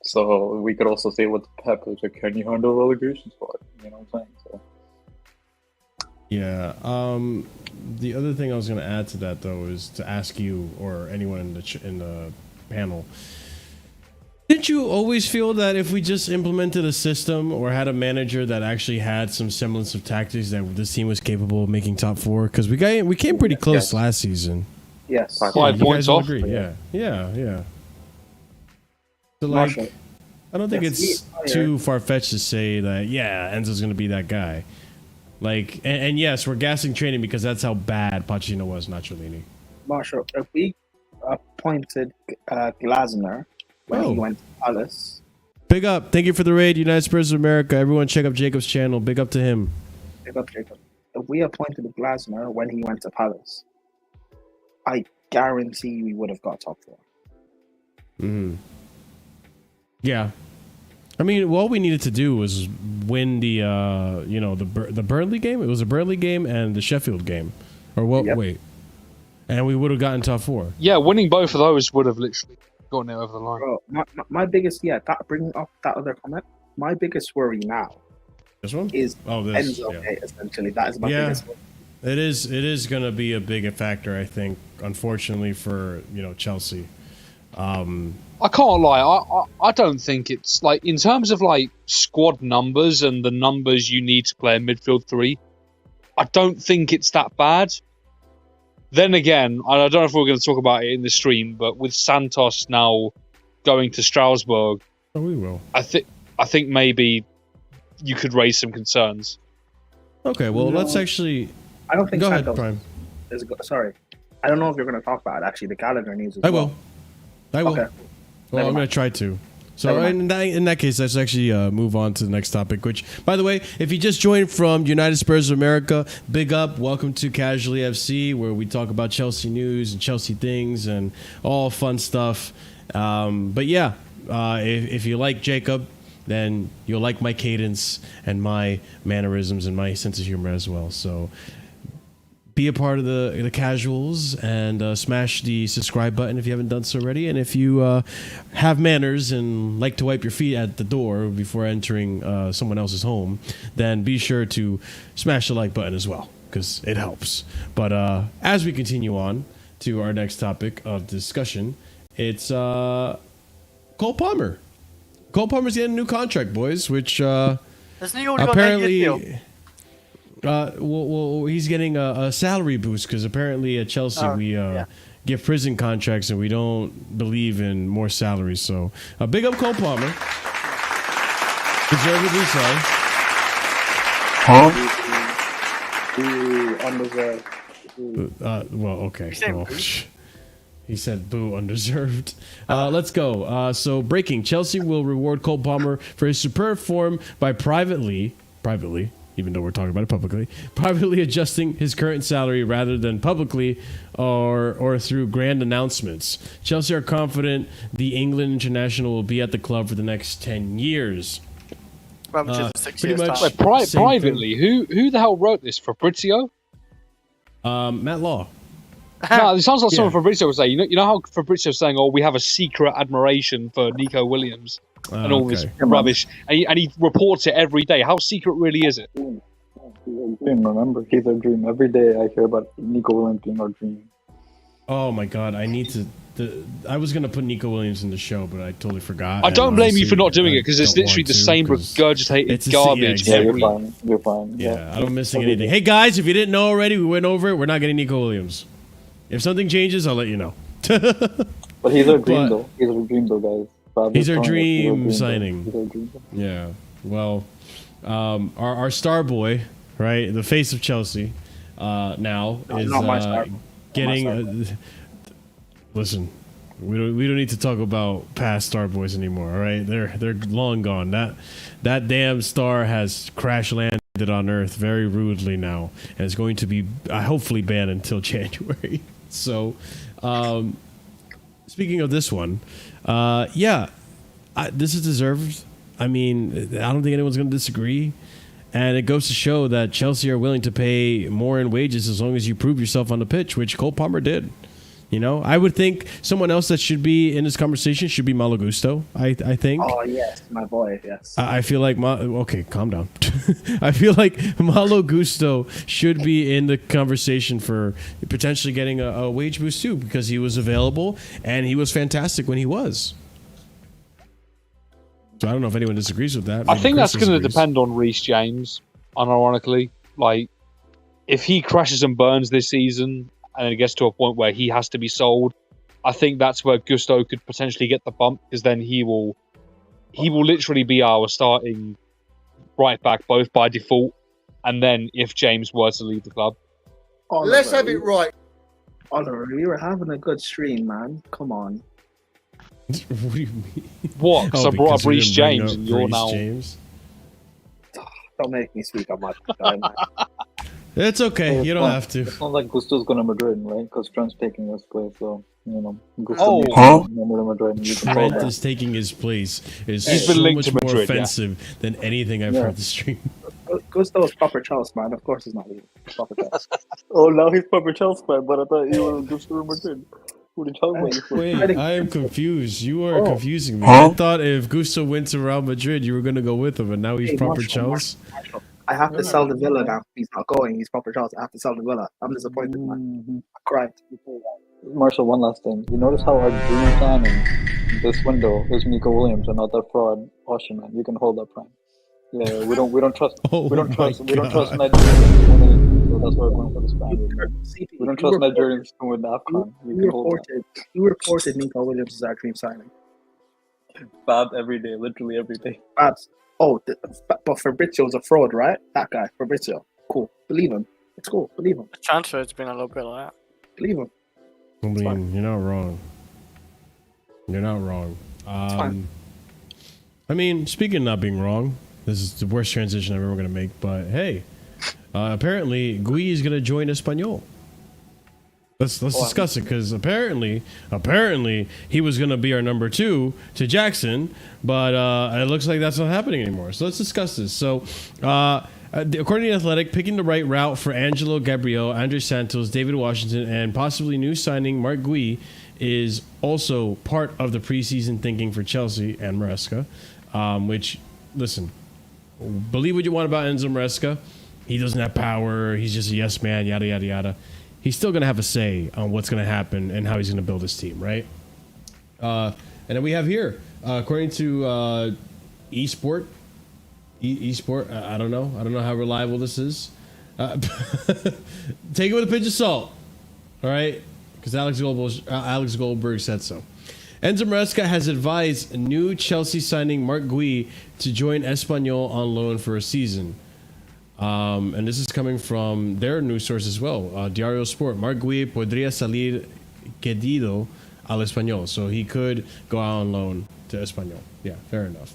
So we could also say with Pep, like, can you handle relegation squad? You know what I'm saying? So. Yeah. The other thing I was going to add to that, though, is to ask you or anyone in the panel. Didn't you always feel that if we just implemented a system or had a manager that actually had some semblance of tactics, that this team was capable of making top 4? Because we came pretty close last season. Yes. 5 points off. Agree? Yeah. So, like, I don't think it's too far-fetched to say that, Enzo's going to be that guy. Like, and yes, we're gassing training because that's how bad Pochettino was, not Cellini. Marshall, if we appointed Glasner when he went to Palace. Big up. Thank you for the raid, United Spurs of America. Everyone check up Jacob's channel. Big up to him. Big up, Jacob. If we appointed Glasner when he went to Palace, I guarantee we would have got top 4. Yeah. I mean, all we needed to do was win the the Burnley game. It was a Burnley game and the Sheffield game, or what? Yep. Wait, and we would have gotten top 4. Yeah, winning both of those would have literally gotten it over the line. Bro, my biggest, bringing up that other comment, my biggest worry now This one is this, Enzo. yeah. Essentially, that is my biggest worry. It is going to be a big factor, I think. Unfortunately for Chelsea. I can't lie. I don't think it's like in terms of like squad numbers and the numbers you need to play in midfield 3. I don't think it's that bad. Then again, I don't know if we're going to talk about it in the stream, but with Santos now going to Strasbourg, we will. I think maybe you could raise some concerns. Okay, well, let's actually. I don't think Go Santos ahead, Prime. Sorry, I don't know if you're going to talk about it. Actually, the Gallagher news. I will. Okay. Well, Never I'm going mind. to try to. So in that case, let's actually move on to the next topic, which, by the way, if you just joined from United Spurs of America, big up. Welcome to Casually FC, where we talk about Chelsea news and Chelsea things and all fun stuff. But yeah, if you like Jacob, then you'll like my cadence and my mannerisms and my sense of humor as well. So be a part of the casuals and smash the subscribe button if you haven't done so already. And if you have manners and like to wipe your feet at the door before entering someone else's home, then be sure to smash the like button as well, because it helps. But as we continue on to our next topic of discussion, it's Cole Palmer. Cole Palmer's getting a new contract, boys, which Hasn't he already got a apparently... good deal? Well, he's getting a salary boost because apparently at Chelsea we give prison contracts and we don't believe in more salaries. So, big up Cole Palmer. Deservedly so. Undeserved. Well, okay. said Well, boo? he said boo, undeserved. Let's go. So, breaking. Chelsea will reward Cole Palmer for his superb form by privately, even though we're talking about it privately adjusting his current salary rather than publicly or through grand announcements. Chelsea are confident the England international will be at the club for the next 10 years. Well, which is a 6 pretty years much- time. Wait, Same privately, who the hell wrote this? Fabrizio? Matt Law. No, it sounds like someone Yeah. Fabrizio was saying. You know how Fabrizio's saying, "Oh, we have a secret admiration for Nico Williams and all this Okay. rubbish," and he reports it every day. How secret really is it? He's a dream, remember? He's a dream. Every day I hear about Nico Williams being our dream. Oh my God, I need to. I was gonna put Nico Williams in the show, but I totally forgot. I don't and blame you for honestly, not doing I it because it's don't literally want the to, same 'cause regurgitated it's the same- garbage. yeah, Yeah, every- you're fine. You're fine. Yeah, I don't missing anything. Hey guys, if you didn't know already, we went over it. We're not getting Nico Williams. If something changes, I'll let you know. But he's our dream, But- though. He's our dream, though, guys. Bob He's is our telling us dream though. signing. He's our dream. Yeah. Well, our star boy, right, the face of Chelsea, now is not my star boy. getting. Not my star Listen, we don't need to talk about past star boys anymore. All right, they're long gone. That damn star has crash landed on Earth very rudely now, and is going to be hopefully banned until January. So, speaking of this one, this is deserved. I mean, I don't think anyone's going to disagree. And it goes to show that Chelsea are willing to pay more in wages as long as you prove yourself on the pitch, which Cole Palmer did. You know, I would think someone else that should be in this conversation should be Malo Gusto, I think. Oh yes, my boy. Yes. I feel like okay, calm down. I feel like Malo Gusto should be in the conversation for potentially getting a wage boost too, because he was available and he was fantastic when he was. So I don't know if anyone disagrees with that. I Maybe think Chris that's going to disagrees. depend on Reece James. Unironically, like if he crashes and burns this season, and it gets to a point where he has to be sold, I think that's where Gusto could potentially get the bump, because then he will literally be our starting right back, both by default, and then if James were to leave the club. Oliver, Let's have it right. Oliver, we were having a good stream, man. Come on. What do you mean? What? Because I brought because up you Reece didn't bring James, up and you're Reece now. James? Don't make me speak on my guy, man. It's okay. Hey, You don't have to. It's not like Gusto's going to Madrid, right? Because Trent's taking his place, so You know, Oh. Trent is taking his place is He's been so linked much to more Madrid, yeah. offensive than anything I've heard this stream. Gusto's proper Chelsea man. Of course, he's not leaving. Proper Chelsea. Oh, now he's proper Chelsea fan. But I thought you were Gusto Madrid. Who the hell about you? Wait, I am confused. You are confusing me. I thought if Gusto went to Real Madrid, you were gonna go with him, and now he's proper Chelsea. I have to sell the Villa now. He's not going. He's proper Chelsea. I have to sell the Villa. I'm disappointed, man. I cried. Marshall, one last thing. You notice how our dream signing this window is Nico Williams and not that fraud Osimhen. You can hold that Prime. Yeah, we don't trust Nigerians so that's why we're going for the Spaniard. We don't trust Nigerians to win the AFCON. You reported Nico Williams as our dream signing. Fab every day, literally every day. Fabs. Oh, but Fabrizio's a fraud, right? That guy, Fabrizio. Cool. Believe him. It's cool. Believe him. The transfer has been a little bit like that. Believe him. I mean, you're not wrong. You're not wrong. fine. I mean, speaking of not being wrong, this is the worst transition I'm ever going to make, but hey, apparently Guiu is going to join Espanyol. Let's discuss it, because apparently he was going to be our number 2 to Jackson, but it looks like that's not happening anymore. So let's discuss this. So according to The Athletic, picking the right route for Angelo Gabriel, Andre Santos, David Washington, and possibly new signing Mark Guiu is also part of the preseason thinking for Chelsea and Maresca, which, listen, believe what you want about Enzo Maresca. He doesn't have power. He's just a yes man, yada, yada, yada. He's still going to have a say on what's going to happen and how he's going to build his team, right? And then we have here, according to eSport, I don't know how reliable this is. Take it with a pinch of salt, all right? Because Alex Goldberg said so. Enzo Maresca has advised new Chelsea signing Mark Guiu to join Espanyol on loan for a season. And this is coming from their news source as well, Diario Sport. Mark Guiu podría salir cedido al Espanyol, so he could go out on loan to Espanyol. Yeah, fair enough.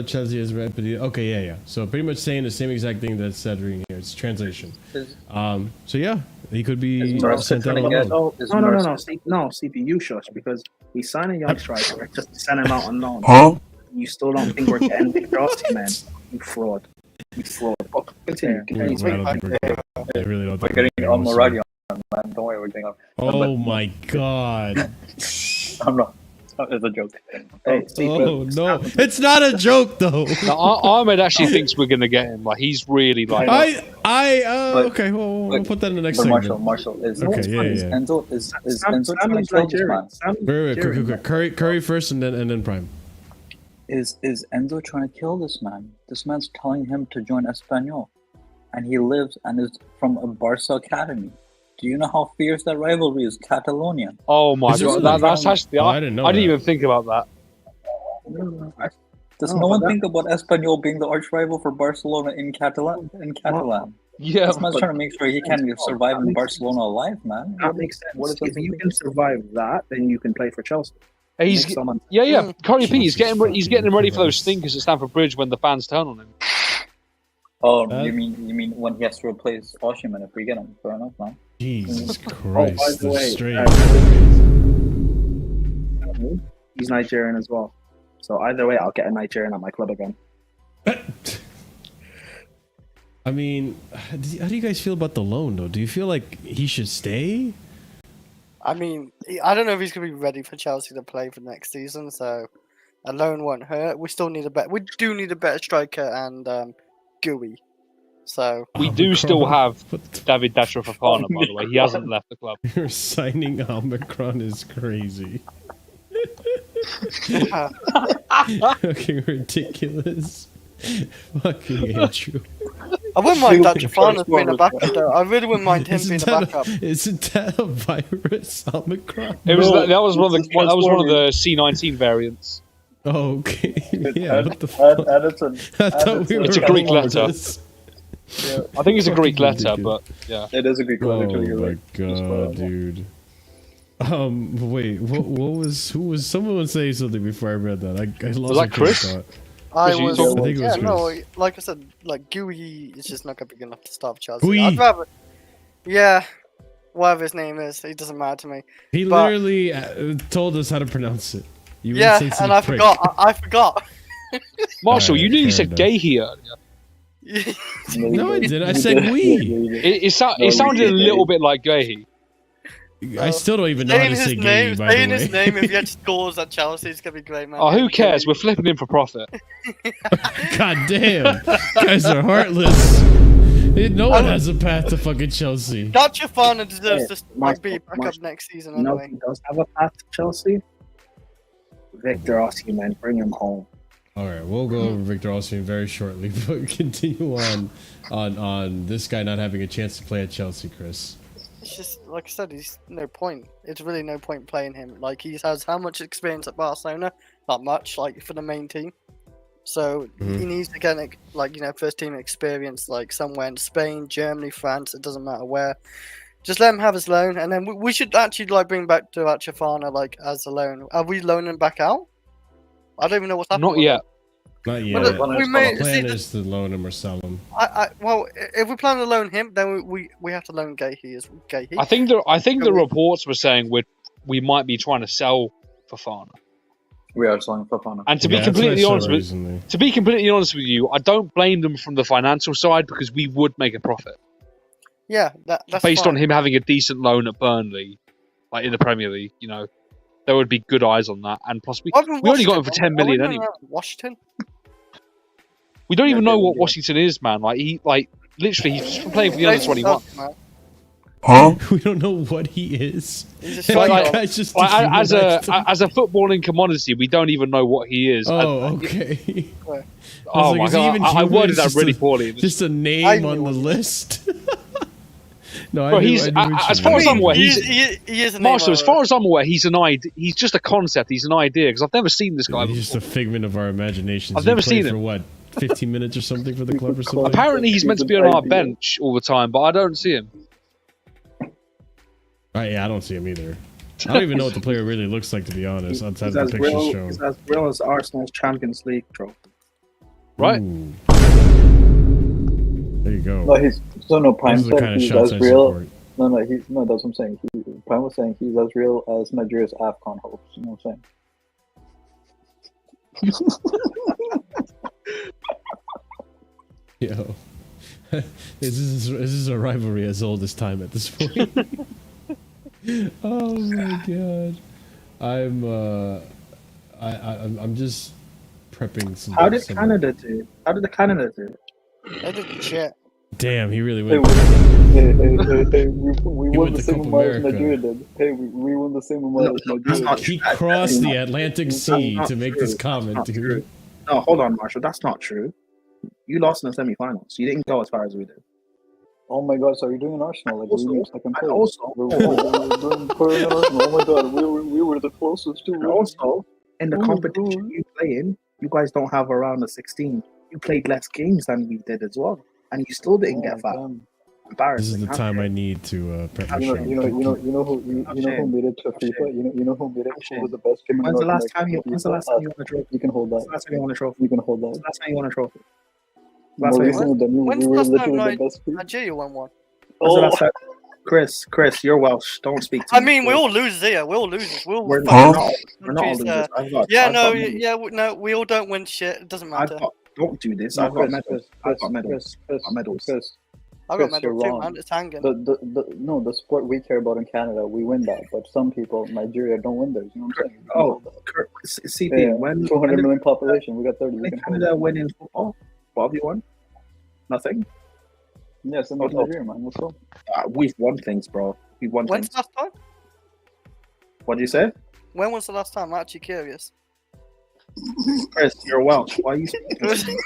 Chelsea is okay, yeah. So pretty much saying the same exact thing that's said here. It's translation. So yeah, he could be sent out on loan. No, CP, you shush, because we sign a young striker just to send him out on loan. Huh? You still don't think we're getting big draws, man? You fraud. Oh, continue. I really don't think we're getting on Moradi on, man. Don't worry, we're getting on. Oh my god. I'm not. It's a joke. Hey, oh no, it's not a joke though. No, Ahmed actually thinks we're gonna get him. Like, he's really like. Okay. Well, we'll put that in the next segment. Marshall is Enzo trying to kill this man. Wait, Curry first, and then Prime. Is Enzo trying to kill this man? This man's telling him to join Espanyol, and he lives and is from a Barca academy. Do you know how fierce that rivalry is? Catalonia. Oh my god, that's actually. I didn't even think about that. Does no one think about Espanyol being the arch rival for Barcelona in Catalan? Yeah, this man's trying to make sure he can survive in Barcelona alive, man. That makes sense. If you can survive that, then you can play for Chelsea. Corey P. He's getting him ready for those stinkers at Stamford Bridge when the fans turn on him. Oh, you mean when he has to replace Osimhen if we get him? Fair enough, man. Jesus Christ! By the way, he's Nigerian as well. So either way, I'll get a Nigerian at my club again. I mean, how do you guys feel about the loan, though? Do you feel like he should stay? I mean, I don't know if he's going to be ready for Chelsea to play for next season, so a loan won't hurt. We still need we do need a better striker and Guiu. So we do still have David Datro Fofana, by the way. He hasn't left the club. You're signing Omicron is crazy. Fucking ridiculous. Fucking Andrew. I wouldn't mind that Fofana being a backup, though. I really wouldn't mind him being a backup. Isn't that a virus, Omicron? That was one of the C19 variants. Oh, okay. Yeah, what the fuck? I thought we were it's a Greek letter. Yeah. I think it's a Greek letter, but yeah. It is a Greek letter. Oh my god, dude. Wait, who was someone was saying something before I read that? I lost was that Chris? I think it was Chris. No, like I said, like Guiu is just not gonna be good enough to stop Chelsea. I'd rather, yeah. whatever his name is. It doesn't matter to me. He But- literally told us how to pronounce it. You Yeah, insensitive and I prick. forgot. I forgot. Marshall, Alright, you nearly fair said enough. gay here earlier. No, I didn't. I said we. It sounded a little bit like gay. I still don't even know how Saying to his say gay, name, by the saying way. his name if he had scores at Chelsea, it's gonna be great, man. Oh, who cares? We're flipping him for profit. God damn. Guys are heartless. No one has a path to fucking Chelsea. Dacia Fana deserves to Marshall, be back up Marshall. next season You know anyway. who does have a path to Chelsea? Victor Osimhen, bring him home. All right, we'll go over Victor Osimhen very shortly, but continue on this guy not having a chance to play at Chelsea, Chris. It's just like I said, he's no point. It's really no point playing him. Like he has how much experience at Barcelona? Not much, like for the main team. So he needs to get like first team experience, like somewhere in Spain, Germany, France. It doesn't matter where. Just let him have his loan, and then we should actually like bring back to Chafana like as a loan. Are we loaning him back out? I don't even know what's happening. Not yet. Not yet. Well, we may The see plan the, is to loan him or sell him. well, if we plan to loan him, then we have to loan Guiu as Guiu. I think the reports were saying we might be trying to sell Fofana. We are selling Fofana. And to Yeah, be that's what I completely saw honest with recently. to be completely honest with you, I don't blame them from the financial side because we would make a profit Yeah, that's based fine. on him having a decent loan at Burnley, like in the Premier League. You know, there would be good eyes on that, and plus we only got him for 10 million anyway. Washington. We don't even Yeah, know what yeah. Washington is, man. Like literally, he's just playing for the under 21. We don't know what he is. He's a Like, striker. Guys just Like, as dehumanized him. a footballing commodity, we don't even know what he is. Oh, okay. Oh like, my is he god, even I human? worded It's that just really a- poorly. Just a I name knew on the it. list. No, Bro, I knew, he's- I knew what as you far as meant. I'm aware, he he's- is a name Marshall, as of- far as I'm aware, he's an idea. He's just a concept. He's an idea because I've never seen this guy He's just before. a figment of our imaginations. I've He never played seen for him. what, 15 minutes or something for the club or something? Apparently, he's meant to be on our bench all the time, but I don't see him. Right, yeah, I don't see him either. I don't even know what the player really looks like, to be honest, outside He's of as the pictures real, shown. he's as real as Arsenal's Champions League trophy. Right? Ooh. There you go. No, he's Prime Those are the said kind of he's shots as I real. support. No, that's what I'm saying. Prime was saying he's as real as Nigeria's AFCON hopes. You know what I'm saying? Yo. This is a rivalry as old as time at this point. Oh my god. I'm just prepping some. How did some- Canada do? How did the Canada do? They did shit. Damn, he really Hey, went. we He won went the to same Copa amount as America. Nigeria did. Hey, we won the same amount as No, Nigeria that's did. not He true. crossed the That's Atlantic Sea not to make true. this comment, That's not dude. true. No, hold on, Marshall. That's not true. You lost in the semifinals. You didn't go as far as we did. Oh my god, so you're doing an Arsenal, like Also- we made second and place. also- We're doing putting an Arsenal. Oh my god, we were the closest to And winning. also, in the Oh my competition God. you play in, you guys don't have a round of 16. You played less games than we did as well, and you still didn't get far. damn. This Embarrassing. is the time I need to prep my You show. know- You know who made it to FIFA. You know who made it. Who was the best team in When's the North last time you? America? When's the last time you won a trophy? You can hold that. When's the last time you won a trophy? You can hold When's that. the last time you won a trophy? More Last time you recently than you. When's We the were last time, literally like, the best team. Nigeria won one. When's the Oh, last time? Chris, you're Welsh. Don't speak to I me. mean, we all lose here. We all lose. We all We're fucking not. We're not all countries, losers. I've got. yeah, I've no, got medals. yeah, no. We all don't win shit. It doesn't I've matter. got. Don't do this. no, I've got medals. I've got medals. Chris, I've got medals. I got Chris, you're medal too, wrong. man. It's hanging. The sport we care about in Canada, we win that. But some people, Nigeria, don't win theirs. You know what I'm saying? Oh, CP. Yeah, When 200 did million population, we got 30. We when can did hold Canada that. win in football? What have you won? Nothing. Yes, and Oh, no. Nigeria, man. Let's go. We've won things, bro. We've won When's things. the last time? What do you say? When was the last time? I'm actually curious. Chris, you're Welsh. Why are you speaking?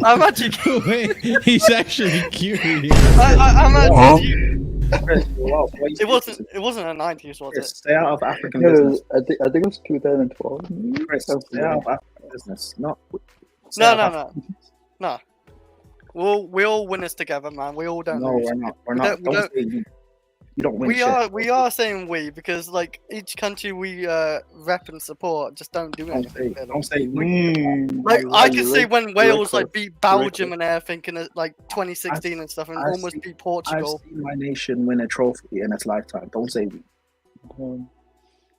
I'm actually. Wait, he's actually curious. I'm actually. Chris, you're Welsh. Why are you It speaking wasn't. to me? It wasn't a 90s, was Chris, it? stay out of African Yeah, business. I think it was 2012. Chris, stay out of African business. Not. stay No, out no, of no, African- no. We all win this together, man. We all don't No, lose. we're not. We're We not. don't- we Don't say we. You don't win We shit. are saying we because like each country we rep and support just don't do anything. Don't say we. Like I could say Rick- when Wales like Rick- beat Belgium and everything in like 2016 and stuff, and I've almost seen- beat I've Portugal. seen my nation win a trophy in its lifetime. Don't say we.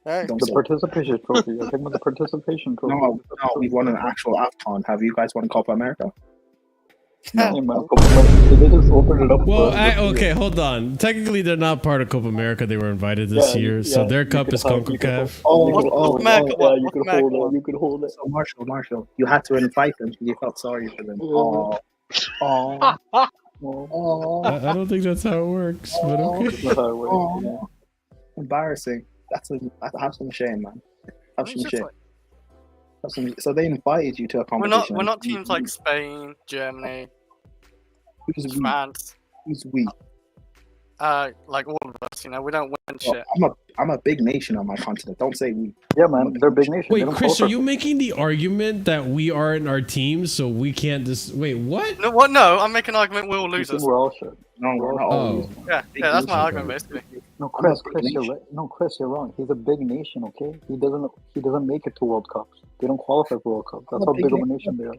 Hey. Don't The say participation trophy. You're talking about the participation trophy. no. We won an actual AFCON. Have you guys won Copa America? Hey, man, they just opened it up. Well, for us this okay, year. hold on. Technically, they're not part of Copa America. They were invited this Yeah, year, so yeah, their you cup could is have- you could CONCACAF. What's America yeah, one? you What's could America hold it. one? You could hold it. So Marshall, you had to invite them because you felt sorry for them. Yeah. Oh, Oh, I don't think that's how it works, but okay. that's not how it works. Yeah. embarrassing. Have some shame, man. Have It's some just shame. like- So they invited you to a we're competition. not teams like Spain, Germany, who's we? France. Who's we? Like all of us, you know, we don't win shit. I'm a big nation on my continent. Don't say we. Yeah, man, they're big nation. They Wait, don't Chris, are qualify you for- making the argument that we aren't our team, so we can't just wait? What? No, what? No, I'm making an argument we're all You think losers. we're all shit. No, we're not Oh. always. Yeah, that's my argument basically. No, I'm not Chris, a big Chris, you're nation. right. No, Chris, you're wrong. He's a big nation, okay? He doesn't make it to World Cups. They don't qualify for World Cups. That's how big of a nation they are.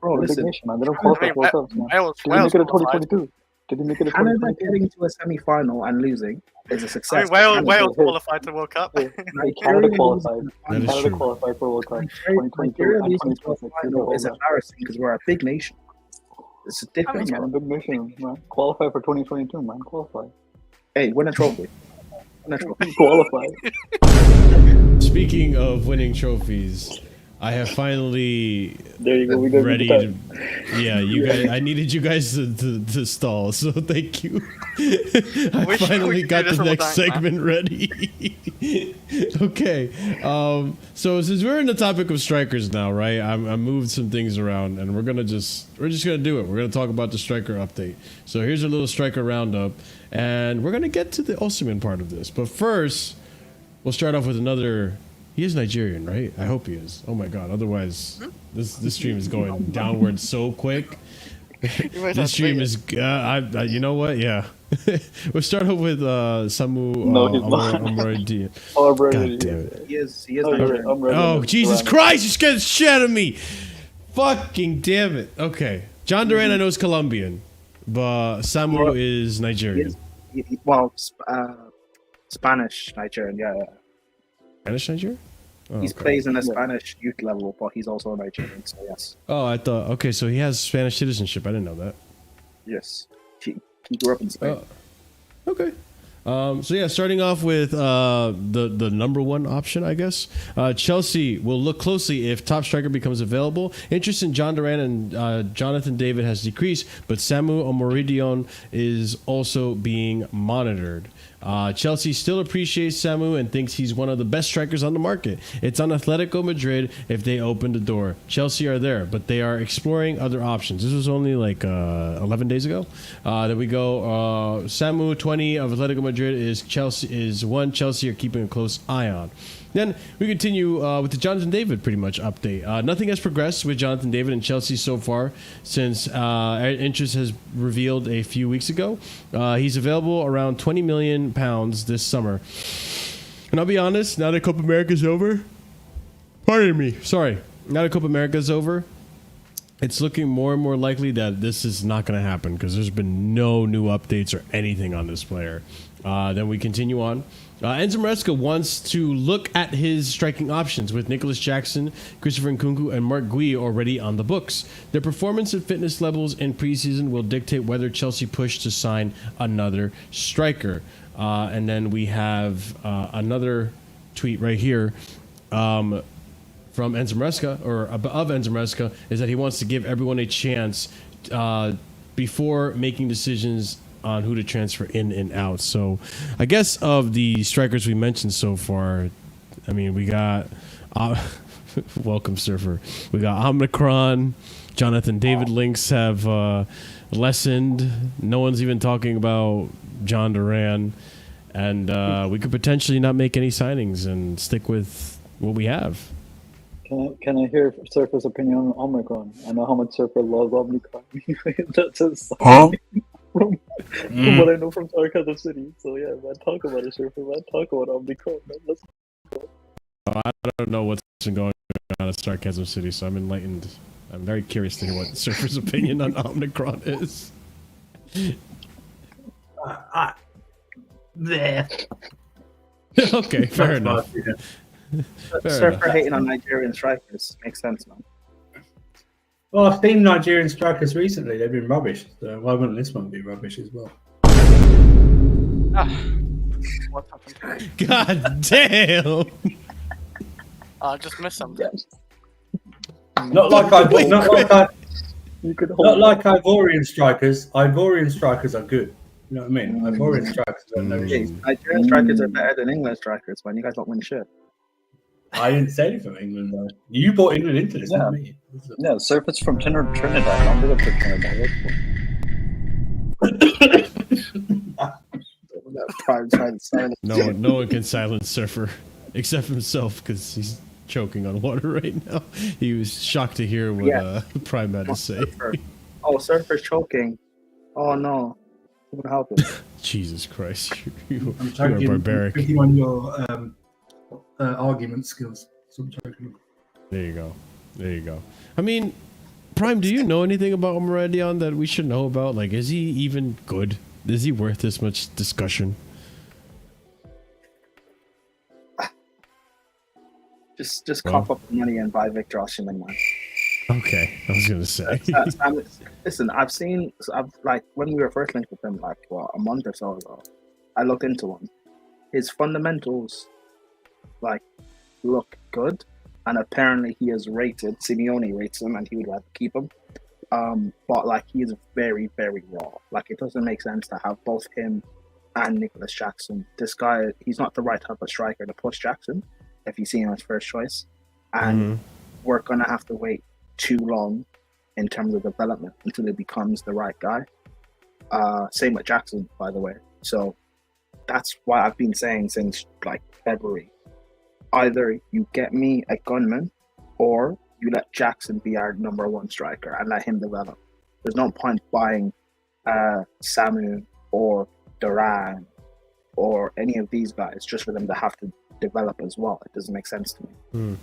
Bro, They're a big listen. nation, man. They don't I qualify mean, for World Cups, man. Wales Did they make it in qualified. 2022? Did they make it in Canada 2022? getting to a semi-final and losing is a I success. mean, Wales Hey. qualified to the World Cup. Hey, Nigeria Canada losing qualified. to the That is final- true. Canada qualified for World Cup Nigeria 2022 and losing to a 2026. You know final all is that. embarrassing because we're a big nation. It's a difference, Man, bro. big nation, man. Qualify for 2022, man. Qualify. Hey, win a trophy. Win a trophy. Qualify. Speaking of winning trophies, I have finally There you go. We got ready the to. Yeah, you guys. I needed you guys to stall, so thank you. I We should finally do got this the all the next time, man. segment ready. Okay, so since we're in the topic of strikers now, right? I moved some things around, and we're just gonna do it. We're gonna talk about the striker update. So here's a little striker roundup, and we're gonna get to the Osimhen part of this. But first, we'll start off with another. He is Nigerian, right? I hope he is. Oh my god! Otherwise, this stream is going downward so quick. This stream is. You know what? Yeah. We'll start off with Samu. No, he's not. Omoridi. Oh, I'm God ready. damn it! He is Oh, Nigerian. I'm ready. Oh I'm Jesus ready. Christ! You scared the shit out of me. Fucking damn it. Okay, John Duran I know is Colombian, but Samu is Nigerian. Spanish Nigerian. Yeah. Spanish Nigerian. Oh, He okay. plays in a Spanish youth level, but he's also Nigerian. So yes, Oh, I thought. Okay, so he has Spanish citizenship. I didn't know that. yes. He grew up in Spain. Okay. So yeah, starting off with the number one option, I guess. Chelsea will look closely if top striker becomes available. Interest in John Duran and Jonathan David has decreased, but Samu Omoridion is also being monitored. Chelsea still appreciates Samu and thinks he's one of the best strikers on the market. It's on Atletico Madrid if they open the door. Chelsea are there, but they are exploring other options. This was only like 11 days ago. Then we go. Samu 20 of Atletico Madrid is one Chelsea are keeping a close eye on. Then we continue with the Jonathan David pretty much update. Nothing has progressed with Jonathan David and Chelsea so far since interest has revealed a few weeks ago. He's available around £20 million this summer. And I'll be honest, now that Copa America's over, pardon me, sorry, now that Copa America's over, it's looking more and more likely that this is not going to happen because there's been no new updates or anything on this player. Then we continue on. Enzo Maresca wants to look at his striking options with Nicholas Jackson, Christopher Nkunku, and Mark Guiu already on the books. Their performance and fitness levels in preseason will dictate whether Chelsea push to sign another striker. And then we have another tweet right here from Enzo Maresca, or of Enzo Maresca, is that he wants to give everyone a chance before making decisions on who to transfer in and out. So I guess of the strikers we mentioned so far, I mean, we got welcome Surfer, we got Omicron, Jonathan David links have lessened. No one's even talking about John Duran, and we could potentially not make any signings and stick with what we have. Can I hear Surfer's opinion on Omicron? I know how much Surfer loves Omicron. That's his song. from what I know from Sarcasm City. So yeah, man, talk about it, Surfer, man. Talk about Omicron, man. Let's I don't know what's been going on at Sarcasm City, so I'm enlightened. I'm very curious to hear what Surfer's opinion on Omicron is. There. Okay, fair enough. Surfer hating on Nigerian strikers makes sense, man. Well, I've seen Nigerian strikers recently. They've been rubbish. So why wouldn't this one be rubbish as well? What happened? God damn! I just missed something. Not like you could not like Ivorian strikers. Ivorian strikers are good. You know what I mean? Ivorian strikers are no Okay, issue. Nigerian strikers are better than English strikers, man. You guys don't win shit. I didn't say anything from England though. You brought England into this, Yeah. not me. Yeah, Surface from Trinidad. I'm big up for Trinidad. Prime trying to silence. No one can silence Surfer except himself because he's choking on water right now. He was shocked to hear what Prime had to say. Surfer. Oh, Surfer's choking. Oh no. Who would help him? Jesus Christ, you I'm are joking. barbaric. I'm on your argument skills. So I'm joking. There you go. I mean, Prime, do you know anything about Maresca that we should know about? Like, is he even good? Is he worth this much discussion? Just cough up the money and buy Victor Osimhen, man. Okay, I was gonna say. Listen, I've like when we were first linked with him, like a month or so ago, I looked into him. His fundamentals, like, look good, and apparently he is rated. Simeone rates him, and he would rather keep him. But like he is very, very raw. Like it doesn't make sense to have both him and Nicholas Jackson. This guy, he's not the right type of striker to push Jackson if you see him as first choice, and we're gonna have to wait too long in terms of development until he becomes the right guy. Same with Jackson, by the way. So that's why I've been saying since like February, either you get me a gunman or you let Jackson be our number one striker and let him develop. There's no point buying Samu or Duran or any of these guys just for them to have to develop as well. It doesn't make sense to me.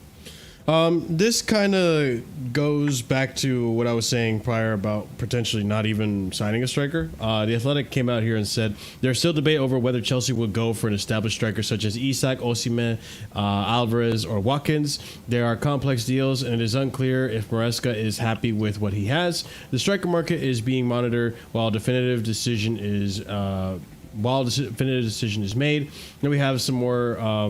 This kind of goes back to what I was saying prior about potentially not even signing a striker. The Athletic came out here and said there's still debate over whether Chelsea would go for an established striker such as Isak, Osimhen, Alvarez, or Watkins. There are complex deals, and it is unclear if Maresca is happy with what he has. The striker market is being monitored while a definitive decision is made. Then we have some more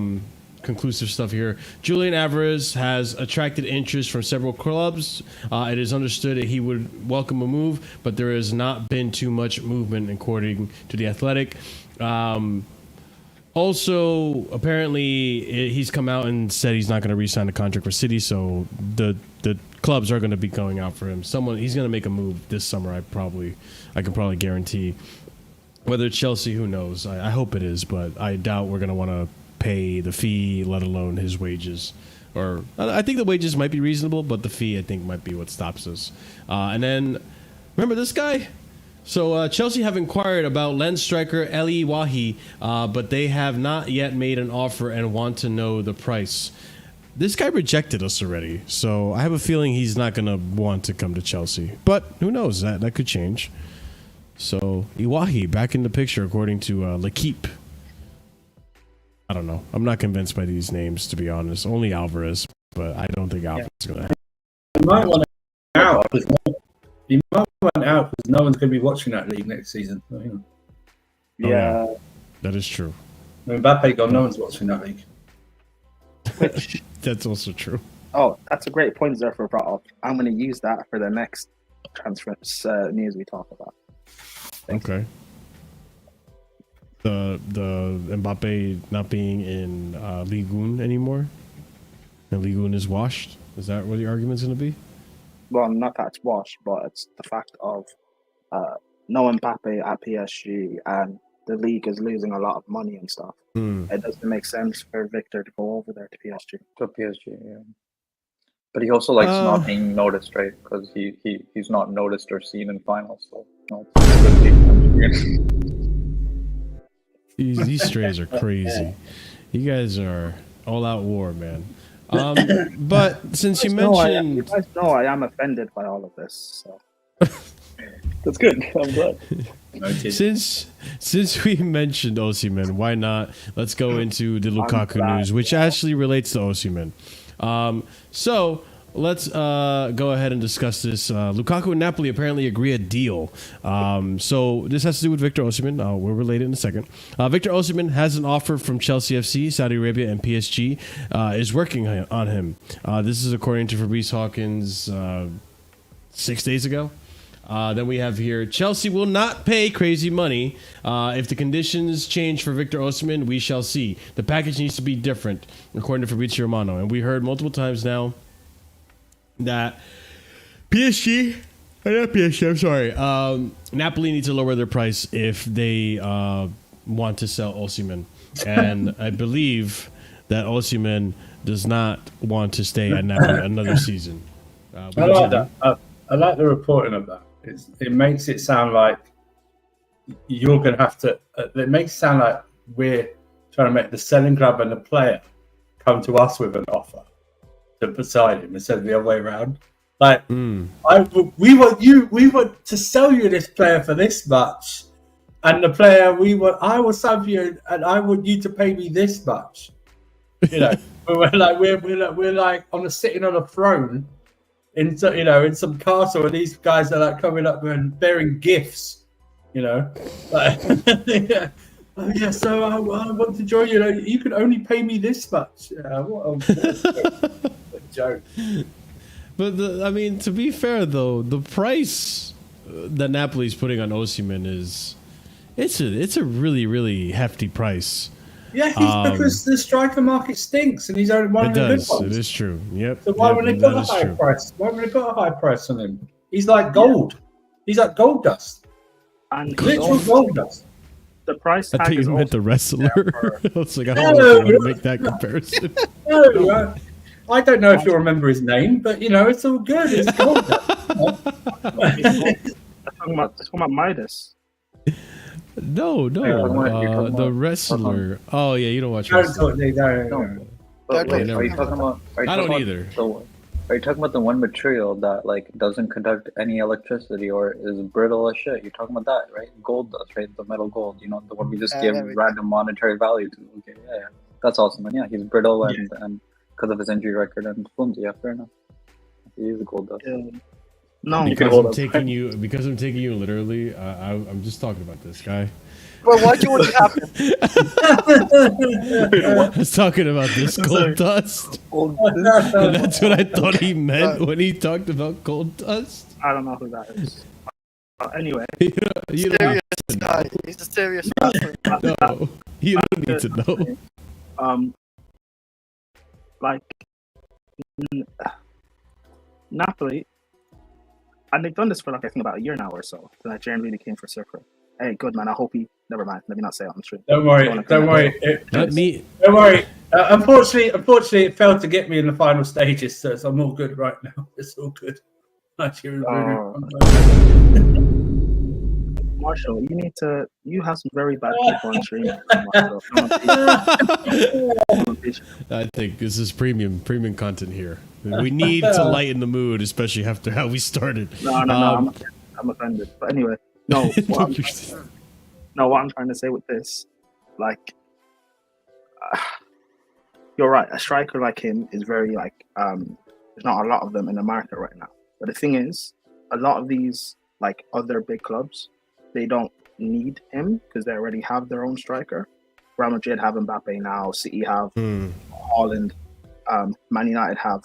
conclusive stuff here. Julian Alvarez has attracted interest from several clubs. It is understood that he would welcome a move, but there has not been too much movement according to the Athletic. Also, apparently, he's come out and said he's not going to re-sign the contract for City, so the clubs are going to be going out for him. He's going to make a move this summer. I can probably guarantee. Whether it's Chelsea, who knows? I hope it is, but I doubt we're going to want to pay the fee, let alone his wages. Or I think the wages might be reasonable, but the fee I think might be what stops us. And then remember this guy? So Chelsea have inquired about Lens striker Eli Wahi, but they have not yet made an offer and want to know the price. This guy rejected us already, so I have a feeling he's not going to want to come to Chelsea. But who knows? That could change. So Iwahi back in the picture according to L'Equipe. I don't know. I'm not convinced by these names, to be honest. Only Alvarez, but I don't think Alvarez is going to happen. He might want out. He might want out because no one's going to be watching that league next season. So, you know. Yeah. That is true. When Mbappe gone, no one's watching that league. That's also true. Oh, that's a great point Zerfer brought up. I'm going to use that for the next transfer news we talk about. Thanks. Okay. The Mbappe not being in Ligue 1 anymore, and Ligue 1 is washed. Is that what the argument's going to be? Well, not that it's washed, but it's the fact of no Mbappe at PSG, and the league is losing a lot of money and stuff. It doesn't make sense for Victor to go over there to PSG. To PSG, yeah. But he also likes not being noticed, right? Because he's not noticed or seen in finals. So it's a good league for him to be in. These strays are crazy. You guys are all out war, man. But since you mentioned, you guys know I am offended by all of this. So. That's good. I'm glad. Since we mentioned Osimhen, why not? Let's go into the Lukaku news, which actually relates to Osimhen. So let's go ahead and discuss this. Lukaku and Napoli apparently agree a deal. So this has to do with Victor Osimhen. We'll relate it in a second. Victor Osimhen has an offer from Chelsea FC, Saudi Arabia, and PSG is working on him. This is according to Fabrice Hawkins 6 days ago. Then we have here, Chelsea will not pay crazy money. If the conditions change for Victor Osimhen, we shall see. The package needs to be different, according to Fabrizio Romano. And we heard multiple times now that Napoli needs to lower their price if they want to sell Osimhen. And I believe that Osimhen does not want to stay at Napoli another season. I like that. I like the reporting of that. It makes it sound like you're going to have to. It makes it sound like we're trying to make the selling club and the player come to us with an offer to beside him instead of the other way around. Like, we want to sell you this player for this much, and the player I will sell you, and I want you to pay me this much. You know, we're like sitting on a throne. In some castle, and these guys are like coming up and bearing gifts, like, so I want to join you. You can only pay me this much. What a joke. But to be fair though, the price that Napoli's putting on Osimhen it's a really, really hefty price. Yeah, because the striker market stinks, and he's only one of the good ones. It is true. Yep. So why would they put a high price? Why would they put a high price on him? He's like gold. He's like gold dust. And literal gold dust. The price tag. I think you meant the wrestler. I was like, I don't want to make that comparison. No, I don't know if you'll remember his name, but it's all good. It's gold dust. talking about Midas. No, the wrestler. Oh yeah, you don't watch wrestling. No. Are you talking about? I don't either. Are you talking about the one material that doesn't conduct any electricity or is brittle as shit? You're talking about that, right? Gold dust, right? The metal gold. The one we just give random monetary value to. Okay, yeah. That's awesome. And yeah, he's brittle and because of his injury record and flimsy. Yeah, fair enough. He is a gold dust. No, because I'm taking you literally. I'm just talking about this guy. Well, why do you want to happen? I was talking about this gold dust. And that's what I thought he meant when he talked about gold dust. I don't know who that is. Anyway, you don't guy. He's a serious person. No, you don't need to know. Napoli. And they've done this for I think about a year now or so. The Nigerian really came for Surfer. Hey, good man. I hope he. Never mind. Let me not say it on the stream. Don't worry. Don't worry. Don't worry. Unfortunately, it failed to get me in the final stages, so I'm all good right now. It's all good. Marshall, you have some very bad people on stream. I think this is premium content here. We need to lighten the mood, especially after how we started. No, I'm offended. But anyway, what I'm trying to say with this, you're right. A striker like him is very there's not a lot of them in the market right now. But the thing is, a lot of these other big clubs, they don't need him because they already have their own striker. Real Madrid have Mbappe now. City have Haaland. Man United have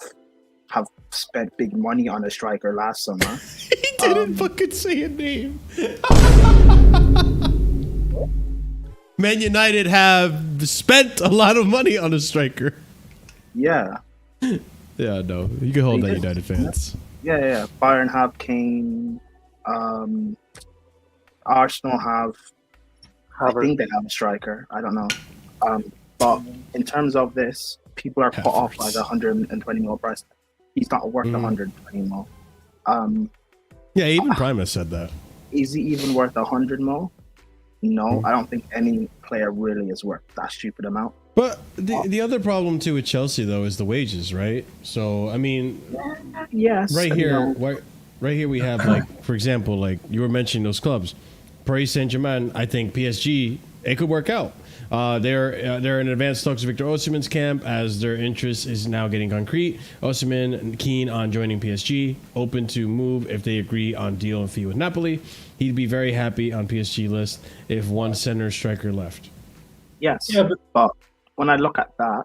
spent big money on a striker last summer. He didn't fucking say a name. Man United have spent a lot of money on a striker. Yeah. Yeah, no. You can hold that, United fans. Yeah. Bayern have Kane. Arsenal have... I think they have a striker. I don't know. But in terms of this, people are put off by the 120 mil price. He's not worth 120 mil. Yeah, even Prime has said that. Is he even worth 100 mil? No, I don't think any player really is worth that stupid amount. But the other problem too with Chelsea though is the wages, right? So I mean, yes, right here, right here we have like, for example, like you were mentioning those clubs, Paris Saint-Germain. I think PSG, it could work out. They're in advanced talks with Victor Osimhen's camp as their interest is now getting concrete. Osimhen keen on joining PSG, open to move if they agree on deal and fee with Napoli. He'd be very happy on PSG list if one center striker left. Yes, yeah, but when I look at that,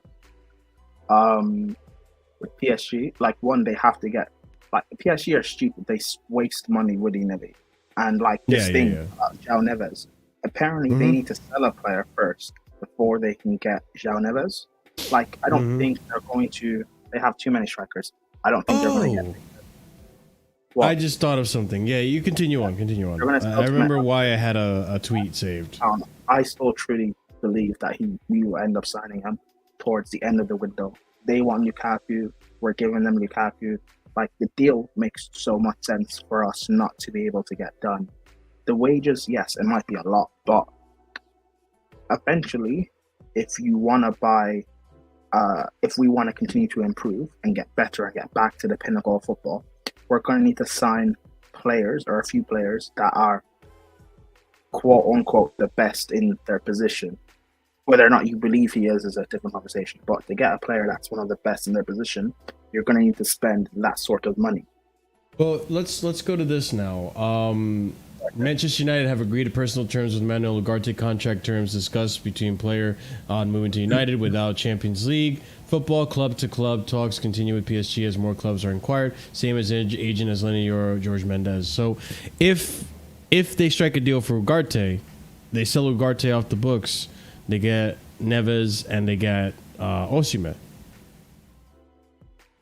with PSG, like one, they have to get, like PSG are stupid. They waste money willy-nilly, and like this thing about João Neves. Apparently, they need to sell a player first before they can get João Neves. Like, I don't think they're going to. They have too many strikers. I don't think they're going to get. Well, I just thought of something. Yeah, you continue on. I remember why I had a tweet saved. I still truly believe that we will end up signing him towards the end of the window. They want Lukaku. We're giving them Lukaku. Like, the deal makes so much sense for us not to be able to get done. The wages, yes, it might be a lot, but eventually, if you want to buy, if we want to continue to improve and get better and get back to the pinnacle of football, we're going to need to sign players or a few players that are quote unquote the best in their position. Whether or not you believe he is a different conversation. But to get a player that's one of the best in their position, you're going to need to spend that sort of money. Well, let's go to this now. Manchester United have agreed to personal terms with Manuel Ugarte. Contract terms discussed between player on moving to United without Champions League football. Club to club talks continue with PSG as more clubs are inquired. Same as agent as Lenny or George Mendes. So, if they strike a deal for Ugarte, they sell Ugarte off the books. They get Neves and they get Osimhen.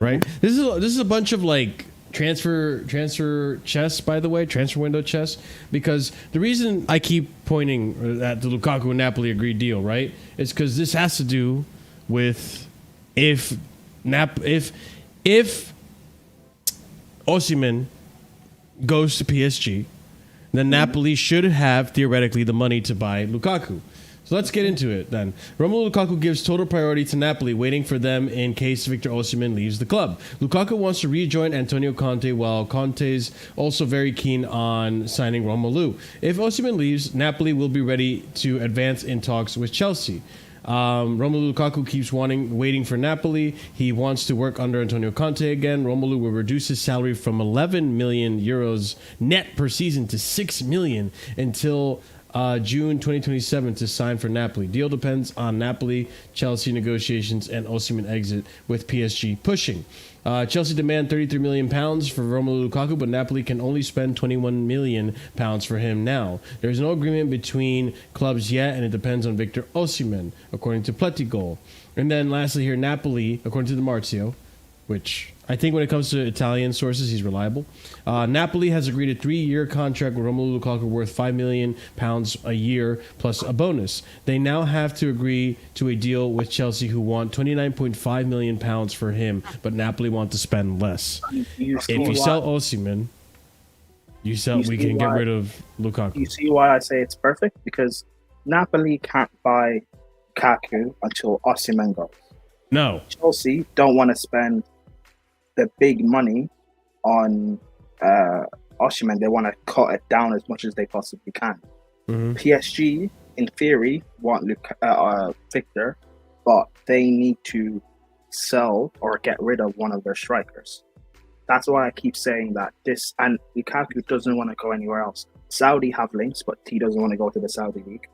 Right. This is a bunch of like transfer chess, by the way, transfer window chess, because the reason I keep pointing at the Lukaku Napoli agreed deal, right, is because this has to do with if Osimhen goes to PSG, then Napoli should have theoretically the money to buy Lukaku. So let's get into it then. Romelu Lukaku gives total priority to Napoli, waiting for them in case Victor Osimhen leaves the club. Lukaku wants to rejoin Antonio Conte, while Conte's also very keen on signing Romelu. If Osimhen leaves, Napoli will be ready to advance in talks with Chelsea. Romelu Lukaku keeps waiting for Napoli. He wants to work under Antonio Conte again. Romelu will reduce his salary from 11 million euros net per season to 6 million until June 2027 to sign for Napoli. Deal depends on Napoli, Chelsea negotiations, and Osimhen exit, with PSG pushing. Chelsea demand £33 million for Romelu Lukaku, but Napoli can only spend £21 million for him now. There is no agreement between clubs yet, and it depends on Victor Osimhen, according to Pletigol. And then lastly here, Napoli, according to the Marzio, which I think when it comes to Italian sources, he's reliable. Napoli has agreed a 3-year contract with Romelu Lukaku worth £5 million a year plus a bonus. They now have to agree to a deal with Chelsea, who want £29.5 million for him, but Napoli want to spend less. If you sell Osimhen, we can get rid of Lukaku. You see why I say it's perfect? Because Napoli can't buy Lukaku until Osimhen goes. No. Chelsea don't want to spend the big money on Osimhen. They want to cut it down as much as they possibly can. PSG, in theory, want Victor, but they need to sell or get rid of one of their strikers. That's why I keep saying that this, and Lukaku doesn't want to go anywhere else. Saudi have links, but he doesn't want to go to the Saudi league,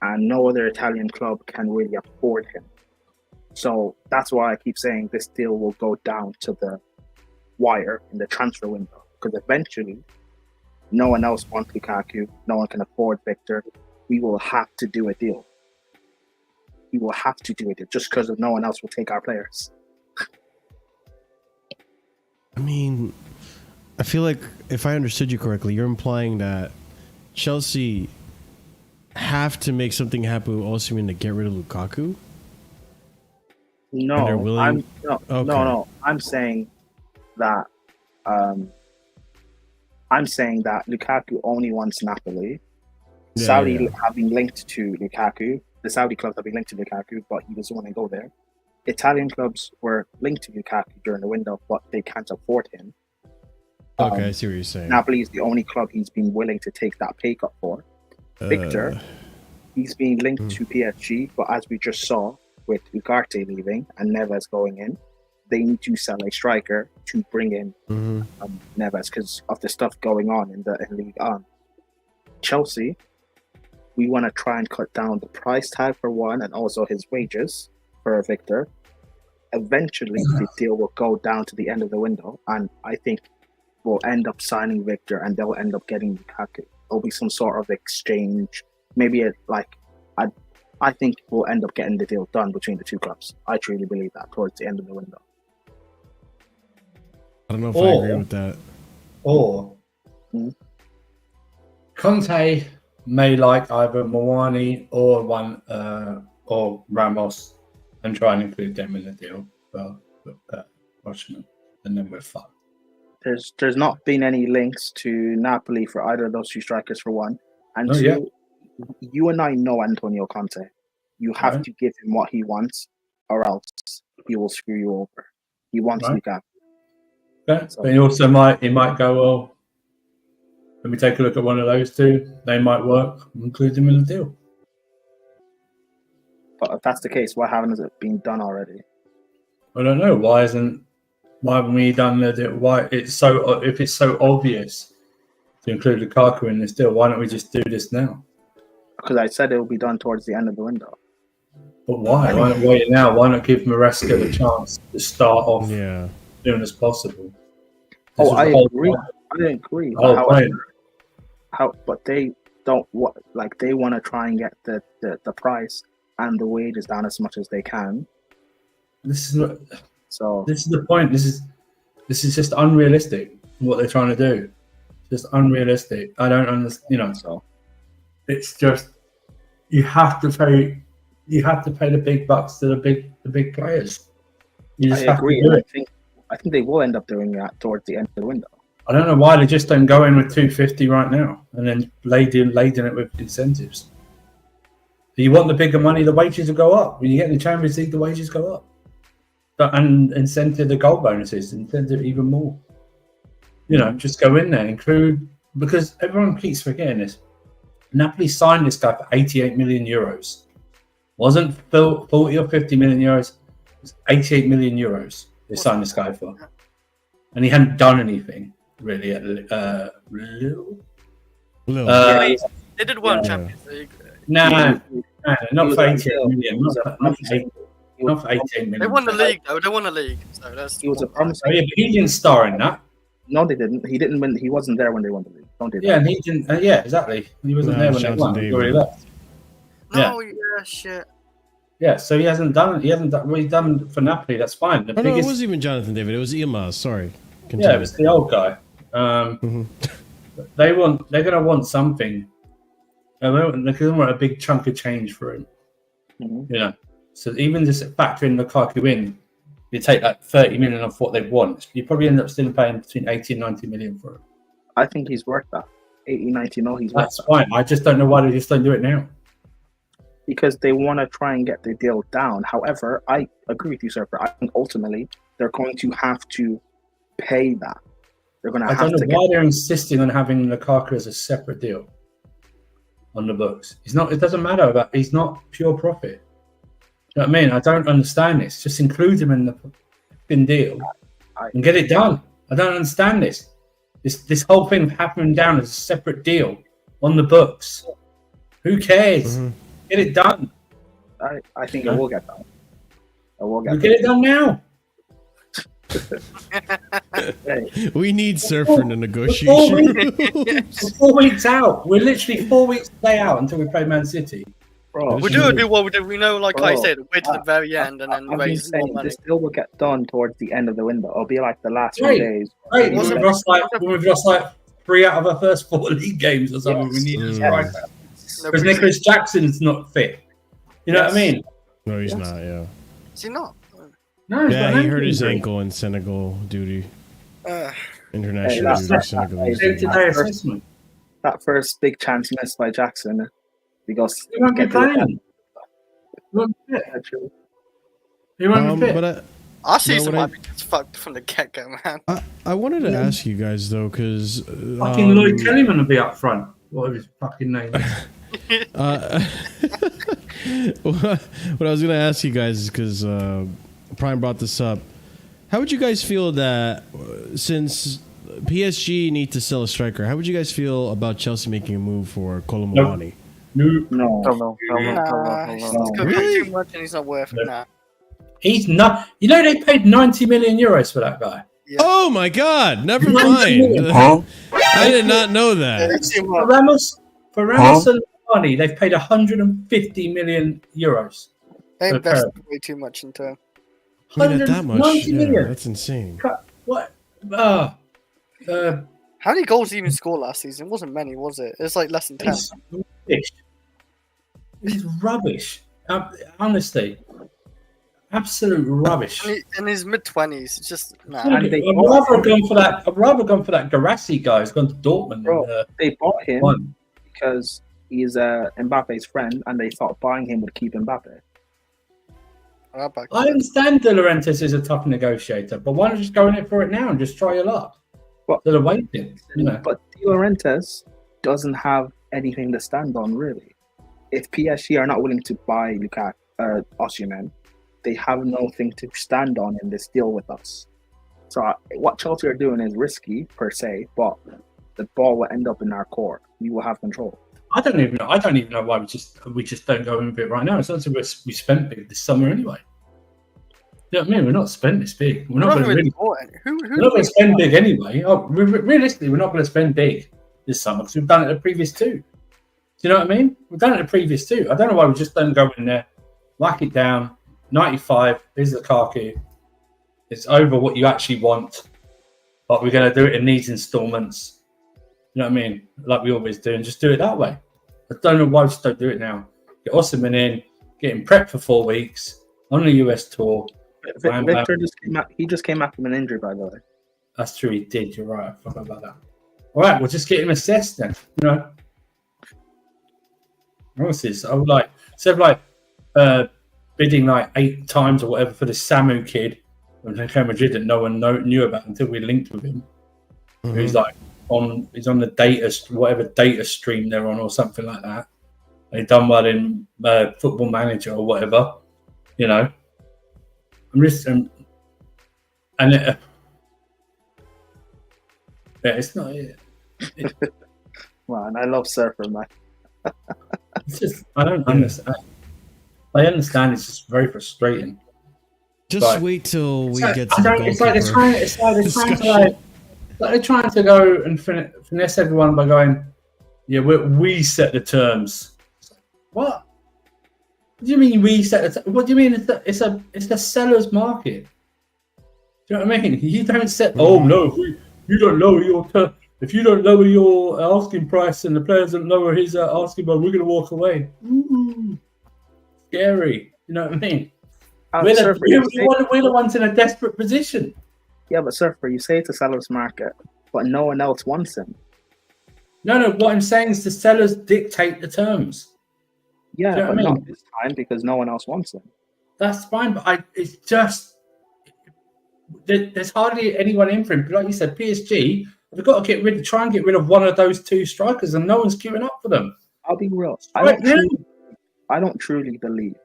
and no other Italian club can really afford him. So that's why I keep saying this deal will go down to the wire in the transfer window, because eventually no one else wants Lukaku, no one can afford Victor. We will have to do a deal. We will have to do it just because no one else will take our players. I mean, I feel like if I understood you correctly, you're implying that Chelsea have to make something happen with Osimhen to get rid of Lukaku? No, I'm saying that I'm saying that Lukaku only wants Napoli. Saudi have been linked to Lukaku. The Saudi clubs have been linked to Lukaku, but he doesn't want to go there. Italian clubs were linked to Lukaku during the window, but they can't afford him. Okay, I see what you're saying. Napoli is the only club he's been willing to take that pay cut for. Victor, he's been linked to PSG, but as we just saw with Ugarte leaving and Neves going in, they need to sell a striker to bring in Neves because of the stuff going on in League One. Chelsea, we want to try and cut down the price tag for one and also his wages for Victor. Eventually, the deal will go down to the end of the window, and I think we'll end up signing Victor and they'll end up getting Lukaku. There'll be some sort of exchange. Maybe I think we'll end up getting the deal done between the two clubs. I truly believe that towards the end of the window. I don't know if I agree with that. Or Conte may like either Moani or or Ramos and try and include them in the deal. Well, Osimhen, and then we're fucked. There's not been any links to Napoli for either of those two strikers for one. And two, you and I know Antonio Conte. You have to give him what he wants or else he will screw you over. He wants Lukaku. Yeah, so, but he also might go, well, let me take a look at one of those two. They might work. Include them in the deal. But if that's the case, why haven't it been done already? I don't know. Why haven't we done the deal? Why if it's so obvious to include Lukaku in this deal, why don't we just do this now? Because I said it will be done towards the end of the window. But why? Why not wait now? Why not give Maresca the chance to start off soon as possible? I agree. I agree. But they don't they want to try and get the price and the wages down as much as they can. This is the point. This is just unrealistic. What they're trying to do, just unrealistic. I don't understand. So it's just you have to pay the big bucks to the big players. You just have to do it. I think they will end up doing that towards the end of the window. I don't know why they just don't go in with 250 right now and then laden it with incentives. You want the bigger money, the wages will go up. When you get in the Champions League, the wages go up. And incentive the goal bonuses, incentive even more. Just go in there, include, because everyone keeps forgetting this. Napoli signed this guy for 88 million euros. Wasn't 40 or 50 million euros. It was 88 million euros they signed this guy for. And he hadn't done anything, really, at Lille. They did one Champions League. No, not for 88 million. Not for 18 million. They won the league, though. They won the league. So that's. He was a promising. But he didn't star in that. No, they didn't. He didn't win. He wasn't there when they won the league. Don't do that. Yeah, and he didn't. Exactly. He wasn't there when they won. He already left. No, shit. Yeah, so he hasn't done what he's done for Napoli. That's fine. No, it wasn't even Jonathan David. It was Ilmaz. Sorry. Continue. Yeah, it was the old guy. They're going to want something. They're going to want a big chunk of change for him. So even just factoring Lukaku in, you take like 30 million off what they want. You probably end up still paying between 80 and 90 million for him. I think he's worth that. 80, 90, no, he's worth that. That's fine. I just don't know why they just don't do it now. Because they want to try and get the deal down. However, I agree with you, Surfer. I think ultimately they're going to have to pay that. They're going to have to. I don't know why they're insisting on having Lukaku as a separate deal on the books. It doesn't matter about. He's not pure profit. You know what I mean? I don't understand this. Just include him in the deal and get it done. I don't understand this. This whole thing happening down as a separate deal on the books. Who cares? Get it done. I think it will get done. Get it done now. We need Surfer in the negotiation. 4 weeks out. We're literally 4 weeks out until we play Man City. Bro, we do what we do. We know, like I said, wait to the very end and then raise more money. This deal will get done towards the end of the window. It'll be like the last few days. Right. We've lost like 3 out of our first 4 league games or something. We need to strike that. Because Nicholas Jackson's not fit. You know what I mean? No, he's not, Is he not? No, he hurt his ankle in Senegal duty. International that's- duty, Senegalese Day duty. to day assessment. That first big chance missed by Jackson, because He won't be get to the playing. He won't be fit. actual. He won't be fit. But Our season what I- might be just fucked from the get go, man. I wanted to ask you guys though, because Fucking Lloyd Kellyman will be up front. Whatever his fucking name is. what I was gonna ask you guys is because Prime brought this up. How would you guys feel that since PSG need to sell a striker, how would you guys feel about Chelsea making a move for Colomboani? No, No, Hell no. He's cooking Really? too much and he's not worth it now. he's not. You know they paid 90 million euros for that guy. Oh my God! Never 90 mind. million. I did not know that. It's too For much. Ramos and Lombardi, they've paid 150 million euros. They for invested way too much into him. I mean, at that much, 190 yeah, million. that's insane. What? How many goals did he even score last season? It wasn't many, was it? It was like less than 10. It's rubbish. It's rubbish. Honestly, absolute rubbish. In his mid 20s, it's just nah. And I'd they rather have gone for that. I'd rather gone for that Garassi guy who's gone to Dortmund. Bro, they bought him One. because he's Mbappe's friend, and they thought buying him would keep Mbappe. I understand De Laurentiis is a tough negotiator, but why not just go in it for it now and just try your luck? What? Instead of waiting, you know. But De Laurentiis doesn't have anything to stand on, really. If PSG are not willing to buy Lukaku, Osimhen, they have nothing to stand on in this deal with us. So what Chelsea are doing is risky per se, but the ball will end up in our court. We will have control. I don't even know why we just don't go in with it right now. It's not as we spent big this summer anyway. You know what I mean? We're not spent this big. We're not going to really. We're not going to spend big anyway. Realistically, we're not going to spend big this summer because we've done it the previous two. Do you know what I mean? We've done it the previous two. I don't know why we just don't go in there, whack it down. 95. Here's the Lukaku. It's over what you actually want, but we're going to do it in these installments. You know what I mean? Like we always do, and just do it that way. I don't know why we just don't do it now. Get Osimhen in, get him prepped for 4 weeks on the US tour. Victor just came back from an injury, by the way. That's true, he did. You're right. I forgot about that. All right, we'll just get him assessed then. You know, honestly, I would like instead of bidding like 8 times or whatever for the Samu kid from Madrid that no one knew about until we linked with him. Mm-hmm. Who's like he's on the whatever data stream they're on or something like that. They done well in Football Manager or whatever, you know. Yeah, it's not. Man, I love Surfer, man. It's just I don't understand. I understand it's just very frustrating. Just But wait till we It's get like- to the it's like they're goalkeeper trying. It's like they're trying to discussion. they're trying to go and finesse everyone by going, yeah, we set the terms. What? What do you mean we set the? What do you mean it's the seller's market? Do you know what I mean? You don't set. Oh no, if you don't lower your if you don't lower your asking price and the players don't lower his asking price, we're gonna walk away. Ooh, scary. You know what I mean? We're the ones in a desperate position. Yeah, but Surfer, you say it's a seller's market, but no one else wants him. No. What I'm saying is the sellers dictate the terms. Yeah, Do you know but what I mean? not this time because no one else wants him. That's fine, but it's just there's hardly anyone in for him. But like you said, PSG, they've got to try and get rid of one of those 2 strikers, and no one's queuing up for them. I'll be real. Right now. I don't truly believe,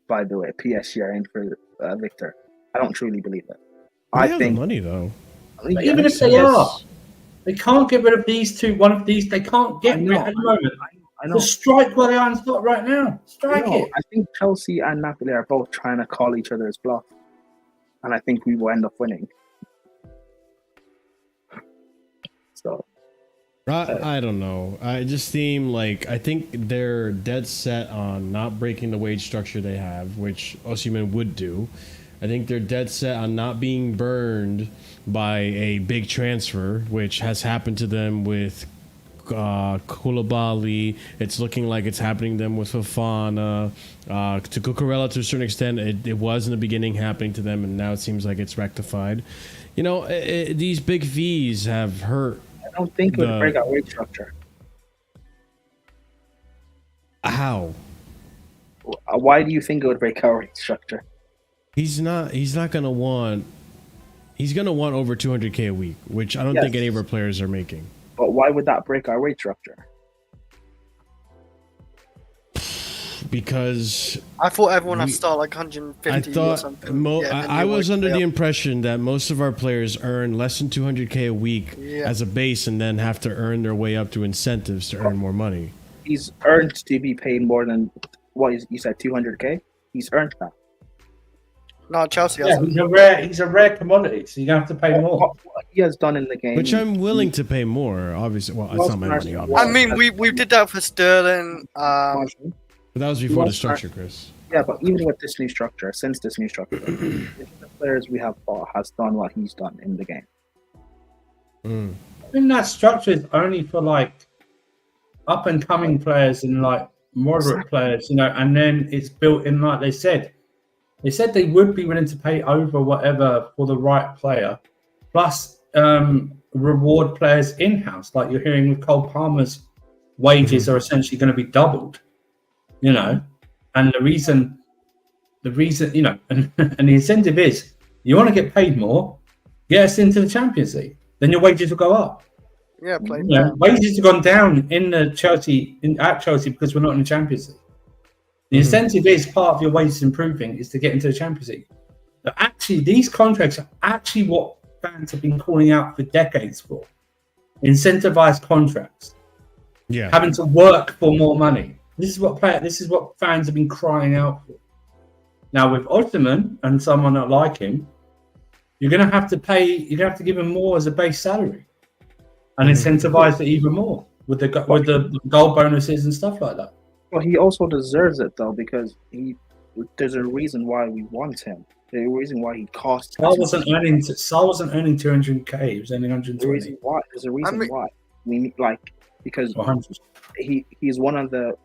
by the way, PSG are in for Victor. I don't truly believe it. They I have think the money though. But even if they are, they can't get rid of these 2. One of these, they can't get rid at the moment. I know. Just strike while they're on spot right now. Strike it. I think Chelsea and Napoli are both trying to call each other's bluff, and I think we will end up winning. So I don't know. I just seem like I think they're dead set on not breaking the wage structure they have, which Osimhen would do. I think they're dead set on not being burned by a big transfer, which has happened to them with Koulibaly. It's looking like it's happening to them with Fofana. To Cucurella, to a certain extent, it was in the beginning happening to them, and now it seems like it's rectified. You know, these big fees have hurt. I don't think it would break our wage structure. How? Why do you think it would break our wage structure? He's not gonna want. He's gonna want over 200K a week, which I don't think any of our players are making. But why would that break our wage structure? Because I thought everyone had to start like 150 I or thought something. I was under the impression that most of our players earn less than 200K a week as a base, and then have to earn their way up to incentives to earn more money. He's earned to be paid more than you said 200K. He's earned that. No, Chelsea Yeah, hasn't. he's a rare commodity, so you're gonna have to pay more. What he has done in the game, Which I'm willing to pay more, obviously. Well, it's not my money, obviously. I mean, we did that for Sterling. But that was before the structure, Chris. Yeah, but even with this new structure, since this new structure, the players we have bought has done what he's done in the game. I think that structure is only for like up and coming players and like moderate players, you know, and then it's built in like they said. They said they would be willing to pay over whatever for the right player, plus reward players in-house. Like you're hearing with Cole Palmer's wages are essentially going to be doubled, you know. And the reason, you know, and the incentive is you want to get paid more, get us into the Champions League, then your wages will go up. Yeah, play. You know, wages have gone down at Chelsea because we're not in the Champions League. The incentive is part of your wages improving is to get into the Champions League. But actually, these contracts are actually what fans have been calling out for decades for. Incentivized contracts. Yeah. Having to work for more money. This is what fans have been crying out for. Now with Osimhen and someone not like him, you're gonna have to give him more as a base salary. And incentivize it even more with the goal bonuses and stuff like that. Well, he also deserves it though, because there's a reason why we want him. There's a reason why he costs. Sarr wasn't earning 200K. He was earning 120. There's a reason why we need, like, because he's one of the,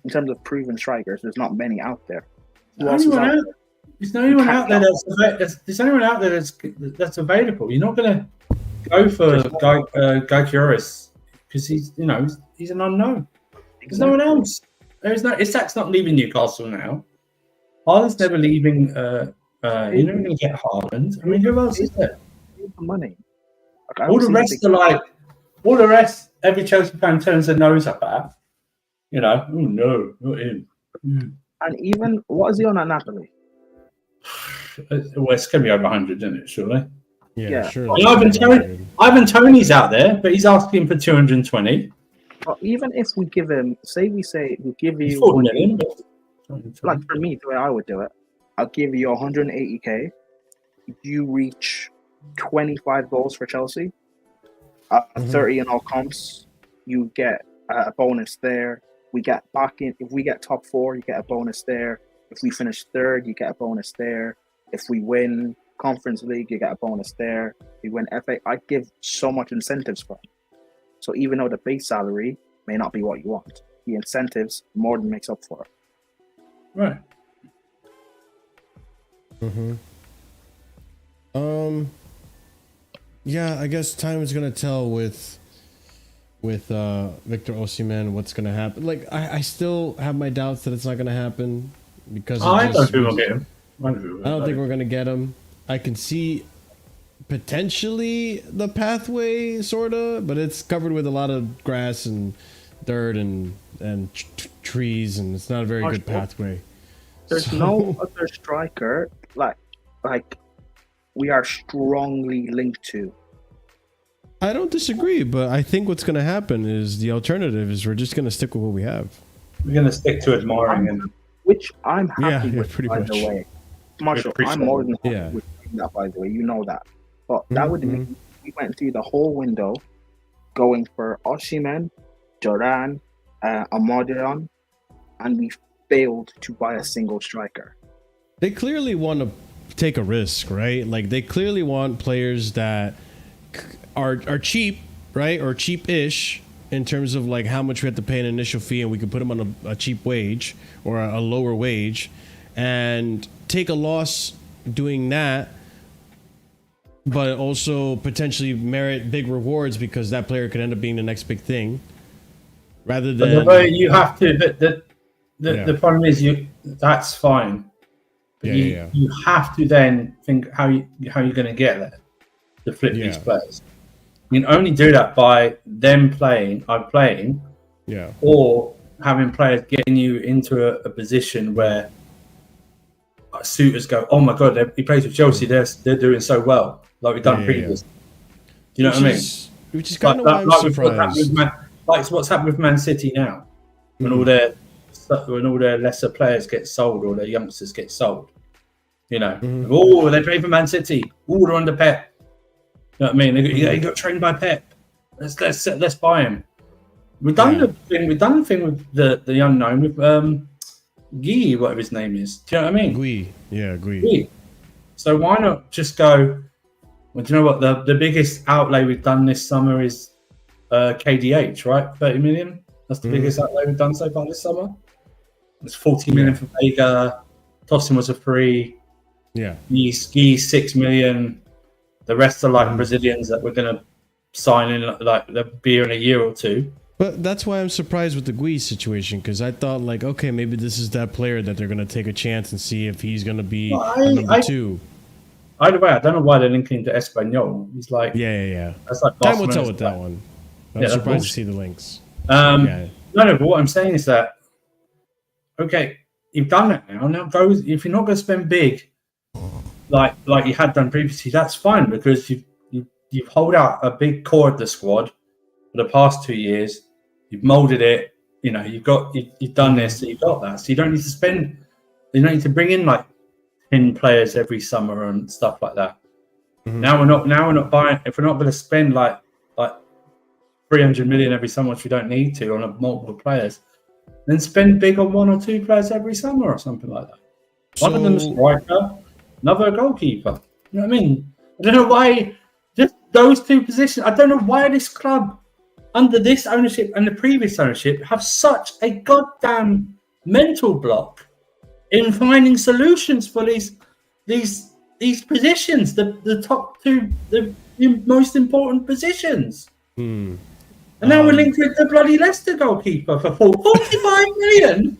in terms of proven strikers, there's not many out there. There's no anyone out there that's available. You're not gonna go for Guiu because he's an unknown. There's no one else. Isak's not leaving Newcastle now. Haaland's never leaving. You're not going to get Haaland. I mean, who else is there? Money. All the rest, every Chelsea fan turns their nose up at. You know, oh no, not him. And even, what is he on at Napoli? Well, it's going to be over 100, isn't it, surely? Yeah, sure. Ivan Toney's out there, but he's asking for 220. Well, even if we give him, we give you 40 million. Like for me, the way I would do it, I'll give you 180K. You reach 25 goals for Chelsea, 30 in all comps. You get a bonus there. We get back in. If we get top 4, you get a bonus there. If we finish 3rd, you get a bonus there. If we win Conference League, you get a bonus there. If we win FA, I give so much incentives for it. So even though the base salary may not be what you want, the incentives more than makes up for it. Right. Yeah, I guess time is gonna tell with Victor Osimhen what's gonna happen. Like I still have my doubts that it's not gonna happen because I don't think we'll get him. I don't think we're gonna get him. I can see potentially the pathway, sorta, but it's covered with a lot of grass and dirt and trees, and it's not a very good pathway. There's no other striker like we are strongly linked to. I don't disagree, but I think what's going to happen is the alternative is we're just going to stick with what we have. We're going to stick to admiring him, which I'm happy with. Pretty by much. The way, Marshall, I'm more than happy with that. By the way, you know that. But that would mean we went through the whole window, going for Osimhen, Duran, Amodion, and we failed to buy a single striker. They clearly want to take a risk, right? Like they clearly want players that are cheap, right, or cheap-ish, in terms of like how much we have to pay an initial fee, and we could put him on a cheap wage or a lower wage, and take a loss doing that, but also potentially merit big rewards because that player could end up being the next big thing. Rather than you have to, but the problem is that's fine. But you have to then think how you're going to get there to flip these players. You can only do that by them playing, or having players getting you into a position where suitors go, oh my god, he plays with Chelsea, they're doing so well, like we've done previously. Do you know what I mean? Which is kind of why I'm surprised. Like what's happened with Man City now, when all their lesser players get sold or their youngsters get sold. You know, oh, they play for Man City. Oh, they're under Pep. You know what I mean? They got trained by Pep. Let's buy him. We've done the thing. We've done the thing with the unknown with Guiu, whatever his name is. Do you know what I mean? Guiu. So why not just go? Well, do you know what the biggest outlay we've done this summer is KDH, right? 30 million. That's the biggest outlay we've done so far this summer. It's 40 million for Vega. Tosin was a free. Yeah. He's 6 million. The rest are like Brazilians that we're going to sign in, like they'll be here in a year or two. But that's why I'm surprised with the Guiu situation, because I thought, like, okay, maybe this is that player that they're going to take a chance and see if he's going to be number two. Either way, I don't know why they're linking to Espanyol. He's like, that's like time will tell with that one. I'm surprised to see the links. No, but what I'm saying is that, okay, you've done that now. Now go. If you're not going to spend big, like you had done previously, that's fine, because you've held out a big core of the squad for the past 2 years. You've molded it. You know, you've done this, so you've got that. So you don't need to spend. You don't need to bring in like 10 players every summer and stuff like that. Now we're not buying. If we're not going to spend like 300 million every summer, which we don't need to, on multiple players, then spend big on 1 or 2 players every summer or something like that. One of them is a striker, another a goalkeeper. You know what I mean? I don't know why just those 2 positions. I don't know why this club, under this ownership and the previous ownership, have such a goddamn mental block in finding solutions for these positions, the top 2, the most important positions. And now we're linked with the bloody Leicester goalkeeper for 45 million.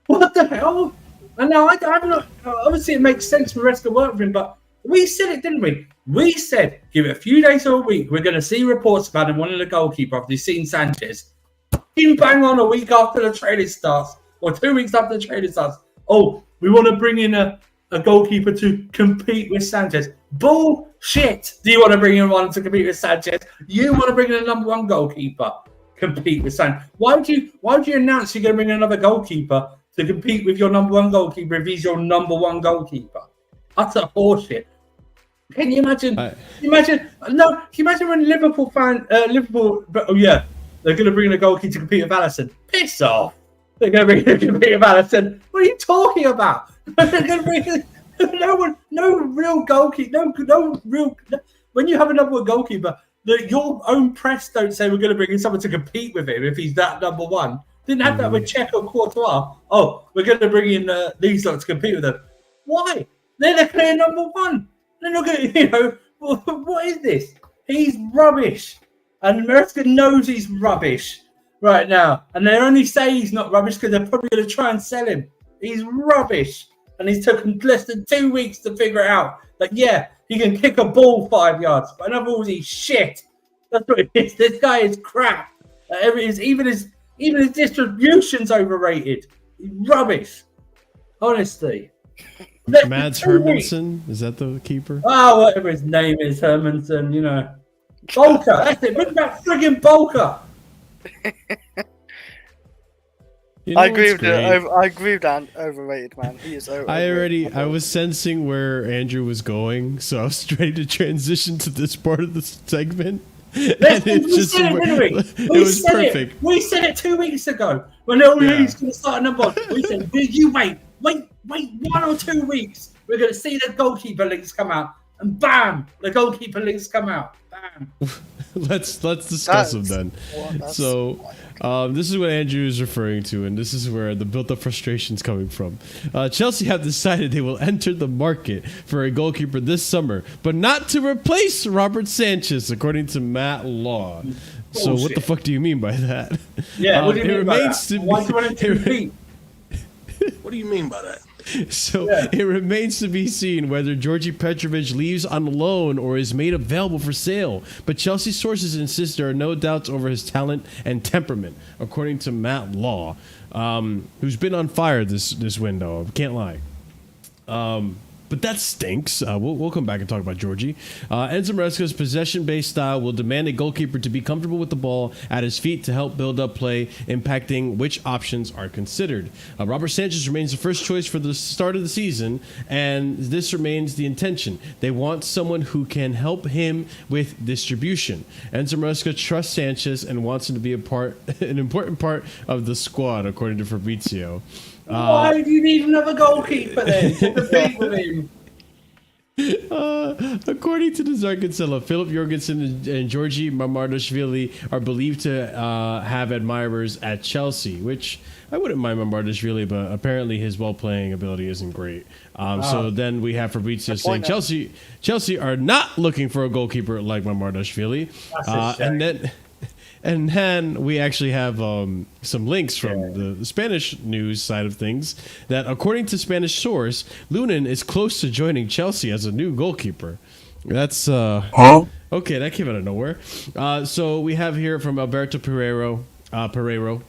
What the hell? And now I'm not. Obviously, it makes sense for the rest of the work for him, but we said it, didn't we? We said, give it a few days or a week. We're going to see reports about him wanting a goalkeeper after he's seen Sanchez. Bang on a week after the training starts, or 2 weeks after the training starts. Oh, we want to bring in a goalkeeper to compete with Sanchez. Bullshit! Do you want to bring in one to compete with Sanchez? You want to bring in a number 1 goalkeeper, compete with Sanchez? Why would you announce you're going to bring in another goalkeeper to compete with your number 1 goalkeeper if he's your number 1 goalkeeper? Utter horseshit. Can you imagine? Can you imagine when Liverpool, they're going to bring in a goalkeeper to compete with Alisson? Piss off! They're going to bring in a compete with Alisson. What are you talking about? They're going to bring in no real goalkeeper, no real. When you have a number 1 goalkeeper, your own press don't say we're going to bring in someone to compete with him if he's that number 1. Didn't have that with Czech or Courtois. Oh, we're going to bring in these lot to compete with them. Why? They're the clear number 1. They're not going to, what is this? He's rubbish. And Maresca knows he's rubbish right now. And they only say he's not rubbish because they're probably going to try and sell him. He's rubbish. And he's taken less than 2 weeks to figure it out. Like, yeah, he can kick a ball 5 yards. But in other words, he's shit. That's what it is. This guy is crap. Even his distribution's overrated. He's rubbish. Honestly. Mads Hermansen, is that the keeper? Oh, whatever his name is, Hermansen, you know. Bolker, that's it. Bring back friggin' Bolker. I agree with Dan. Overrated, man. He is overrated. I was sensing where Andrew was going, so I was ready to transition to this part of the segment. It was perfect. We said it 2 weeks ago when all leagues going to start number 1. We said, you wait 1 or 2 weeks. We're going to see the goalkeeper links come out, and bam, the goalkeeper links come out. Bam. let's discuss them then. That's- So, this is what Andrew is referring to, and this is where the built-up frustration's coming from. Chelsea have decided they will enter the market for a goalkeeper this summer, but not to replace Robert Sanchez, according to Matt Law. So, what the fuck do you mean by that? Yeah, what do you it mean by remains that? to Why be- do you want him to compete? What do you mean by that? So Yeah. it remains to be seen whether Georgi Petrovic leaves on loan or is made available for sale. But Chelsea sources insist there are no doubts over his talent and temperament, according to Matt Law, who's been on fire this window. Can't lie. But that stinks. We'll come back and talk about Georgie. Enzo Maresca's possession-based style will demand a goalkeeper to be comfortable with the ball at his feet to help build up play, impacting which options are considered. Robert Sanchez remains the first choice for the start of the season, and this remains the intention. They want someone who can help him with distribution. Enzo Maresca trusts Sanchez and wants him to be an important part of the squad, according to Fabrizio. Why do you need another goalkeeper then to compete with him? According to the Zarkansela, Philip Jorgensen and Georgi Mamardashvili are believed to have admirers at Chelsea, which I wouldn't mind Mamardashvili, but apparently his ball-playing ability isn't great. So then we have Fabrizio saying Chelsea are not looking for a goalkeeper like Mamardashvili. That's a shame. And then we actually have some links from the Spanish news side of things that, according to Spanish source, Lunin is close to joining Chelsea as a new goalkeeper. That's okay. That came out of nowhere. So we have here from Alberto Pereiro.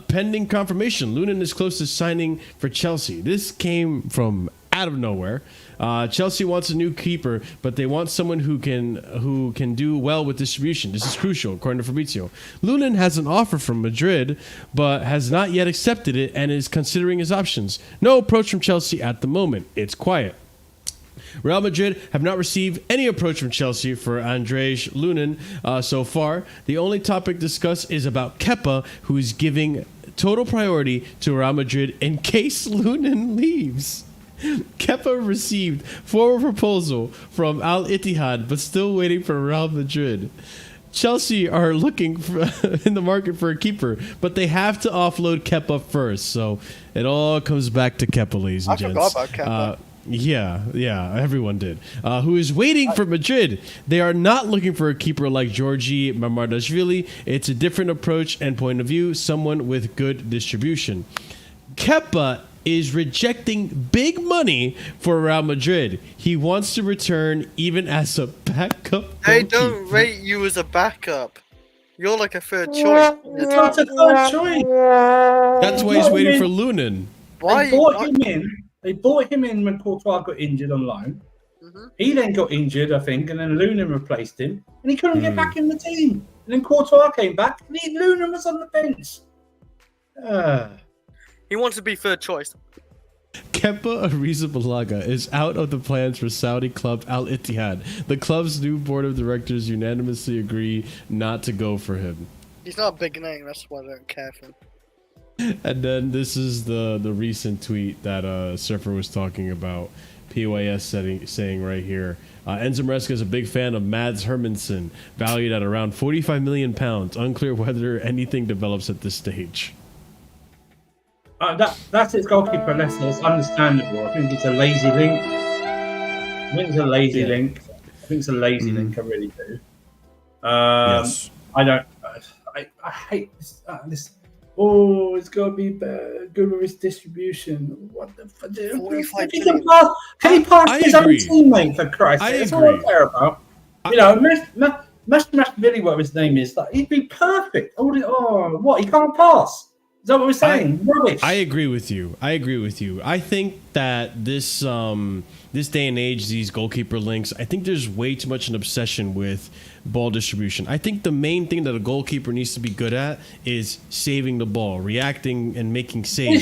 Pending confirmation, Lunin is close to signing for Chelsea. This came from out of nowhere. Chelsea wants a new keeper, but they want someone who can do well with distribution. This is crucial, according to Fabrizio. Lunin has an offer from Madrid, but has not yet accepted it and is considering his options. No approach from Chelsea at the moment. It's quiet. Real Madrid have not received any approach from Chelsea for Andrzej Lunin so far. The only topic discussed is about Kepa, who is giving total priority to Real Madrid in case Lunin leaves. Kepa received formal proposal from Al Ittihad, but still waiting for Real Madrid. Chelsea are looking in the market for a keeper, but they have to offload Kepa first. So it all comes back to Kepa, ladies and I gents. forgot about Kepa. Yeah, everyone did. Who is waiting for Madrid? They are not looking for a keeper like Georgi Mamardashvili. It's a different approach and point of view, someone with good distribution. Kepa is rejecting big money for Real Madrid. He wants to return even as a backup. They goalkeeper. don't rate you as a backup. You're like a third choice. It's not a third choice. That's why he's waiting for Lunin. Why? They bought him in when Courtois got injured on loan. Mhm. He then got injured, I think, and then Lunin replaced him, and he couldn't get back in the team. And then Courtois came back, and Lunin was on the bench. He wants to be third choice. Kepa Arrizabalaga is out of the plans for Saudi club Al Ittihad. The club's new board of directors unanimously agree not to go for him. He's not a big name, that's why I don't care for him. And then this is the recent tweet that Surfer was talking about. PYS saying right here, Enzo Maresca is a big fan of Mads Hermansen, valued at around £45 million. Unclear whether anything develops at this stage. That's its goalkeeper, Leicester. It's understandable. I think it's a lazy link. I think it's a lazy link. I really do. Yes. I hate this. Oh, it's got to be good with his distribution. What the fuck? If he can pass his own teammate, for Christ's sake? That's all I care about. Really, what his name is, like, he'd be perfect. What? He can't pass. Is that what we're saying? Rubbish. I agree with you. I think that this day and age, these goalkeeper links, I think there's way too much an obsession with ball distribution. I think the main thing that a goalkeeper needs to be good at is saving the ball, reacting and making saves.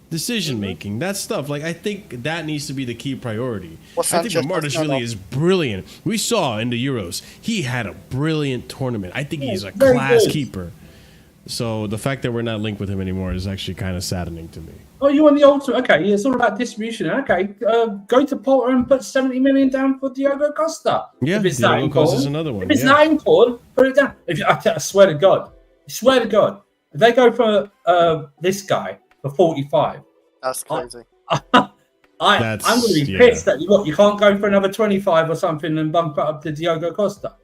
Decision making. That stuff. Like, I think that needs to be the key priority. I think Mamardashvili is brilliant. We saw in the Euros, he had a brilliant tournament. I think he's a class keeper. So the fact that we're not linked with him anymore is actually kind of saddening to me. Oh, you want the ultimate? Okay, it's all about distribution. Okay, go to Porter and put 70 million down for Diogo Costa. Yeah, if it's that Diogo Costa is important. another one. If it's yeah. that important, put it down. I swear to God, if they go for this guy for 45, That's crazy. I'm going to be pissed that you can't go for another 25 or something and bump it up to Diogo Costa.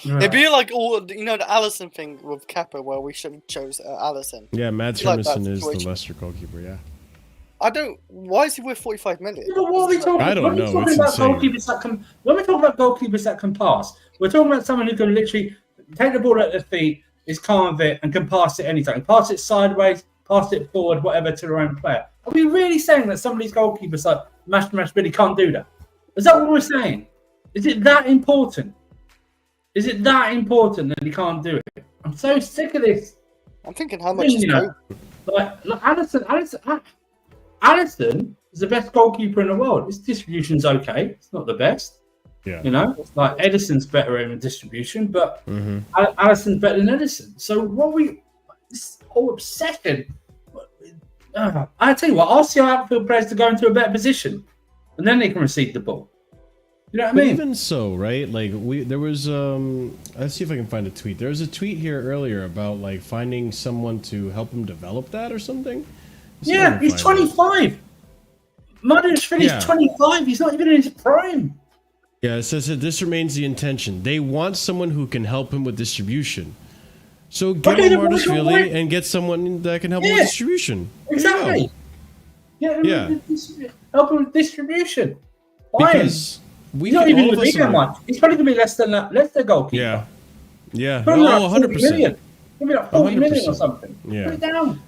It'd be like the Allison thing with Kepa, where we should have chose Allison. Yeah, Mads Hermansen is the Leicester goalkeeper. Yeah. Why is he worth 45 million? What are we talking? I don't know. When we're talking about goalkeepers that can pass, we're talking about someone who can literally take the ball at their feet, is calm with it, and can pass it anytime. Pass it sideways, pass it forward, whatever, to their own player. Are we really saying that some of these goalkeepers like Marshalldbdx can't do that? Is that what we're saying? Is it that important? Is it that important that he can't do it? I'm so sick of this. I'm thinking how much is like Alisson is the best goalkeeper in the world. His distribution's okay. It's not the best. Yeah. Like Edison's better in distribution, but Alisson's better than Edison. So this whole obsession. I tell you what, I'll see our outfield players to go into a better position, and then they can receive the ball. You know what I mean? Even so, right? Like there was let's see if I can find a tweet. There was a tweet here earlier about like finding someone to help him develop that or something. Yeah, he's 25. Modric's finished 25. He's not even in his prime. Yeah, it says that this remains the intention. They want someone who can help him with distribution. So get Marshalldbdx and get someone that can help him with distribution. Exactly. Yeah. Help him with distribution. Because he's not even going to be that much. He's probably going to be less than that. Less than goalkeeper. Yeah. Yeah. Probably Oh, 100%. Million. Maybe like 40 million or something. Yeah. Put it down.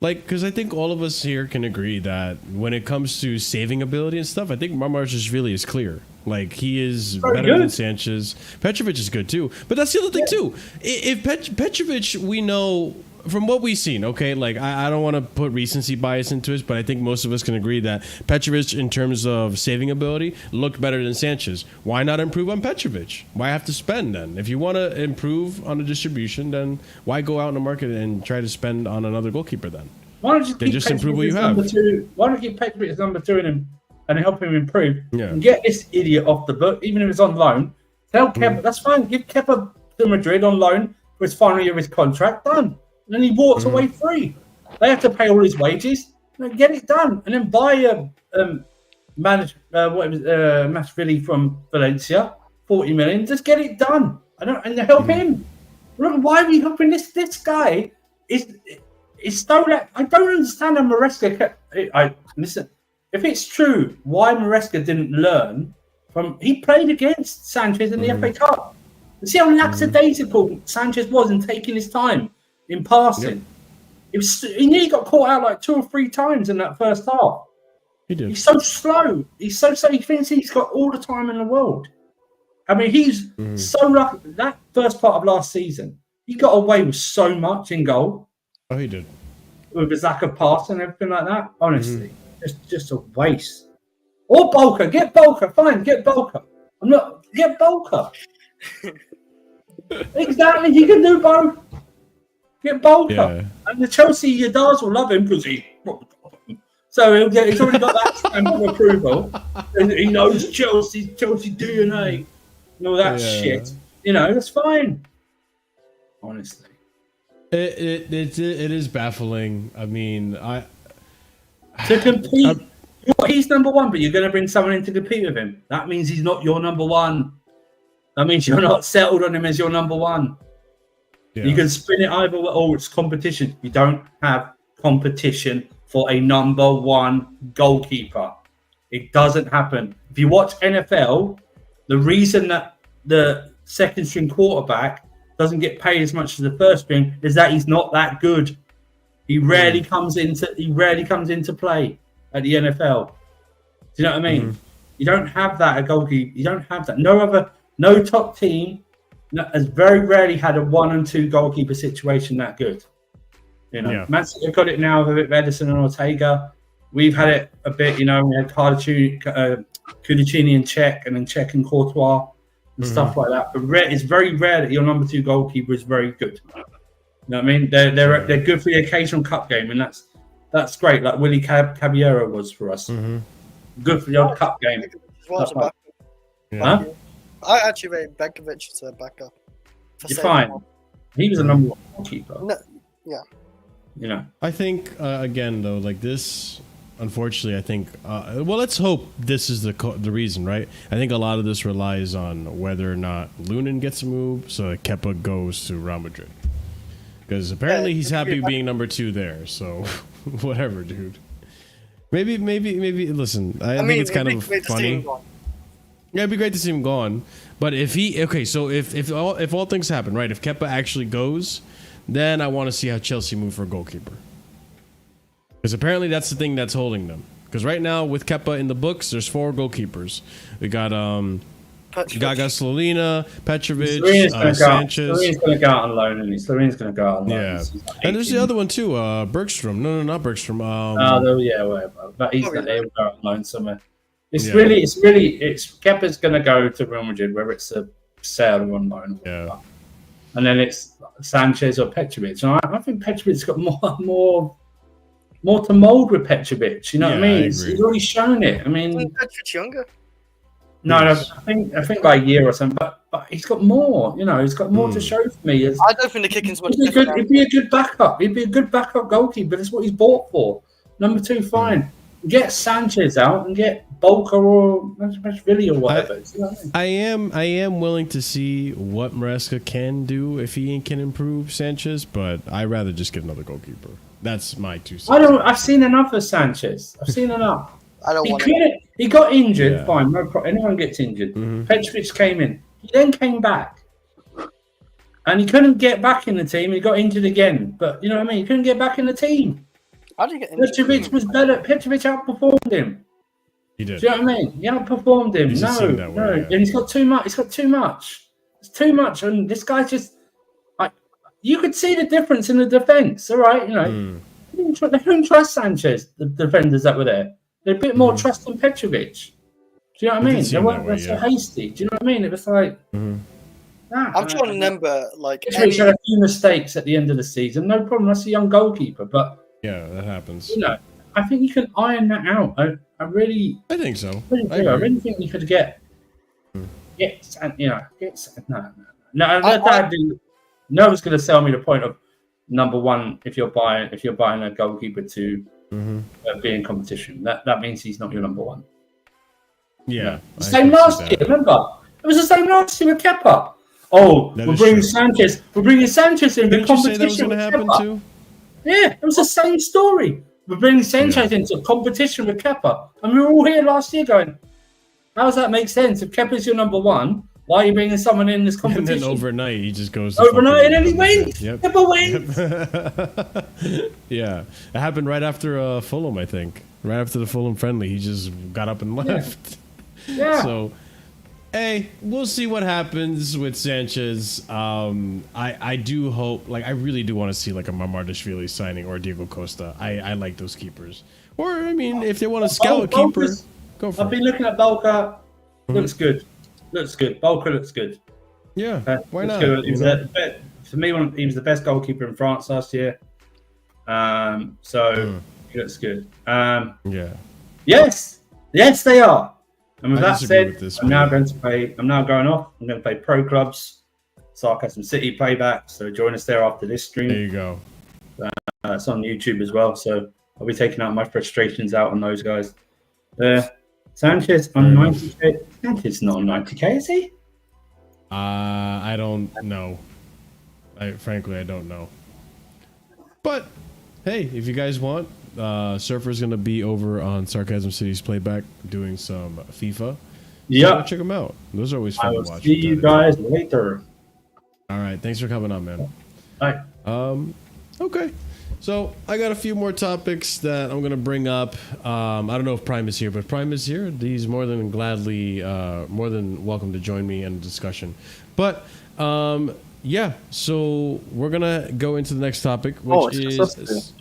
Like, because I think all of us here can agree that when it comes to saving ability and stuff, I think Marshalldbdx is clear. Like, he is better than Sanchez. Petrovic is good, too. But that's the other thing, too. If Petrovic, we know, from what we've seen, okay, like, I don't want to put recency bias into it, but I think most of us can agree that Petrovic, in terms of saving ability, looked better than Sanchez. Why not improve on Petrovic? Why have to spend, then? If you want to improve on the distribution, then why go out in the market and try to spend on another goalkeeper, then? Why don't you just improve what you have? Why don't you keep Petrovic as number 2 in him and help him improve and get this idiot off the book, even if it's on loan? Tell Kepa, that's fine. Give Kepa to Madrid on loan for his final year of his contract. Done. And then he walks away free. They have to pay all his wages. Get it done, and then buy Marshalldbdx from Valencia, 40 million. Just get it done. And help him. Look, why are we helping this guy? It's so like I don't understand how Maresca. Listen. If it's true, why Maresca didn't learn from? He played against Sanchez in the FA Cup. You see how lackadaisical Sanchez was in taking his time in passing. He nearly got caught out like 2 or 3 times in that first half. He did. He's so slow. He's so slow. He thinks he's got all the time in the world. I mean, he's so lucky. That first part of last season, he got away with so much in goal. Oh, he did. With his lack of pass and everything like that. Honestly, just a waste. Or Bolka. Get Bolka. Fine, get Bolka. Get Bolka. Exactly. He can do both. Get Bolka. Yeah. And the Chelsea Yadars will love him because he's already got that stamp of approval. And he knows Chelsea DNA and all that shit. That's fine. Honestly. It is baffling. I mean, to compete, he's number 1, but you're going to bring someone in to compete with him. That means he's not your number 1. That means you're not settled on him as your number 1. Yeah. You can spin it either way. Oh, it's competition. You don't have competition for a number 1 goalkeeper. It doesn't happen. If you watch NFL, the reason that the second string quarterback doesn't get paid as much as the first string is that he's not that good. He rarely comes into play at the NFL. Do you know what I mean? You don't have that at goalkeeper. You don't have that. No top team has very rarely had a 1 and 2 goalkeeper situation that good. Man City have got it now with Edison and Ortega. We've had it a bit. We had Cudicini and Czech, and then Czech and Courtois. and stuff like that. But it's very rare that your number 2 goalkeeper is very good. You know what I mean? They're good for the occasional cup game, and that's great. Like Willie Caballero was for us. Good for the odd cup game. I actually rate Begovic as a backup. You're fine. He was a number 1 goalkeeper. No, yeah. You know. I think again though, like this. Unfortunately, I think. Well, let's hope this is the reason, right? I think a lot of this relies on whether or not Lunin gets a move, so that Kepa goes to Real Madrid. Because apparently he's happy being number 2 there. So, whatever, dude. Maybe. Listen, I think it's kind of funny. Yeah, it'd be great to see him gone. But if all things happen, right? If Kepa actually goes, then I want to see how Chelsea move for a goalkeeper. Because apparently that's the thing that's holding them. Because right now with Kepa in the books, there's 4 goalkeepers. We got Gaga Slolina, Petrovic, Sanchez. Slorena's going to go out on loan, and Slorena's going to go out on loan. Yeah, and there's the other one too, Bergstrom. No, not Bergstrom. Whatever. But he's going to go out on loan somewhere. Kepa's going to go to Real Madrid, whether it's a sale or on loan. Yeah. And then it's Sanchez or Petrovic. And I think Petrovic's got more to mould with Petrovic. You know what I mean? He's already shown it. I mean, Petrovic's younger. No, I think like a year or something. But he's got more. You know, he's got more to show for me. I don't think the kicking's much different. He'd be a good backup. He'd be a good backup goalkeeper. That's what he's bought for. Number 2, fine. Get Sanchez out and get Bolka or Villa or whatever. I am willing to see what Maresca can do if he can improve Sanchez, but I'd rather just get another goalkeeper. That's my 2 cents. I've seen enough of Sanchez. I've seen enough. He got injured. Fine, no problem. Anyone gets injured. Petrovic came in. He then came back, and he couldn't get back in the team. He got injured again. But you know what I mean? He couldn't get back in the team. How did he get injured? Petrovic was better. Petrovic outperformed him. He did. Do you know what I mean? He outperformed him. And he's got too much. He's got too much. It's too much, and this guy just like you could see the difference in the defense. All right, you know, they didn't trust Sanchez. The defenders that were there, they're a bit more trust than Petrovic. Do you know what I mean? They weren't so hasty. Do you know what I mean? It was like. I'm trying to remember like. Petrovic had a few mistakes at the end of the season. No problem. That's a young goalkeeper, but. Yeah, that happens. You know, I think you can iron that out. I think so. I really think you could get no one's going to sell me the point of number 1 if you're buying a goalkeeper to be in competition. That means he's not your number 1. Yeah, same last year. Remember, it was the same last year with Kepa. Oh, we're bringing Sanchez. We're bringing Sanchez in the competition. Didn't you say that was going to happen too? Yeah, it was the same story. We're bringing Sanchez into competition with Kepa. And we were all here last year going, how does that make sense? If Kepa's your number 1, why are you bringing someone in this competition? And then overnight, he just goes overnight, and then he wins. Yep. Kepa wins. Yeah, it happened right after Fulham, I think. Right after the Fulham friendly, he just got up and left. Yeah. So, hey, we'll see what happens with Sanchez. I do hope, like, I really do want to see like a Mamardashvili signing or Diego Costa. I like those keepers. Or I mean, if they want to scout a keeper, go for it. I've been looking at Bolka. Looks good. Bolka looks good. Yeah, why not? For me, he was the best goalkeeper in France last year. So he looks good. Yeah. Yes, they are. And with that said, I'm now going off. I'm going to play pro clubs, Sarcasm City playback. So join us there after this stream. There you go. It's on YouTube as well. So I'll be taking out my frustrations out on those guys. Sanchez on 90k. Sanchez not on 90k, is he? I don't know. Frankly, I don't know. But hey, if you guys want, Surfer's gonna be over on Sarcasm City's playback doing some FIFA. Yeah, so check them out. Those are always fun to watch. See you guys later. All right, thanks for coming on, man. Bye. Okay. So I got a few more topics that I'm gonna bring up. I don't know if Prime is here, but Prime is here. He's more than welcome to join me in a discussion. But yeah, so we're gonna go into the next topic, which is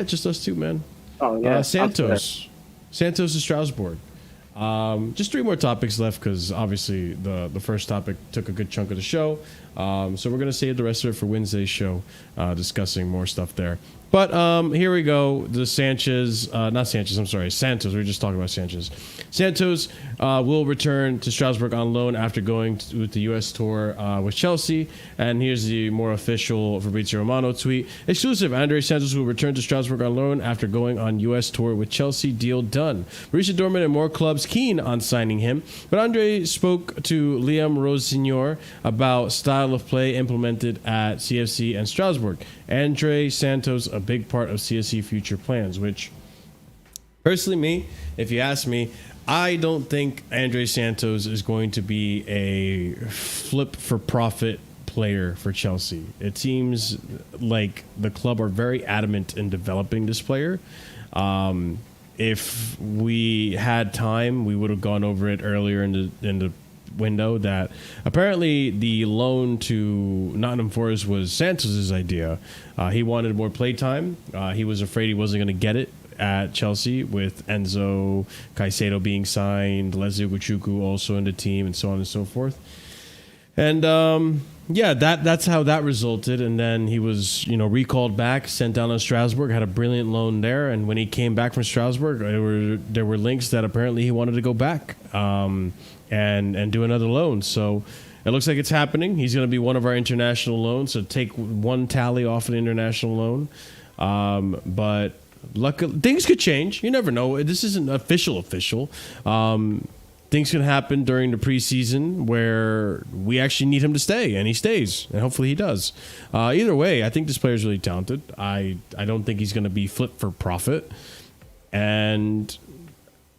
just us two, man. Oh yeah, Santos to Strasbourg. Just 3 more topics left because obviously the first topic took a good chunk of the show. So we're going to save the rest of it for Wednesday's show, discussing more stuff there. But here we go. The Santos. We were just talking about Sanchez. Santos will return to Strasbourg on loan after going with the U.S. tour with Chelsea. And here's the more official Fabrizio Romano tweet. Exclusive, Andre Santos will return to Strasbourg on loan after going on U.S. tour with Chelsea. Deal done. Borussia Dortmund and more clubs keen on signing him. But Andre spoke to Liam Rosignor about style of play implemented at CFC and Strasbourg. Andre Santos, a big part of CSC future plans, which personally, if you ask me, I don't think Andre Santos is going to be a flip for profit player for Chelsea. It seems like the club are very adamant in developing this player. If we had time, we would have gone over it earlier in the window that apparently the loan to Nottingham Forest was Santos's idea. He wanted more play time. He was afraid he wasn't going to get it at Chelsea with Enzo, Caicedo being signed, Leslie Ugochukwu also in the team, and so on and so forth. And that's how that resulted. And then he was, recalled back, sent down to Strasbourg, had a brilliant loan there. And when he came back from Strasbourg, there were links that apparently he wanted to go back and do another loan. So it looks like it's happening. He's going to be one of our international loans. So take one tally off an international loan. But luckily, things could change. You never know. This isn't official. Things can happen during the preseason where we actually need him to stay, and he stays, and hopefully he does. Either way, I think this player is really talented. I don't think he's going to be flip for profit. And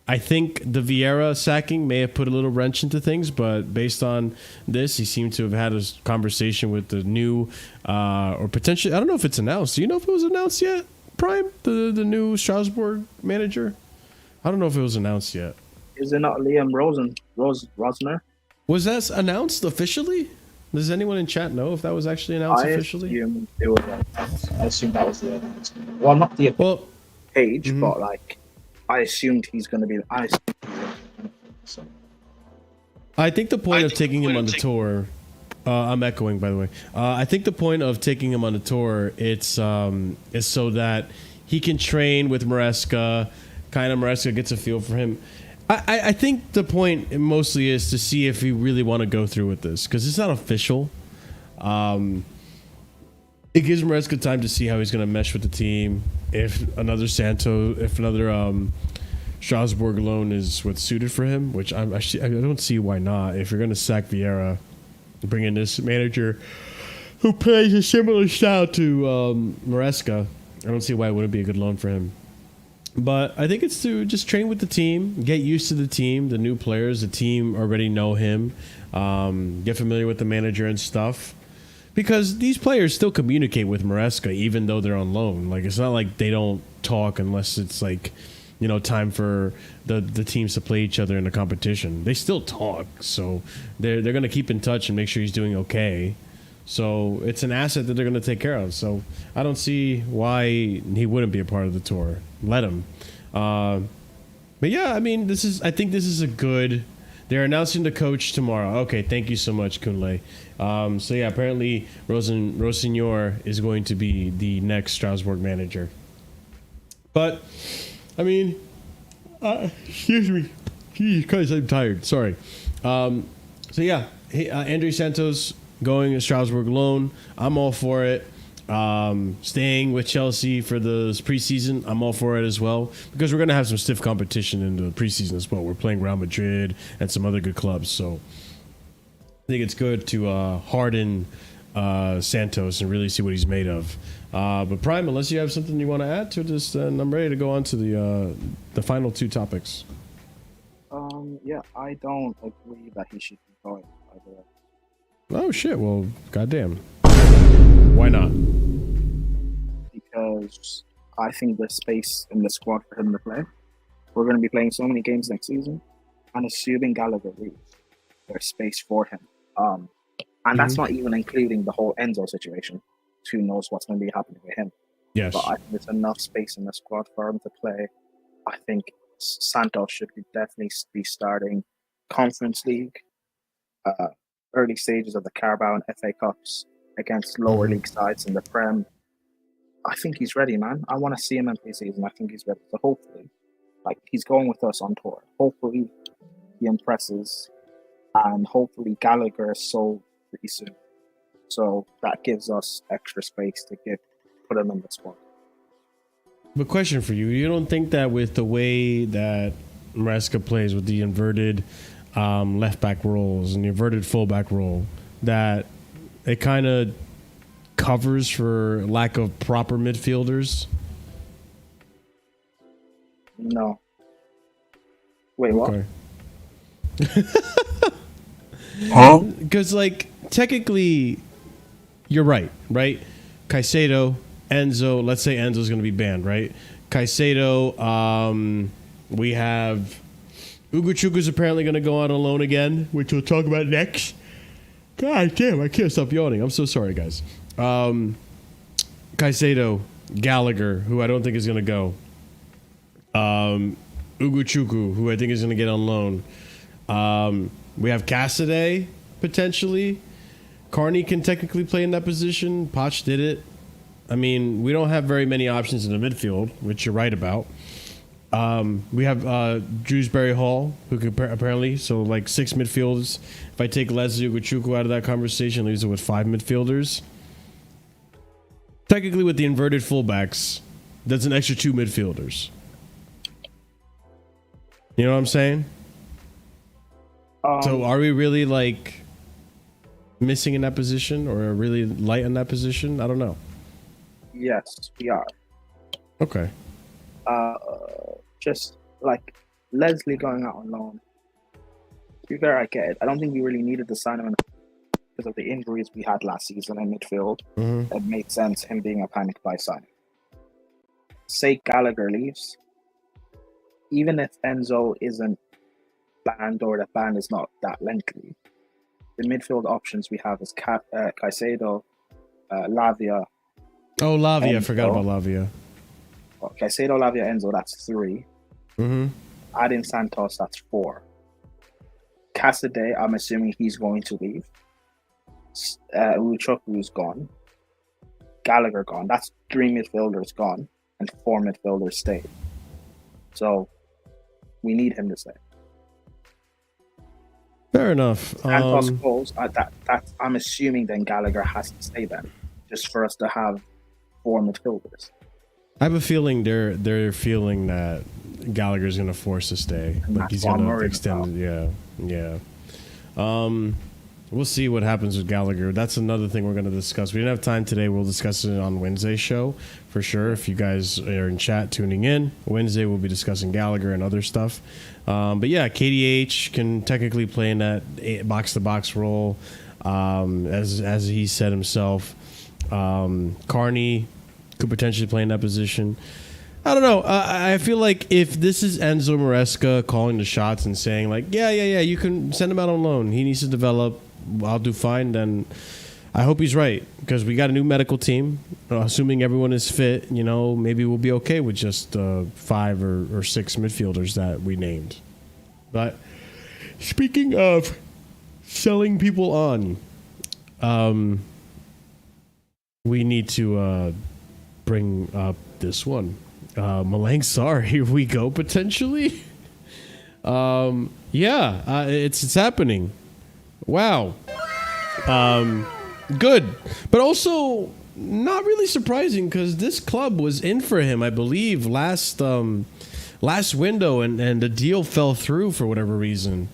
I think the Vieira sacking may have put a little wrench into things, but based on this, he seemed to have had a conversation with the new, or potentially, I don't know if it's announced. Do you know if it was announced yet, Prime? The new Strasbourg manager? I don't know if it was announced yet. Is it not Liam Rosner? Was that announced officially? Does anyone in chat know if that was actually announced officially? Assume it was announced. I assume that was the announcement. Well, not the page, but I assumed he's going to be. I think the point of taking him on the tour. I'm echoing, by the way. I think the point of taking him on the tour is so that he can train with Maresca. Kind of Maresca gets a feel for him. I think the point mostly is to see if we really want to go through with this because it's not official. It gives Maresca time to see how he's going to mesh with the team. If another Strasbourg loan is what's suited for him, which I don't see why not. If you're going to sack Vieira, bring in this manager who plays a similar style to Maresca, I don't see why it wouldn't be a good loan for him. But I think it's to just train with the team, get used to the team, the new players. The team already know him, get familiar with the manager and stuff. Because these players still communicate with Maresca even though they're on loan. Like, it's not like they don't talk unless it's like, time for the teams to play each other in a competition. They still talk, so they're going to keep in touch and make sure he's doing okay. So it's an asset that they're going to take care of. So I don't see why he wouldn't be a part of the tour. Let him. But yeah, I mean, I think this is a good. They're announcing the coach tomorrow. Okay, thank you so much, Kunle. So yeah, apparently Rosignor is going to be the next Strasbourg manager. But I mean, excuse me, because I'm tired. Sorry. So yeah, Andre Santos going to Strasbourg loan. I'm all for it. Staying with Chelsea for the preseason, I'm all for it as well because we're going to have some stiff competition in the preseason as well. We're playing Real Madrid and some other good clubs, so I think it's good to harden Santos and really see what he's made of. But Prime, unless you have something you want to add to this, then I'm ready to go on to the final 2 topics. Yeah, I don't agree that he should be going. By the way. Oh shit! Well, goddamn. Why not? Because I think there's space in the squad for him to play. We're going to be playing so many games next season, and assuming Gallagher leaves, there's space for him. And that's not even including the whole Enzo situation. Who knows what's going to be happening with him? Yes. But I think there's enough space in the squad for him to play. I think Santos should definitely be starting Conference League, early stages of the Carabao and FA Cups against lower league sides in the Prem. I think he's ready, man. I want to see him in pre-season. I think he's ready. So hopefully, he's going with us on tour. Hopefully, he impresses, and hopefully Gallagher is sold pretty soon. So that gives us extra space to put him in the squad. But question for you: you don't think that with the way that Maresca plays with the inverted left back roles and the inverted fullback role, that it kind of covers for lack of proper midfielders? No. Wait, what? Okay. Huh? Because, technically, you're right? Caicedo, Enzo, let's say Enzo's going to be banned, right? Caicedo, we have Ugochukwu apparently going to go on loan again, which we'll talk about next. God damn, I can't stop yawning. I'm so sorry, guys. Caicedo, Gallagher, who I don't think is going to go. Ugochukwu, who I think is going to get on loan. We have Cassidy, potentially. Carney can technically play in that position. Poch did it. I mean, we don't have very many options in the midfield, which you're right about. We have Dewsbury Hall, who can apparently, so 6 midfielders. If I take Leslie Ugochukwu out of that conversation, leaves it with 5 midfielders. Technically, with the inverted fullbacks, that's an extra 2 midfielders. You know what I'm saying? So are we really missing in that position, or really light in that position? I don't know. Yes, we are. Okay. Just Leslie going out on loan. To be fair, I get it. I don't think we really needed to sign him because of the injuries we had last season in midfield. Mm-hmm. It made sense him being a panic buy signing. Say Gallagher leaves. Even if Enzo isn't banned or the ban is not that lengthy, the midfield options we have is Caicedo, Lavia. Oh, Lavia. Enzo. I forgot about Lavia. Caicedo, Lavia, Enzo, that's 3. Mm-hmm. Add in Santos, that's 4. Cassidy, I'm assuming he's going to leave. Ugochukwu gone. Gallagher gone. That's 3 midfielders gone, and 4 midfielders stay. So we need him to stay. Fair enough. Santos goes. I'm assuming then Gallagher has to stay then, just for us to have 4 midfielders. I have a feeling they're feeling that Gallagher's going to force to stay. He's going to extend it. Yeah. We'll see what happens with Gallagher. That's another thing we're going to discuss. We didn't have time today. We'll discuss it on Wednesday's show for sure. If you guys are in chat tuning in, Wednesday we'll be discussing Gallagher and other stuff. But yeah, KDH can technically play in that box-to-box role, as he said himself. Carney could potentially play in that position. I don't know. I feel like if this is Enzo Maresca calling the shots and saying yeah, you can send him out on loan. He needs to develop. I'll do fine. Then I hope he's right, because we got a new medical team. Assuming everyone is fit, maybe we'll be okay with just 5 or 6 midfielders that we named. But speaking of selling people on, we need to bring up this one. Malang Sarr, here we go, potentially. It's happening. Wow. Good. But also not really surprising, because this club was in for him, I believe, last window, and the deal fell through for whatever reason.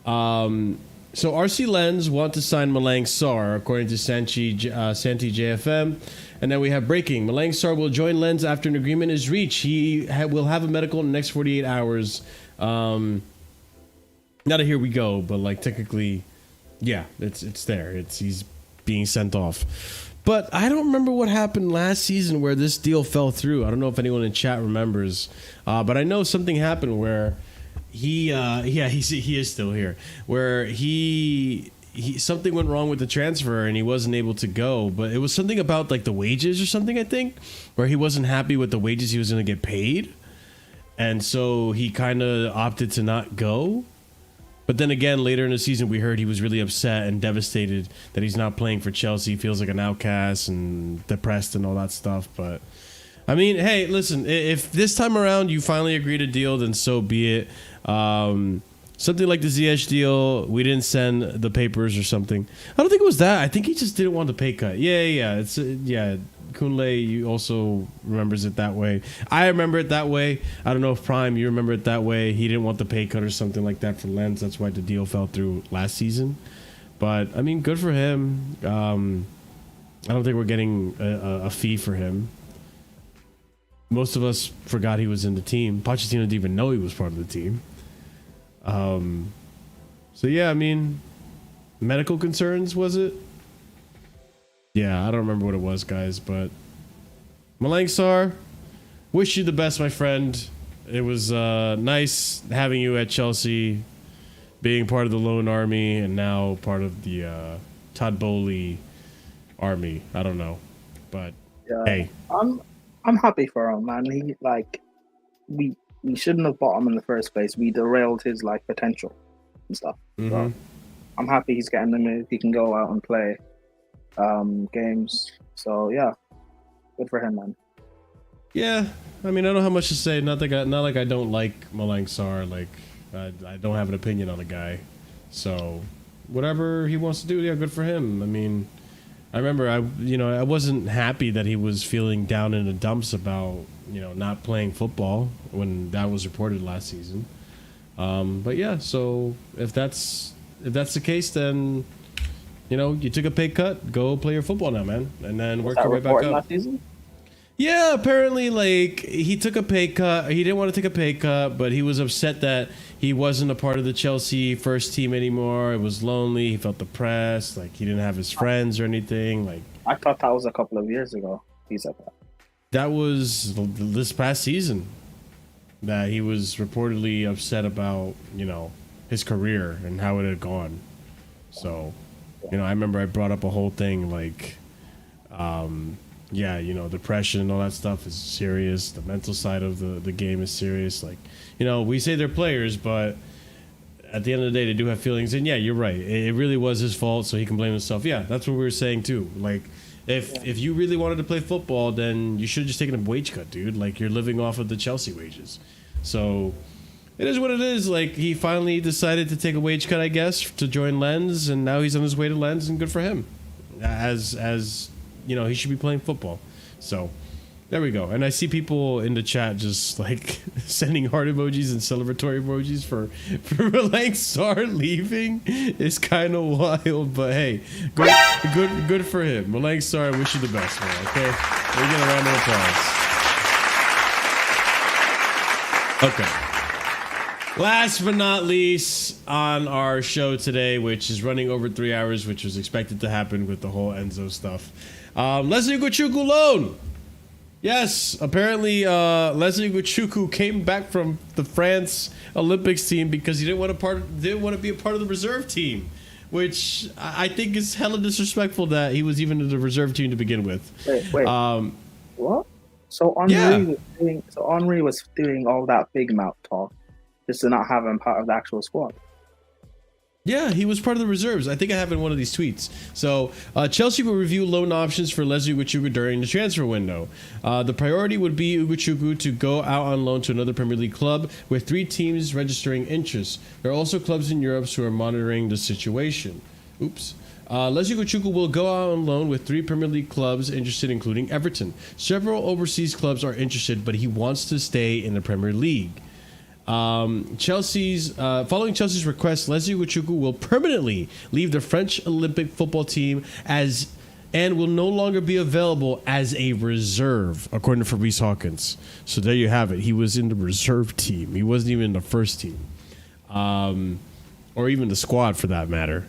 So RC Lens want to sign Malang Sarr, according to Santi JFM. And then we have breaking. Malang Sarr will join Lens after an agreement is reached. He will have a medical in the next 48 hours. Not a here we go, but technically, yeah, it's there. He's being sent off. But I don't remember what happened last season where this deal fell through. I don't know if anyone in chat remembers. But I know something happened where he is still here. Where he something went wrong with the transfer and he wasn't able to go. But it was something about the wages or something, I think, where he wasn't happy with the wages he was going to get paid. and so he kind of opted to not go. But then again, later in the season, we heard he was really upset and devastated that he's not playing for Chelsea. He feels like an outcast and depressed and all that stuff. But I mean, hey, listen, if this time around you finally agree to deal, then so be it. Something like the Ziyech deal, we didn't send the papers or something. I don't think it was that. I think he just didn't want the pay cut. Yeah. It's Kunle, you also remembers it that way. I remember it that way. I don't know if Prime, you remember it that way. He didn't want the pay cut or something like that for Lens. That's why the deal fell through last season. But I mean, good for him. I don't think we're getting a fee for him. Most of us forgot he was in the team. Pochettino didn't even know he was part of the team. So yeah, I mean, medical concerns, was it? Yeah, I don't remember what it was, guys, but Malang Sarr, wish you the best, my friend. It was nice having you at Chelsea, being part of the Lone Army and now part of the Todd Bowley army. I don't know, but hey, I'm happy for him, man. He we shouldn't have bought him in the first place. We derailed his potential and stuff. So I'm happy he's getting the move. He can go out and play games. So yeah, good for him, man. Yeah, I mean, I don't have much to say. Not like I don't like Malang Sarr. Like I don't have an opinion on the guy. So whatever he wants to do, yeah, good for him. I mean, I remember I wasn't happy that he was feeling down in the dumps about not playing football when that was reported last season. But yeah, so if that's the case, then you took a pay cut, go play your football now, man, and then work your way back up. Last season? Yeah, apparently, he took a pay cut. He didn't want to take a pay cut, but he was upset that he wasn't a part of the Chelsea first team anymore. It was lonely. He felt depressed. He didn't have his friends or anything. I thought that was a couple of years ago. He said that. That was this past season that he was reportedly upset about, his career and how it had gone. So, I remember I brought up a whole thing depression and all that stuff is serious. The mental side of the game is serious. We say they're players, but at the end of the day, they do have feelings. And yeah, you're right. It really was his fault, so he can blame himself. Yeah, that's what we were saying too. If you really wanted to play football, then you should have just taken a wage cut, dude. You're living off of the Chelsea wages. So it is what it is. He finally decided to take a wage cut, I guess, to join Lens, and now he's on his way to Lens, and good for him. As he should be playing football. So there we go. And I see people in the chat just sending heart emojis and celebratory emojis for Malang Sarr leaving. It's kind of wild, but hey, good for him. Malang Sarr, I wish you the best, man. Okay, we get a round of applause. Okay. Last but not least on our show today, which is running over 3 hours, which was expected to happen with the whole Enzo stuff. Leslie Ugochukwu loan. Yes, apparently Leslie Ugochukwu came back from the France Olympics team because he didn't want to be a part of the reserve team, which I think is hella disrespectful that he was even in the reserve team to begin with. Wait. What? So Henry was doing all that big mouth talk just to not have him part of the actual squad. Yeah, he was part of the reserves. I think I have in one of these tweets. So, Chelsea will review loan options for Leslie Ugochukwu during the transfer window. The priority would be Ugochukwu to go out on loan to another Premier League club, with 3 teams registering interest. There are also clubs in Europe who are monitoring the situation. Leslie Ugochukwu will go out on loan with 3 Premier League clubs interested, including Everton. Several overseas clubs are interested, but he wants to stay in the Premier League. Following Chelsea's request, Leslie Ugochukwu will permanently leave the French Olympic football team and will no longer be available as a reserve, according to Fabrice Hawkins. So there you have it. He was in the reserve team. He wasn't even in the first team, or even the squad for that matter.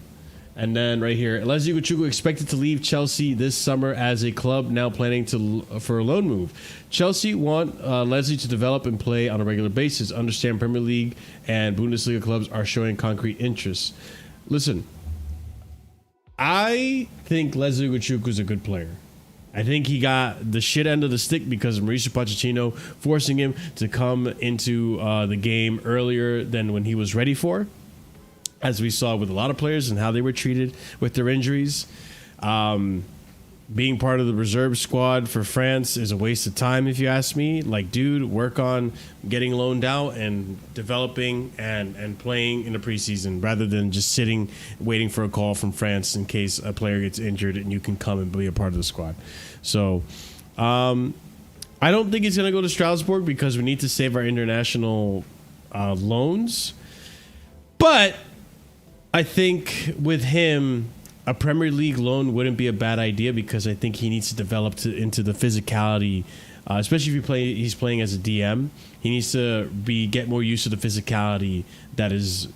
And then right here, Leslie Ugochukwu expected to leave Chelsea this summer as a club now planning for a loan move. Chelsea want Leslie to develop and play on a regular basis. Understand Premier League and Bundesliga clubs are showing concrete interest. Listen, I think Leslie Ugochukwu is a good player. I think he got the shit end of the stick because of Mauricio Pochettino forcing him to come into the game earlier than when he was ready for, as we saw with a lot of players and how they were treated with their injuries. Being part of the reserve squad for France is a waste of time, if you ask me. Like, dude, work on getting loaned out and developing and playing in the preseason rather than just sitting, waiting for a call from France in case a player gets injured and you can come and be a part of the squad. So, I don't think he's going to go to Strasbourg because we need to save our international loans. But I think with him, a Premier League loan wouldn't be a bad idea because I think he needs to develop into the physicality, especially if he's playing as a DM. He needs to get more used to the physicality that is,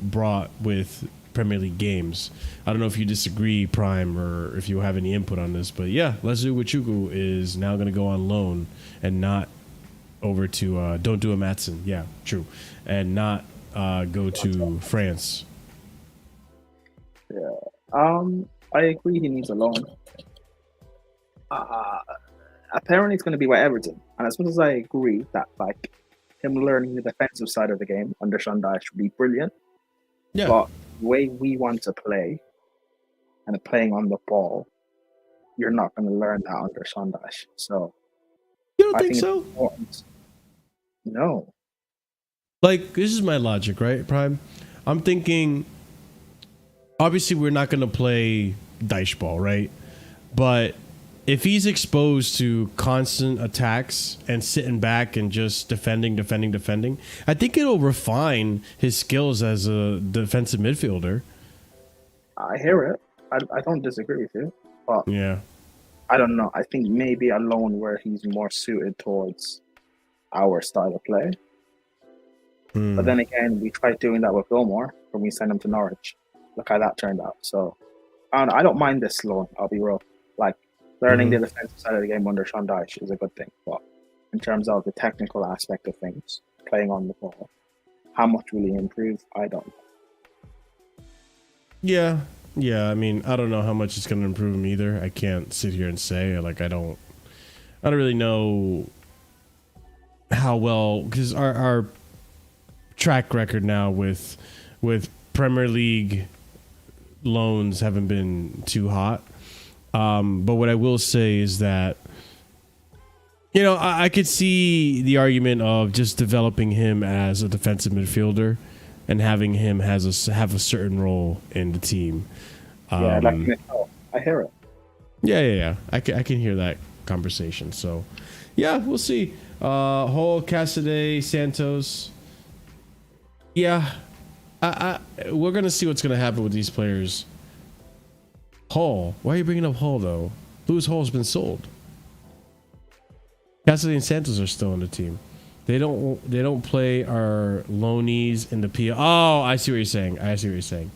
brought with Premier League games. I don't know if you disagree, Prime, or if you have any input on this, but yeah, Leslie Ugochukwu is now going to go on loan and not over to don't do a Matson. Yeah, true, and not go to France. Yeah. I agree he needs a loan. Apparently it's going to be with Everton. And as much as I agree that like him learning the defensive side of the game under Shandaish would be brilliant. Yeah. But the way we want to play and playing on the ball, you're not going to learn that under Shandaish. So you don't think so? No. Like, this is my logic, right, Prime? I'm thinking, obviously, we're not going to play dice ball, right? But if he's exposed to constant attacks and sitting back and just defending, I think it'll refine his skills as a defensive midfielder. I hear it. I don't disagree with you. But yeah, I don't know. I think maybe a loan where he's more suited towards our style of play. But then again, we tried doing that with Gilmore when we sent him to Norwich. Look how that turned out. So I don't mind this loan, I'll be real. Like, learning the defensive side of the game under Sean Dyche is a good thing. But in terms of the technical aspect of things, playing on the ball, how much will he improve? I don't know. Yeah. I mean, I don't know how much it's going to improve him either. I can't sit here and say. Like, I don't really know how well, because our track record now with Premier League loans haven't been too hot. But what I will say is that, I could see the argument of just developing him as a defensive midfielder and having him have a certain role in the team. I hear it. Yeah. I can hear that conversation. So, yeah, we'll see. Hall, Cassidy, Santos. Yeah, we're going to see what's going to happen with these players. Hall. Why are you bringing up Hall, though? Lewis Hall's been sold. Cassidy and Santos are still on the team. They don't play our loanees in the PL. Oh, I see what you're saying.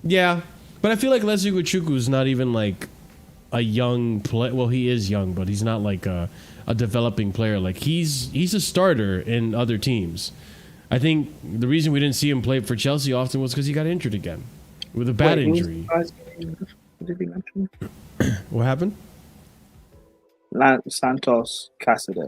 Yeah, but I feel like Leslie Ugochukwu is not even like a young player. Well, he is young, but he's not like a developing player. Like, he's a starter in other teams. I think the reason we didn't see him play for Chelsea often was because he got injured again with a bad injury. What happened? Santos, Cassidy.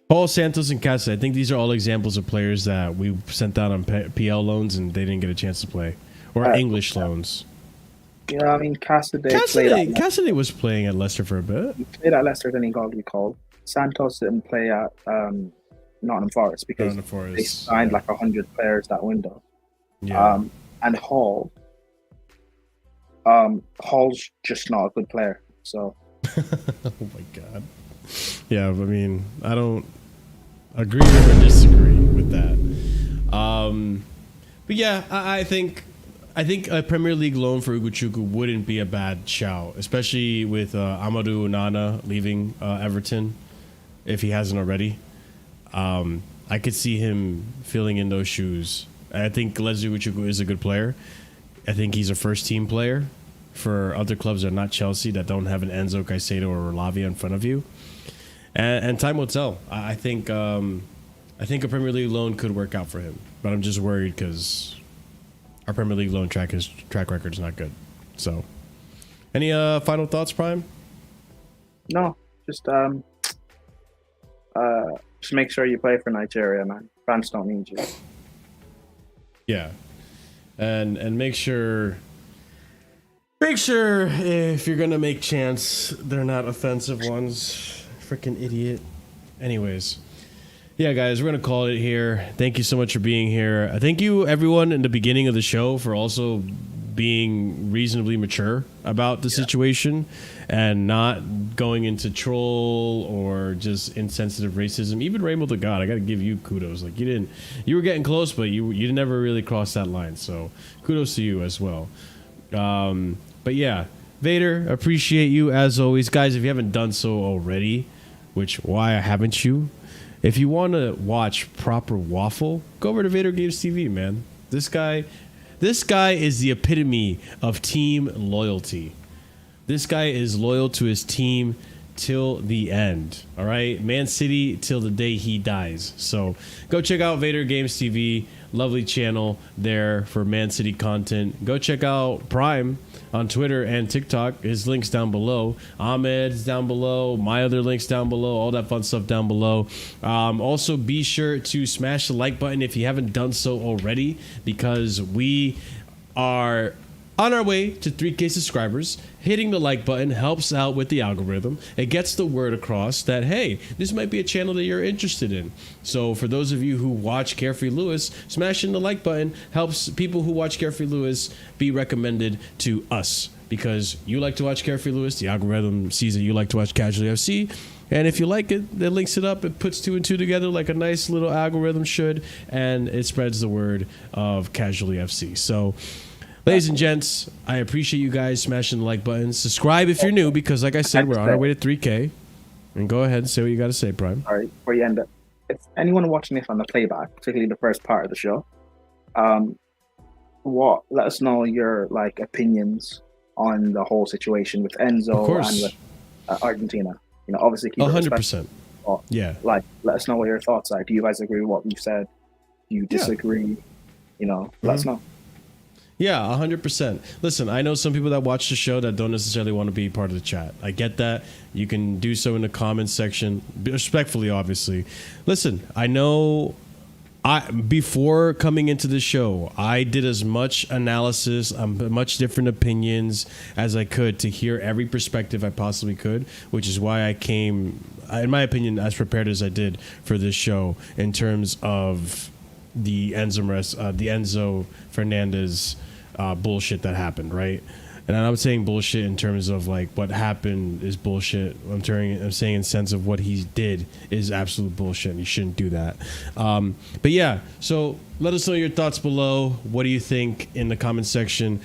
Paul, Santos, and Cassidy. I think these are all examples of players that we sent out on PL loans and they didn't get a chance to play. Or English loans. Yeah, I mean, Cassidy was playing at Leicester for a bit. He played at Leicester, then he got recalled. Santos didn't play at Nottingham Forest because they signed like 100 players that window. Yeah. And Hall's just not a good player. So. Oh my God. Yeah, I mean, I don't agree or disagree with that. But yeah, I think a Premier League loan for Ugochukwu wouldn't be a bad shout, especially with Amadou Onana leaving Everton, if he hasn't already. I could see him filling in those shoes. I think Leslie Ugochukwu is a good player. I think he's a first-team player for other clubs that are not Chelsea, that don't have an Enzo, Caicedo, or Lavia in front of you. And time will tell. I think a Premier League loan could work out for him, but I'm just worried because our Premier League loan track record is not good. So, any final thoughts, Prime? No, just make sure you play for Nigeria, man. France don't need you. Yeah, and make sure if you're gonna make chants, they're not offensive ones. Freaking idiot. Anyways, yeah, guys, we're gonna call it here. Thank you so much for being here. Thank you, everyone, in the beginning of the show for also being reasonably mature about the situation and not going into troll or just insensitive racism. Even Rainbow the God, I gotta give you kudos. Like, you were getting close, but you never really crossed that line. So kudos to you as well. But yeah, Vader, appreciate you as always, guys. If you haven't done so already, which why haven't you? If you want to watch proper waffle, go over to Vader Games TV, man. This guy is the epitome of team loyalty. This guy is loyal to his team till the end. All right, Man City till the day he dies. So go check out Vader Games TV. Lovely channel there for Man City content. Go check out Prime on Twitter and TikTok. His links down below. Ahmed's down below. My other links down below. All that fun stuff down below. Also, be sure to smash the like button if you haven't done so already, because we are on our way to 3K subscribers. Hitting the like button helps out with the algorithm. It gets the word across that, hey, this might be a channel that you're interested in. So for those of you who watch Carefree Lewis, smashing the like button helps people who watch Carefree Lewis be recommended to us, because you like to watch Carefree Lewis. The algorithm sees that you like to watch Casually FC. And if you like it, it links it up. It puts 2 and 2 together like a nice little algorithm should. And it spreads the word of Casually FC. So, ladies and gents, I appreciate you guys smashing the like button. Subscribe if you're new, because like I said, we're on our way to 3K. And go ahead and say what you got to say, Prime. All right, before you end it, if anyone watching this on the playback, particularly the first part of the show, let us know your opinions on the whole situation with Enzo and with Argentina. You know, obviously keep 100%. Yeah. Let us know what your thoughts are. Do you guys agree with what we've said? Do you disagree? You know, let us know. Yeah, 100%. Listen, I know some people that watch the show that don't necessarily want to be part of the chat. I get that. You can do so in the comments section, respectfully, obviously. Listen, I know before coming into the show, I did as much analysis, much different opinions as I could to hear every perspective I possibly could, which is why I came, in my opinion, as prepared as I did for this show in terms of the Enzo Fernandez bullshit that happened, right? And I'm saying bullshit in terms of what happened is bullshit. I'm saying in sense of what he did is absolute bullshit, and you shouldn't do that. But yeah, so let us know your thoughts below. What do you think in the comment section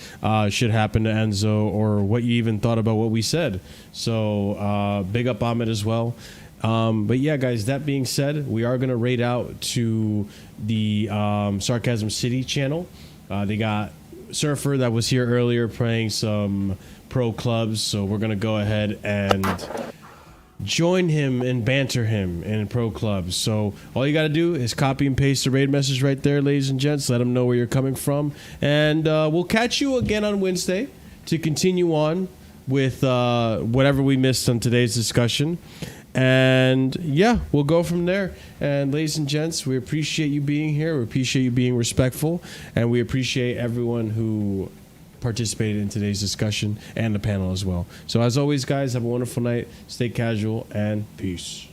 should happen to Enzo, or what you even thought about what we said? So big up Ahmed as well. But yeah, guys, that being said, we are going to raid out to the Sarcasm City channel. They got Surfer that was here earlier playing some pro clubs, so we're going to go ahead and join him and banter him in pro clubs. So all you got to do is copy and paste the raid message right there, ladies and gents. Let them know where you're coming from. And we'll catch you again on Wednesday to continue on with whatever we missed on today's discussion. And yeah, we'll go from there. And ladies and gents, we appreciate you being here. We appreciate you being respectful. And we appreciate everyone who participated in today's discussion and the panel as well. So as always, guys, have a wonderful night. Stay casual and peace.